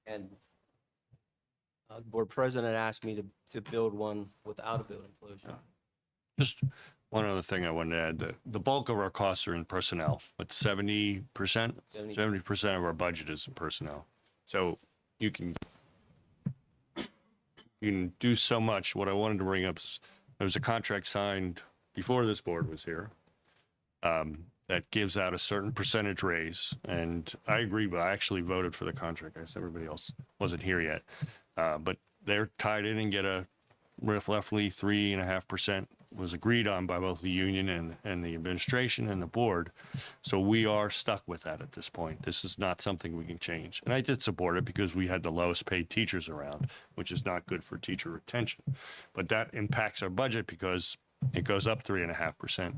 the board president asked me to build one without a building closure. just one other thing I wanted to add, the bulk of our costs are in personnel, but 70% of our budget is in personnel. So you can do so much. What I wanted to bring up is there was a contract signed before this board was here that gives out a certain percentage raise. And I agree, but I actually voted for the contract. I guess everybody else wasn't here yet. But they're tied in and get a roughly 3.5% was agreed on by both the union and the administration and the board. So we are stuck with that at this point. This is not something we can change. And I did support it because we had the lowest paid teachers around, which is not good for teacher retention. But that impacts our budget because it goes up 3.5%,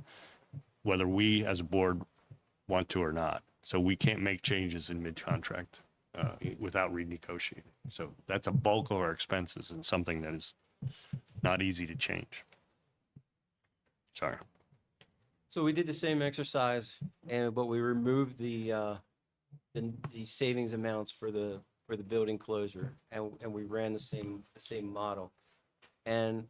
whether we as a board want to or not. So we can't make changes in mid-contract without renegotiating. So that's a bulk of our expenses and something that is not easy to change. Sorry. So we did the same exercise, but we removed the savings amounts for the building closure, and we ran the same model. And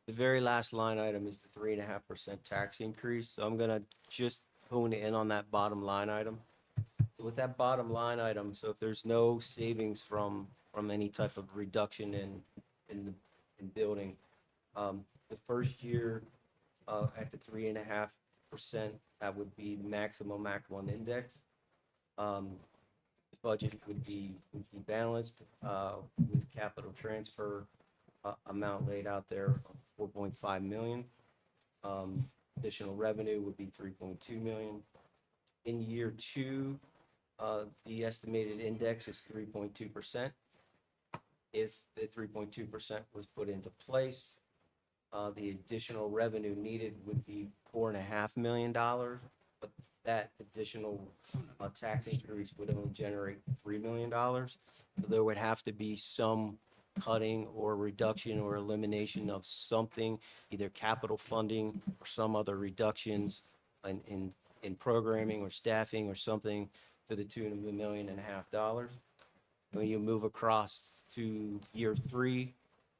the very last line item is the 3.5% tax increase. So I'm gonna just hone in on that bottom line item. So with that bottom line item, so if there's no savings from any type of reduction in building, the first year at the 3.5%, that would be maximum Act 1 index. The budget would be balanced with capital transfer amount laid out there of 4.5 million. Additional revenue would be 3.2 million. In year 2, the estimated index is 3.2%. If the 3.2% was put into place, the additional revenue needed would be $4.5 million, but that additional tax increase would only generate $3 million. So there would have to be some cutting or reduction or elimination of something, either capital funding or some other reductions in programming or staffing or something to the tune of $1.5 million. When you move across to year 3,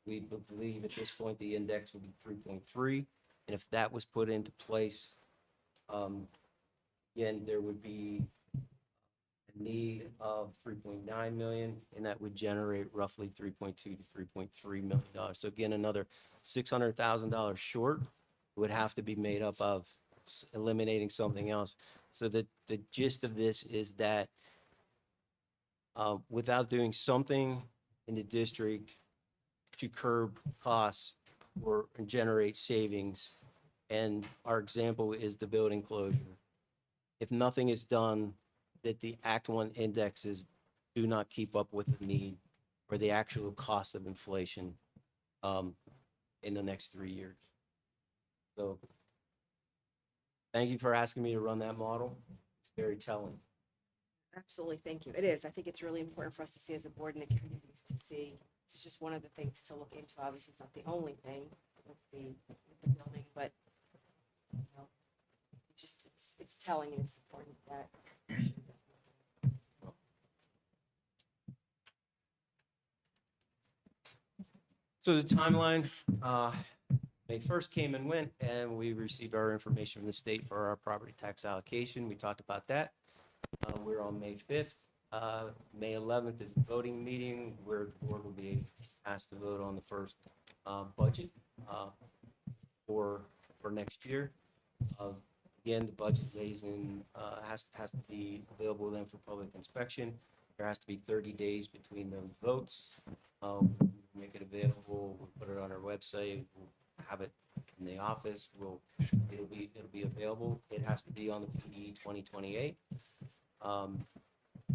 we believe at this point the index will be 3.3, and if that was put into place, again, there would be a need of 3.9 million, and that would generate roughly 3.2 to 3.3 million dollars. So again, another $600,000 short would have to be made up of eliminating something else. So the gist of this is that without doing something in the district to curb costs or generate savings, and our example is the building closure. If nothing is done, that the Act 1 indexes do not keep up with the need or the actual cost of inflation in the next 3 years. So thank you for asking me to run that model. It's very telling. Absolutely, thank you. It is. I think it's really important for us to see as a board and the communities to see. It's just one of the things to look into. Obviously, it's not the only thing with the building, but you know, it's telling and it's important that. So the timeline, May 1st came and went, and we received our information from the state for our property tax allocation. We talked about that. We're on May 5th. May 11th is a voting meeting where the board will be asked to vote on the first budget for next year. Again, the budget lays in, has to be available then for public inspection. There has to be 30 days between those votes. Make it available, we'll put it on our website, we'll have it in the office, it'll be available. It has to be on the PD 2028.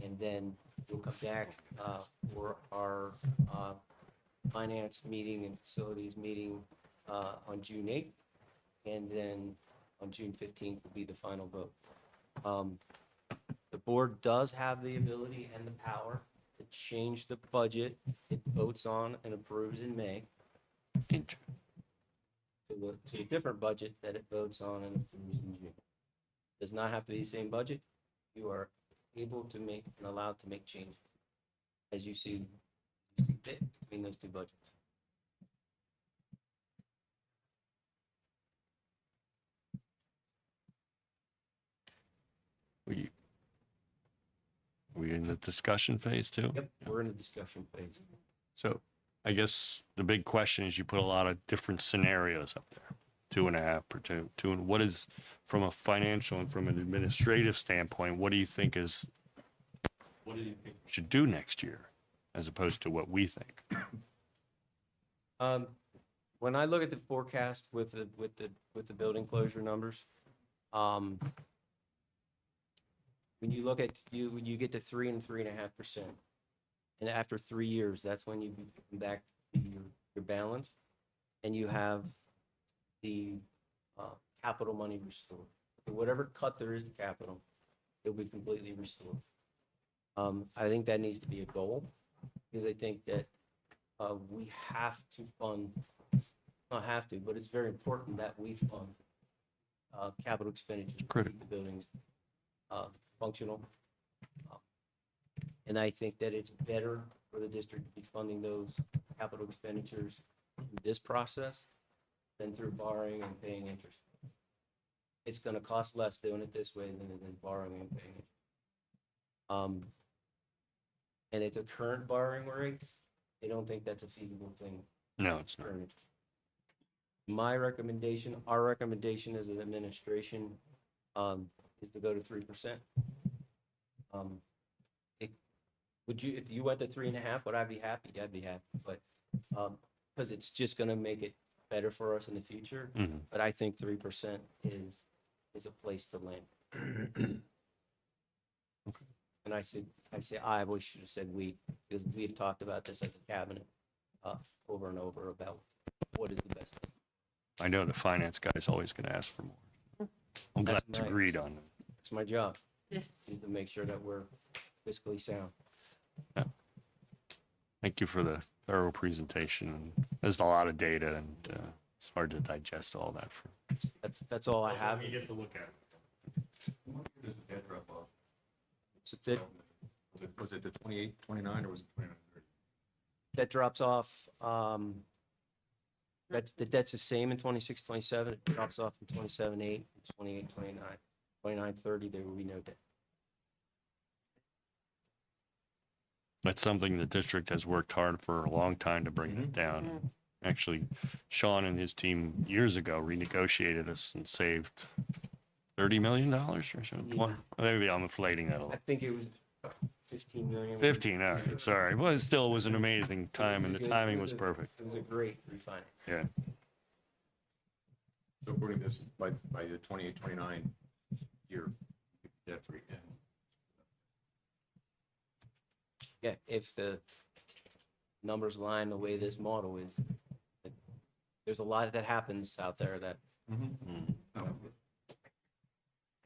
And then we'll come back for our finance meeting and facilities meeting on June 8th. And then on June 15th will be the final vote. The board does have the ability and the power to change the budget it votes on and approves in May to a different budget that it votes on and approves in June. Does not have to be the same budget. You are able to make and allowed to make changes as you see fit between those two budgets. We in the discussion phase too? Yep, we're in the discussion phase. So I guess the big question is you put a lot of different scenarios up there. 2.5 per two. And what is, from a financial and from an administrative standpoint, what do you think we should do next year as opposed to what we think? When I look at the forecast with the building closure numbers, when you look at when you get to 3 and 3.5%, and after 3 years, that's when you come back to your balance, and you have the capital money restored. So whatever cut there is to capital, it'll be completely restored. I think that needs to be a goal, because I think that we have to fund, not have to, but it's very important that we fund capital expenditures to keep the buildings functional. And I think that it's better for the district to be funding those capital expenditures in this process than through borrowing and paying interest. It's going to cost less doing it this way than borrowing and paying interest. And at the current borrowing rates, I don't think that's a feasible thing. No, it's not. My recommendation, our recommendation as an administration, is to go to 3%. Would you, if you went to 3.5, would I be happy? I'd be happy, but because it's just going to make it better for us in the future. Mm-hmm. But I think 3% is a place to land. Okay. And I wish should have said we, because we had talked about this as a cabinet over and over about what is the best thing. I know the finance guy is always going to ask for more. I'm glad it's agreed on. It's my job, is to make sure that we're fiscally sound. Yeah. Thank you for the thorough presentation. There's a lot of data, and it's hard to digest all that. That's all I have. You get to look at it. Does the debt drop off? So that Was it the 28, 29, or was it 29, 30? that drops off. That the debt's the same in 26, 27. It drops off in 27, 8, 28, 29, 29, 30. There will be no debt. That's something the district has worked hard for a long time to bring it down. Actually, Sean and his team years ago renegotiated us and saved $30 million or something. Maybe I'm inflating that a I little. think it was 15 million. 15, all right, sorry. Well, it still was an amazing time, and the timing was perfect. It was a great refinance. Yeah. So according to this, by the 28, 29 year, debt free. Yeah, if the numbers line the way this model is, there's a lot that happens out there that.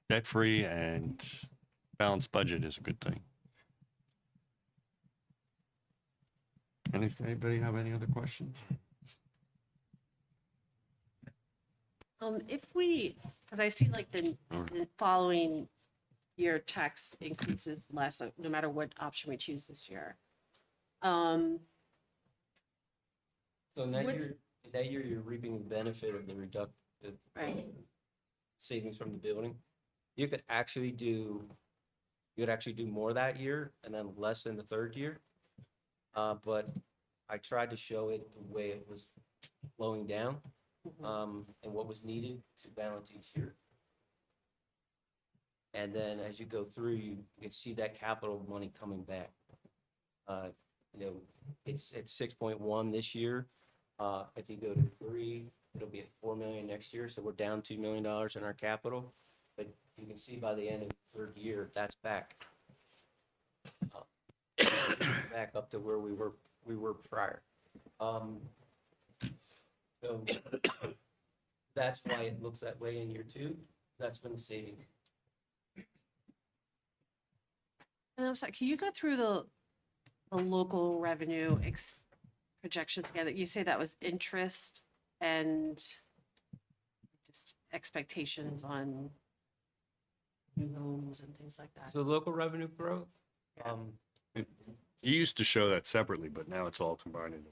Debt-free and balanced budget is a good thing. Anybody have any other questions? If we, because I see like the following year tax increases less, no matter what option we choose this year. So in What's- that year, you're reaping the benefit of the Right. savings from the building. You could actually do more that year and then less in the third year. But I tried to show it the way it was flowing down, and what was needed to balance each year. And then as you go through, you can see that capital money coming back. It's at 6.1 this year. If you go to 3, it'll be at 4 million next year. So we're down $2 million in our capital. But you can see by the end of the third year, that's back. Back up to where we were prior. So that's why it looks that way in year 2. That's been the savings. And I'm sorry, can you go through the local revenue projections again? You say that was interest and just expectations on new homes and things like that. So local revenue growth, You used to show that separately, but now it's all combined into one.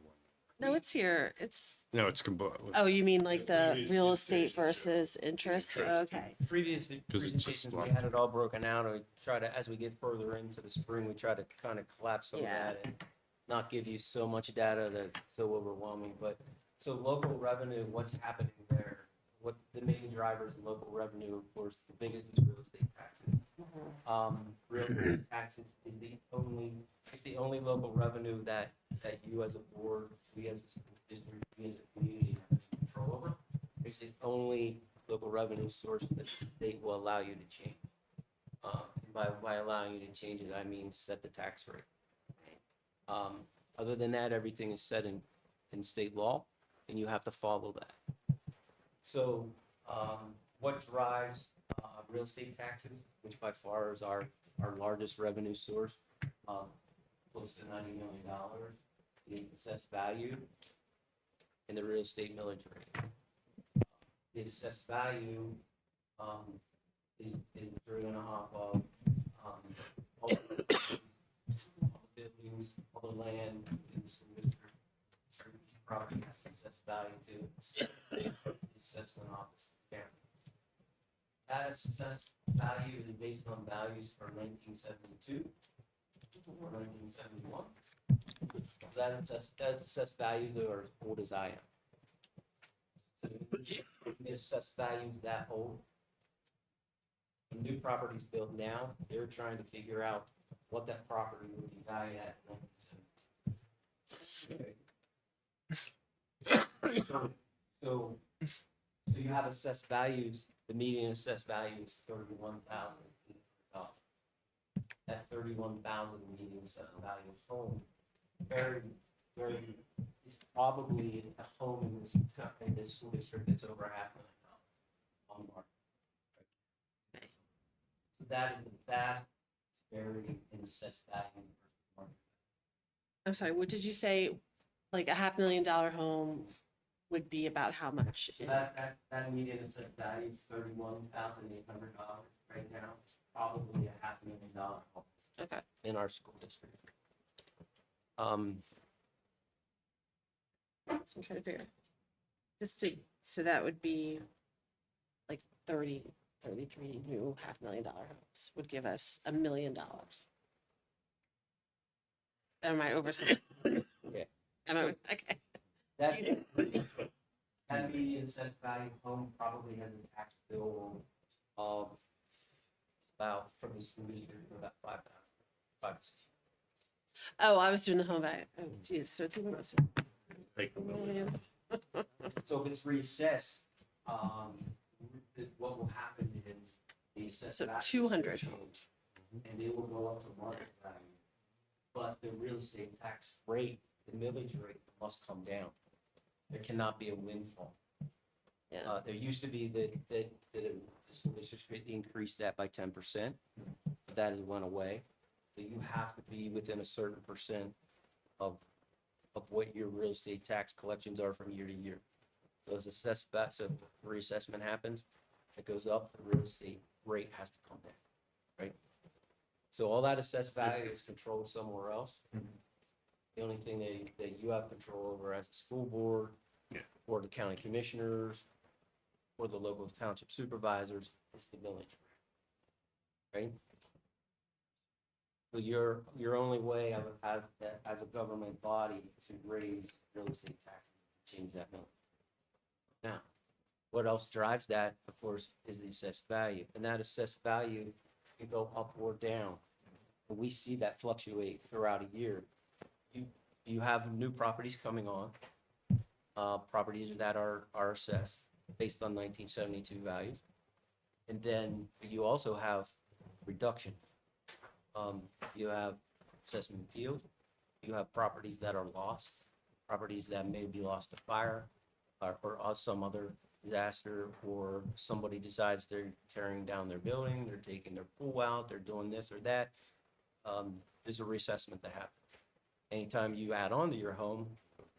No, it's here. It's, No, it's combined. oh, you mean like the Previous real estate presentations showed versus interest? interest. Okay. previous 'Cause it's just presentations, we lots had it all broken out, and we try to, as we get further into the spring, we try to kind of collapse some of Yeah. that and not give you so much data that's so overwhelming, but, so local revenue, what's happening there? What the main drivers in local revenue, of course, the biggest is real estate taxes. Real estate taxes is it's the only local revenue that you as a board, we as a school district, we as a community have any control over. It's the only local revenue source that the state will allow you to change. By allowing you to change it, I mean set the tax rate. Other than that, everything is set in state law, and you have to follow that. So, what drives real estate taxes, which by far is our largest revenue source, close to $90 million, the assessed value and the real estate millage rate. The assessed value is driven off of all the buildings, all the land in the school district. Every piece of property has an assessed value to the assessment office there. That assessed value is based on values from 1972 or 1971. That assessed values are as old as I am. So the assessed values that old. The new properties built now, they're trying to figure out what that property would be valued at in 1972. So you have assessed values, the median assessed value is $31,000. That $31,000 median assessed value of home, is probably a home in this school district that's over $500,000 on the market. So that is the vast disparity in assessed value versus market. I'm sorry, what did you say? Like a $500,000 home would be about how much? So that median assessed value is $31,800 right now. It's probably a $500,000 home Okay. in our school district. So I'm trying to figure. So that would be like 33 new $500,000 homes would give us $1 million. Am I overselling? Yeah. Am I, okay. That median assessed value home probably has a tax bill of about, from the school district, about $5,000, $5,000 to $6,000. Oh, I was doing the home value. Oh, geez. So it's even less. So if it's reassessed, what will happen is the assessed So value. 200 homes. And they will go up to market value. But the real estate tax rate, the millage rate must come down. There cannot be a windfall. Yeah. There used to be the school district increased that by 10%, but that has went away. So you have to be within a certain percent of what your real estate tax collections are from year to year. So as assessed back, so reassessment happens, it goes up, the real estate rate has to come down, right? So all that assessed value is controlled somewhere else. The only thing that you have control over as a school board, or the county commissioners, or the local township supervisors is the millage, right? So your only way as a government body to raise real estate taxes, to change that millage. Now, what else drives that, of course, is the assessed value, and that assessed value can go up or down. And we see that fluctuate throughout a year. You have new properties coming on, properties that are assessed based on 1972 values. And then you also have reduction. You have assessment appeals. You have properties that are lost, properties that may be lost to fire or some other disaster, or somebody decides they're tearing down their building, they're taking their pool out, they're doing this or that. there's a reassessment that happens. Anytime you add on to your home,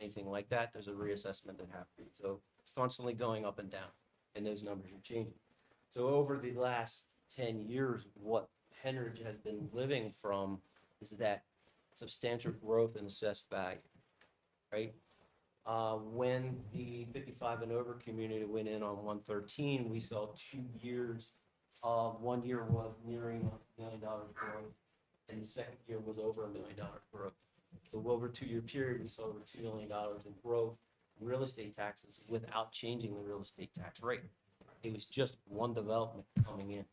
anything like that, there's a reassessment that happens. So it's constantly going up and down, and those numbers are changing. So over the last 10 years, what Pennridge has been living from is that substantial growth in assessed value, right? When the 55 and over community went in on 113, we saw 2 years. 1 year was nearing $1 million growth, and the second year was over $1 million growth. So over a 2-year period, we saw over $2 million in growth in real estate taxes without changing the real estate tax rate. It was just one development coming in.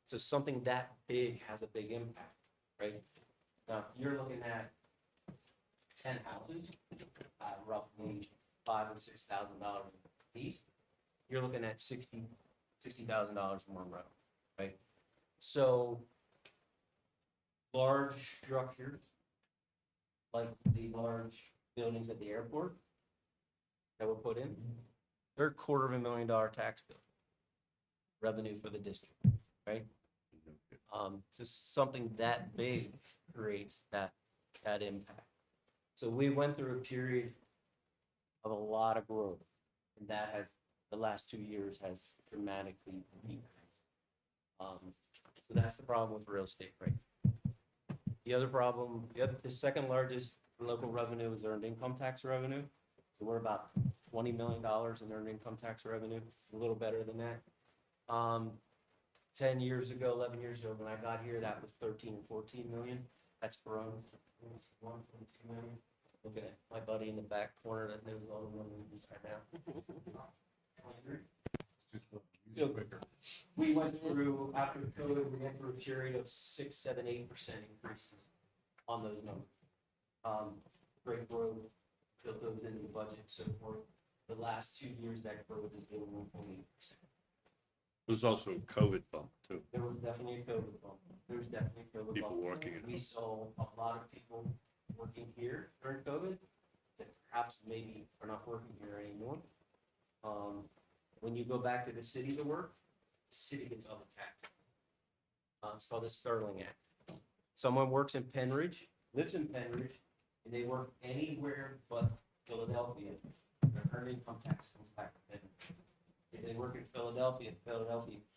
So something that big has a big impact, right? Now, if you're looking at 10 houses, roughly $5,000 or $6,000 a piece, you're looking at $60,000 more rental, right? So large structures, like the large buildings at the airport that were put in, they're $250,000 tax bill revenue for the district, right? So something that big creates that impact. So we went through a period of a lot of growth, and that has, the last 2 years has dramatically decreased. So that's the problem with real estate, right? The other problem, the second largest local revenue is earned income tax revenue. So we're about $20 million in earned income tax revenue, a little better than that. 10 years ago, 11 years ago, when I got here, that was 13 and 14 million. That's grown to 1.2 million. Looking at my buddy in the back corner that knows all the numbers right now. 23. So we went through, after COVID, we went through a period of 6, 7, 8% increases on those numbers. Great growth, built those into the budget. So for the last 2 years, that growth has been 1.8%. There's also a COVID bump too. There was definitely a COVID bump. There was definitely a COVID bump. People working at We saw a lot of people working here during COVID that perhaps maybe are not working here anymore. When you go back to the city to work, the city gets all the tax. It's called the Sterling Act. Someone works in Pennridge, lives in Pennridge, and they work anywhere but Philadelphia, their earned income tax comes back to Pennridge. If they work in Philadelphia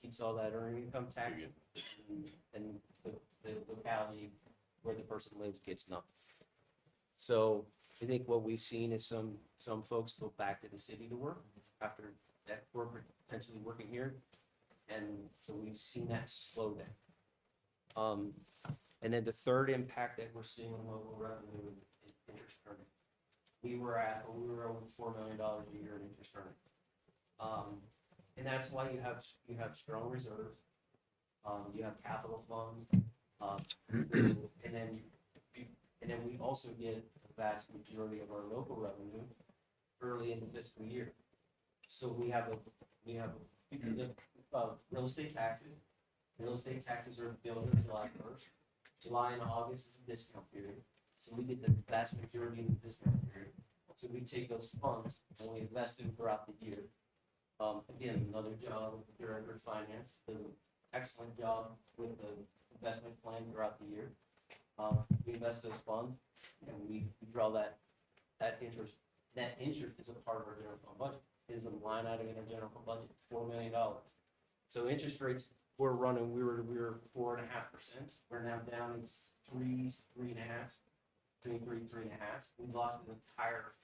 keeps all that earned income tax, and the locality where the person lives gets nothing. So I think what we've seen is some folks go back to the city to work after that were potentially working here, and so we've seen that slow down. And then the third impact that we're seeing on local revenue is interest earning. We were over $4 million a year in interest earning. And that's why you have strong reserves, you have capital funds, and then we also get the vast majority of our local revenue early in the fiscal year. So we have real estate taxes. Real estate taxes are billed on July 1st. July and August is a discount period, so we get the vast majority of the discount period. So we take those funds and we invest them throughout the year. Again, another job with the Director of Finance, does an excellent job with the investment plan throughout the year. We invest those funds and we draw that interest. That interest is a part of our general fund budget. It is a line item in our general fund budget, $4 million. So interest rates we were 4.5%. We're now down to 3.5, between 3.5. We've lost an entire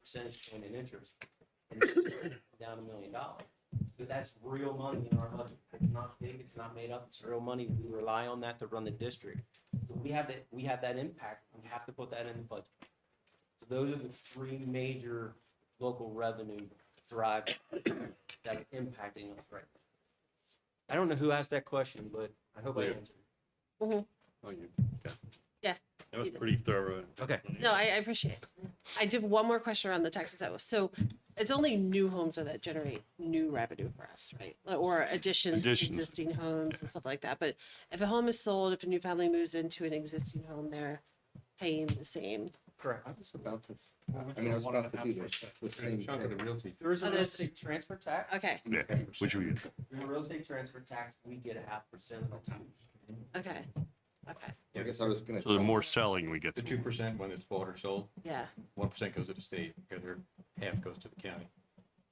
percentage point in interest. And it's down $1 million. So that's real money in our budget. It's not big, it's not made up, it's real money. We rely on that to run the district. So we have that impact. We have to put that in the budget. So those are the three major local revenue drivers that are impacting us right now. I don't know who asked that question, but I hope I answered. Mm-hmm. Oh, you, yeah. Yeah. That was pretty thorough. Okay. No, I appreciate it. I did one more question around the taxes. So it's only new homes that generate new revenue for us, right? Or additions to existing homes and stuff like that. But if a home is sold, if a new family moves into an existing home, they're paying the same. Correct. I was about to, I was about to do this. The same Chunk of the thing. realty. There is a Oh, real there's- estate transfer tax. Okay, Yeah, which we, There's a real estate transfer tax. We get 0.5% of the tax. okay. Okay, I guess I was gonna. So the more selling we get, The 2% when it's bought or sold, yeah. 1% goes to the state, the other half goes to the county.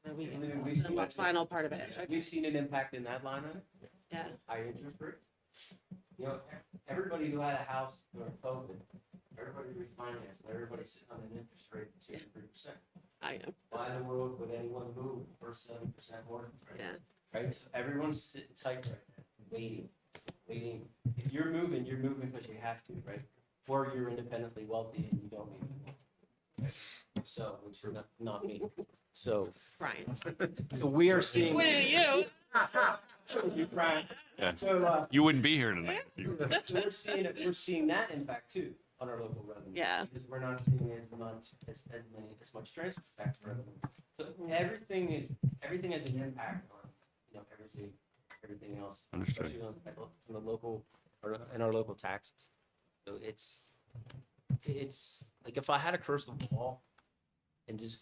Then we And get then we've seen the that- final part of it. Okay. We've seen an impact in that line item, Yeah, high interest rates. You know, everybody who had a house during COVID, everybody refinanced, everybody's sitting on an interest rate of 2-3%. I know. Why in the world would anyone move for 7% mortgage rate? Yeah. Right, so everyone's sitting tight right now, waiting. If you're moving because you have to, right? Or you're independently wealthy and you don't need it. Right? So, which are not me. So, Brian. so we are seeing. You. You, Brian. Yeah. So, you wouldn't be here tonight. if you- so we're seeing that impact too on our local revenue. Yeah. Because we're not seeing as much transfer tax revenue. So everything has an impact on, you know, everything else. Understood. Especially on the local, or in our local taxes. So it's like if I had a crystal ball and just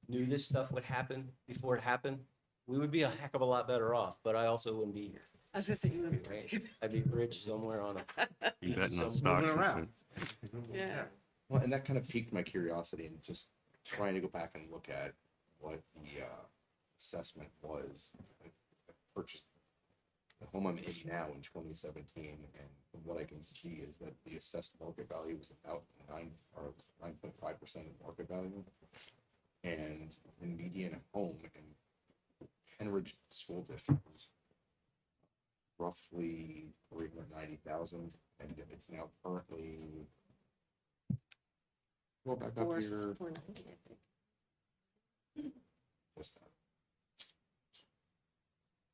knew this stuff would happen before it happened, we would be a heck of a lot better off, but I also wouldn't be here. I was gonna say you would be Right? I'd be rich somewhere on a. You betting on Moving stocks and around. shit. Yeah. Well, and that kind of piqued my curiosity and just trying to go back and look at what the assessment was. I purchased the home I'm in now in 2017, and from what I can see is that the assessed market value was about 9.5% of market value, and the median home in Pennridge School District was roughly 390,000, and it's now currently. Well, back up here. 490, I think. What's that?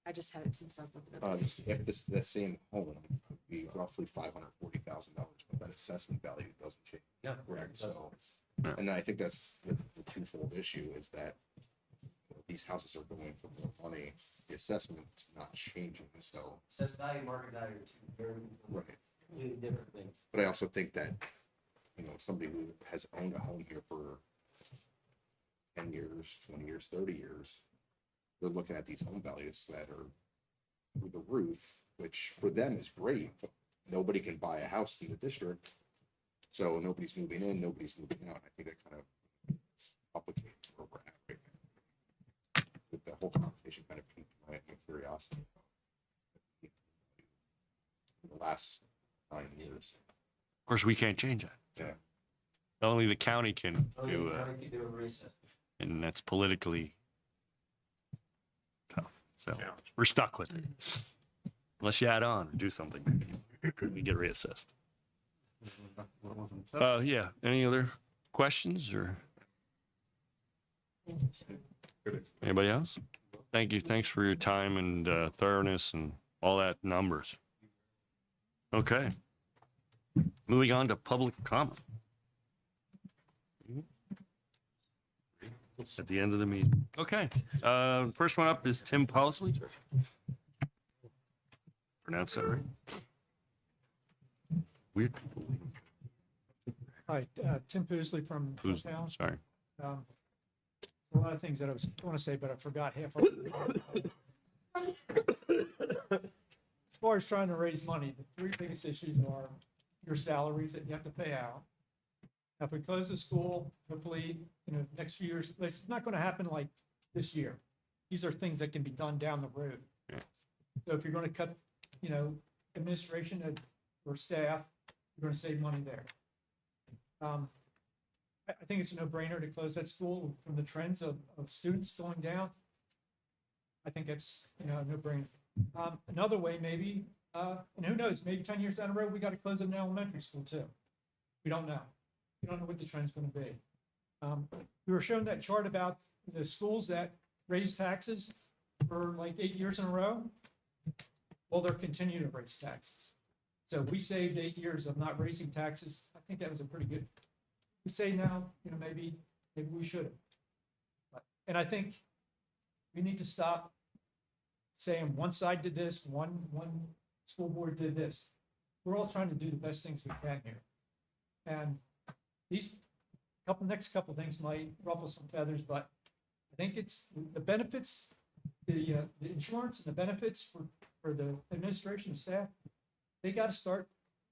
I just had it too, so I was looking at this. If the same home would be roughly $540,000, but that assessment value doesn't change. Yeah, Correct, it doesn't. so, Yeah. and I think that's the twofold issue is that these houses are going for more money, the assessment's not changing, so. Assessed value, market value are two very Right. completely different things. But I also think that, you know, somebody who has owned a home here for 10 years, 20 years, 30 years, they're looking at these home values that are through the roof, which for them is great, but nobody can buy a house in the district. So nobody's moving in, nobody's moving out. I think that kind of complicates where we're at right now. With the whole conversation kind of piqued my curiosity. In the last 9 years. Of course, we can't change that. Yeah. Only the county can Oh, do yeah, you do a reset. and that's politically tough. So we're stuck with it. Unless you add on or do something, we get reassessed. Yeah. Any other questions or anybody else? Thank you. Thanks for your time and thoroughness and all that numbers. Okay. Moving on to public comment. At the end of the meeting. Okay. First one up is Tim Pousley. Pronounce that right? Weird people. Hi, Tim Poosley from Who's, town. sorry. A lot of things that I was going to say, but I forgot half of it. As far as trying to raise money, the three biggest issues are your salaries that you have to pay out. Now, if we close the school, hopefully, next few years, it's not going to happen like this year. These are things that can be done down the road. Yeah. So if you're going to cut, administration or staff, you're going to save money there. I think it's a no-brainer to close that school from the trends of students going down. I think it's, a no-brainer. Another way maybe, and who knows, maybe 10 years down the road, we got to close an elementary school too. We don't know. We don't know what the trend's going to be. We were shown that chart about the schools that raise taxes for like 8 years in a row. Well, they're continuing to raise taxes. So we saved 8 years of not raising taxes. I think that was a pretty good. We say now, maybe we should have. And I think we need to stop saying one side did this, one school board did this. We're all trying to do the best things we can here. And these next couple things might ruffle some feathers, but I think it's the benefits, the insurance and the benefits for the administration staff. They got to start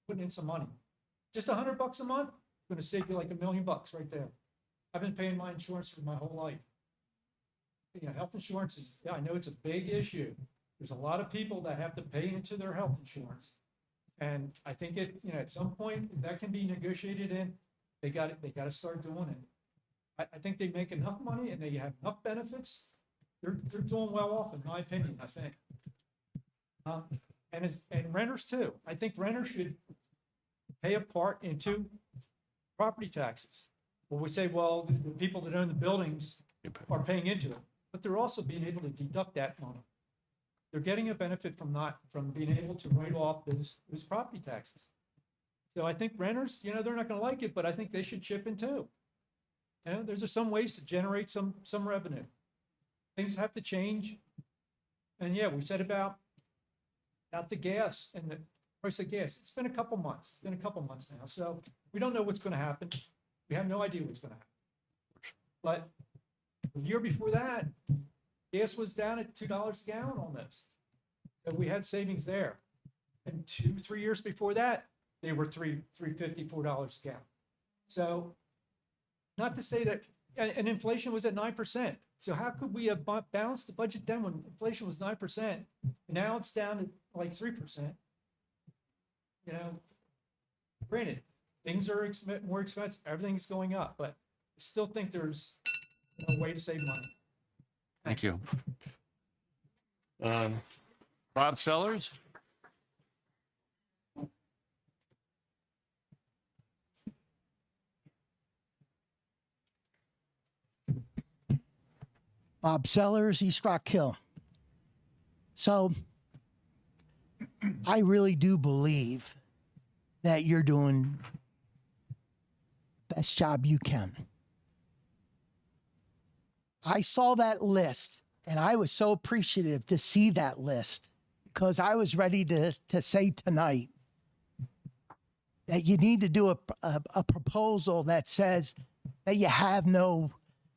putting in some money. Just $100 a month, going to save you like $1 million right there. I've been paying my insurance for my whole life. You know, health insurance is, yeah, I know it's a big issue. There's a lot of people that have to pay into their health insurance. And I think at some point that can be negotiated in, they got to start doing it. I think they make enough money and they have enough benefits. They're doing well off, in my opinion, I think. And renters too. I think renters should pay a part into property taxes. Well, we say, well, the people that own the buildings are paying into it, but they're also being able to deduct that money. They're getting a benefit from being able to write off those property taxes. So I think renters, they're not going to like it, but I think they should chip in too. There's some ways to generate some revenue. Things have to change. And yeah, we said about the gas and the price of gas. It's been a couple months. It's been a couple months now. So we don't know what's going to happen. We have no idea what's going to happen. But the year before that, gas was down at $2 a gallon almost. So we had savings there. And 2-3 years before that, they were $3.50, $4 a gallon. So not to say that, and inflation was at 9%. So how could we have balanced the budget down when inflation was 9%? And now it's down to like 3%. Granted, things are more expensive. Everything's going up, but I still think there's a way to save money. Thank you. Bob Sellers? Bob Sellers, East Rock Hill. So I really do believe that you're doing the best job you can. I saw that list and I was so appreciative to see that list because I was ready to say tonight that you need to do a proposal that says that you have no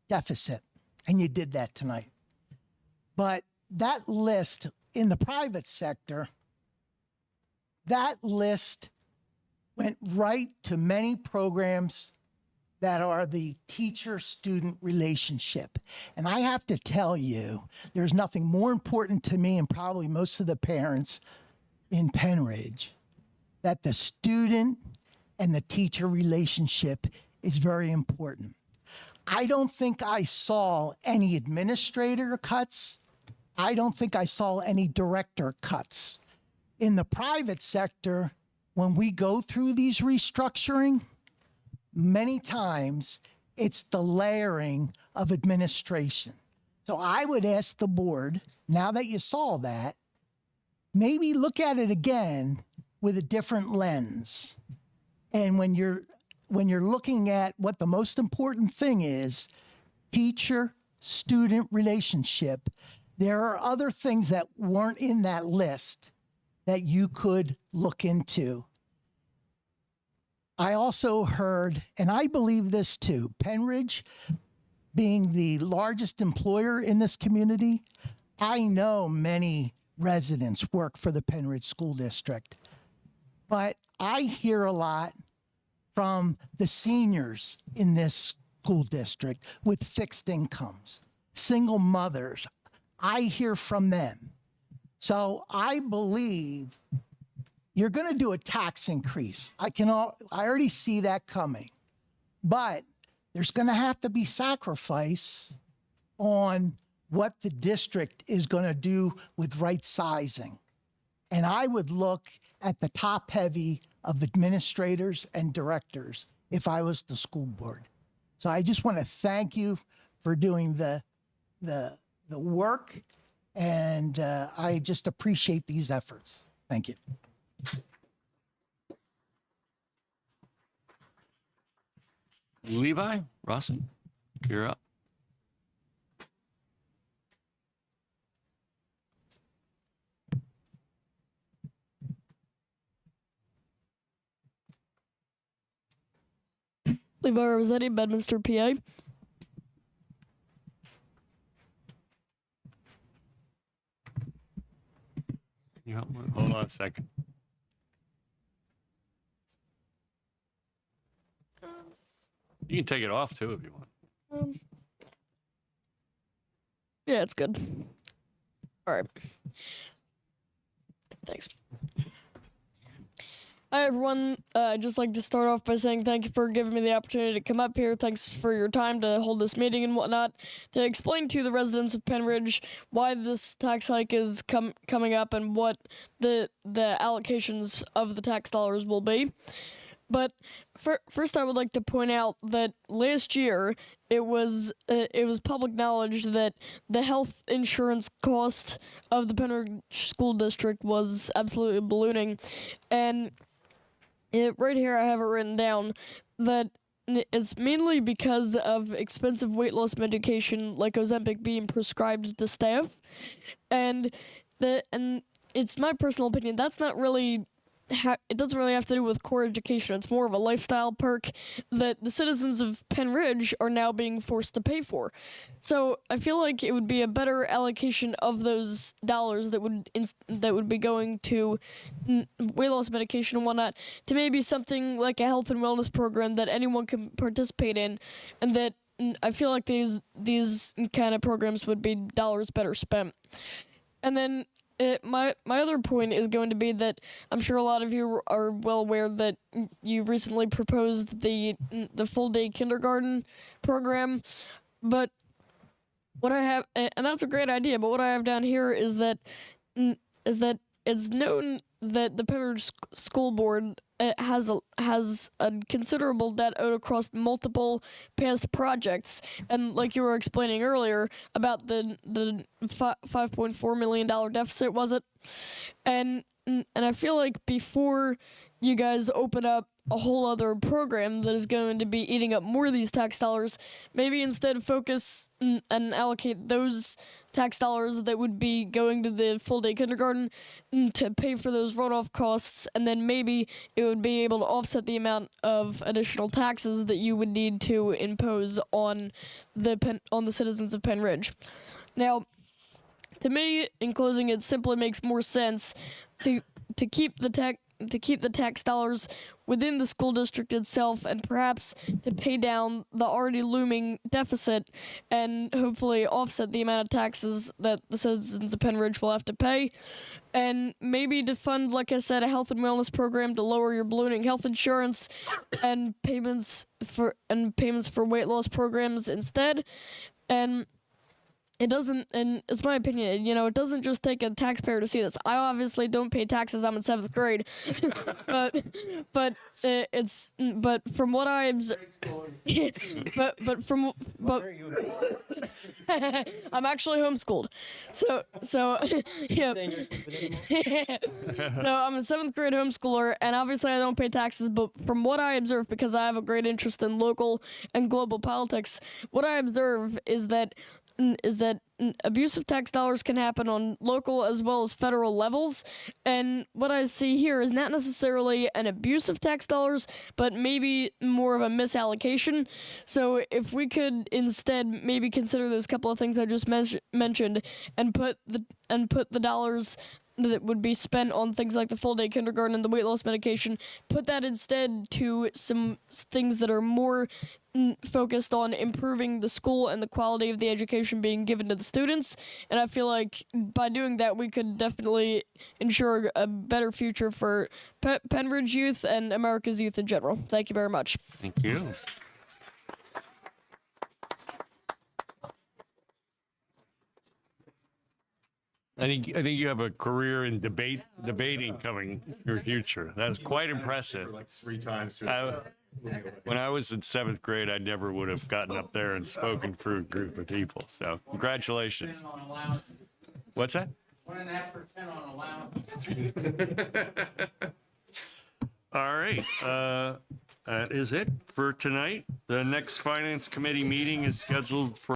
deficit. And you did that tonight. But that list in the private sector, that list went right to many programs that are the teacher-student relationship. And I have to tell you, there's nothing more important to me and probably most of the parents in Pennridge, that the student and the teacher relationship is very important. I don't think I saw any administrator cuts. I don't think I saw any director cuts. In the private sector, when we go through these restructuring, many times it's the layering of administration. So I would ask the board, now that you saw that, maybe look at it again with a different lens. And when you're looking at what the most important thing is, teacher-student relationship, there are other things that weren't in that list that you could look into. I also heard, and I believe this too, Pennridge being the largest employer in this community, I know many residents work for the Pennridge School District, but I hear a lot from the seniors in this school district with fixed incomes, single mothers. I hear from them. So I believe you're going to do a tax increase. I already see that coming. But there's going to have to be sacrifice on what the district is going to do with right sizing. And I would look at the top heavy of administrators and directors if I was the school board. So I just want to thank you for doing the work, and I just appreciate these efforts. Thank you. Levi, Rossi, you're up. Levi Rossetti, Bedminster, PA. Hold on a second. You can take it off too if you want. Yeah, it's good. All right. Thanks. Hi, everyone. I'd just like to start off by saying thank you for giving me the opportunity to come up here. Thanks for your time to hold this meeting and whatnot, to explain to the residents of Pennridge why this tax hike is coming up and what the allocations of the tax dollars will be. But first, I would like to point out that last year it was public knowledge that the health insurance cost of the Pennridge School District was absolutely ballooning, and right here I have it written down that it's mainly because of expensive weight loss medication like Ozempic being prescribed to staff, and it's my personal opinion that's not really. It doesn't really have to do with core education. It's more of a lifestyle perk that the citizens of Pennridge are now being forced to pay for. So I feel like it would be a better allocation of those dollars that would be going to weight loss medication and whatnot to maybe something like a health and wellness program that anyone can participate in, and that I feel like these kind of programs would be dollars better spent. And then my other point is going to be that I'm sure a lot of you are well aware that you recently proposed the full day kindergarten program, but what I have, and that's a great idea, but what I have down here is that it's known that the Pennridge School Board has a considerable debt owed across multiple past projects, and like you were explaining earlier about the $5.4 million deficit, was it? And I feel like before you guys open up a whole other program that is going to be eating up more of these tax dollars, maybe instead focus and allocate those tax dollars that would be going to the full day kindergarten to pay for those runoff costs, and then maybe it would be able to offset the amount of additional taxes that you would need to impose on the citizens of Pennridge. Now, to me, in closing, it simply makes more sense to keep the tax dollars within the school district itself, and perhaps to pay down the already looming deficit and hopefully offset the amount of taxes that the citizens of Pennridge will have to pay. And maybe to fund, like I said, a health and wellness program to lower your ballooning health insurance and payments for weight loss programs instead. And it doesn't, and it's my opinion, it doesn't just take a taxpayer to see this. I obviously don't pay taxes. I'm in 7th grade, but from what I observe, I'm actually homeschooled, so yeah. So I'm a 7th grade homeschooler, and obviously I don't pay taxes. But from what I observe, because I have a great interest in local and global politics, what I observe is that abusive tax dollars can happen on local as well as federal levels. And what I see here is not necessarily an abuse of tax dollars, but maybe more of a misallocation. So if we could instead maybe consider those couple of things I just mentioned and put the dollars that would be spent on things like the full day kindergarten and the weight loss medication, put that instead to some things that are more focused on improving the school and the quality of the education being given to the students. And I feel like by doing that, we could definitely ensure a better future for Pennridge youth and America's youth in general. Thank you very much. Thank you. I think you have a career in debating coming in your future. That's quite impressive. Like 3 times. When I was in 7th grade, I never would have gotten up there and spoken for a group of people. So congratulations. What's that? 1.5% on allowance. All right. That is it for tonight. The next Finance Committee meeting is scheduled for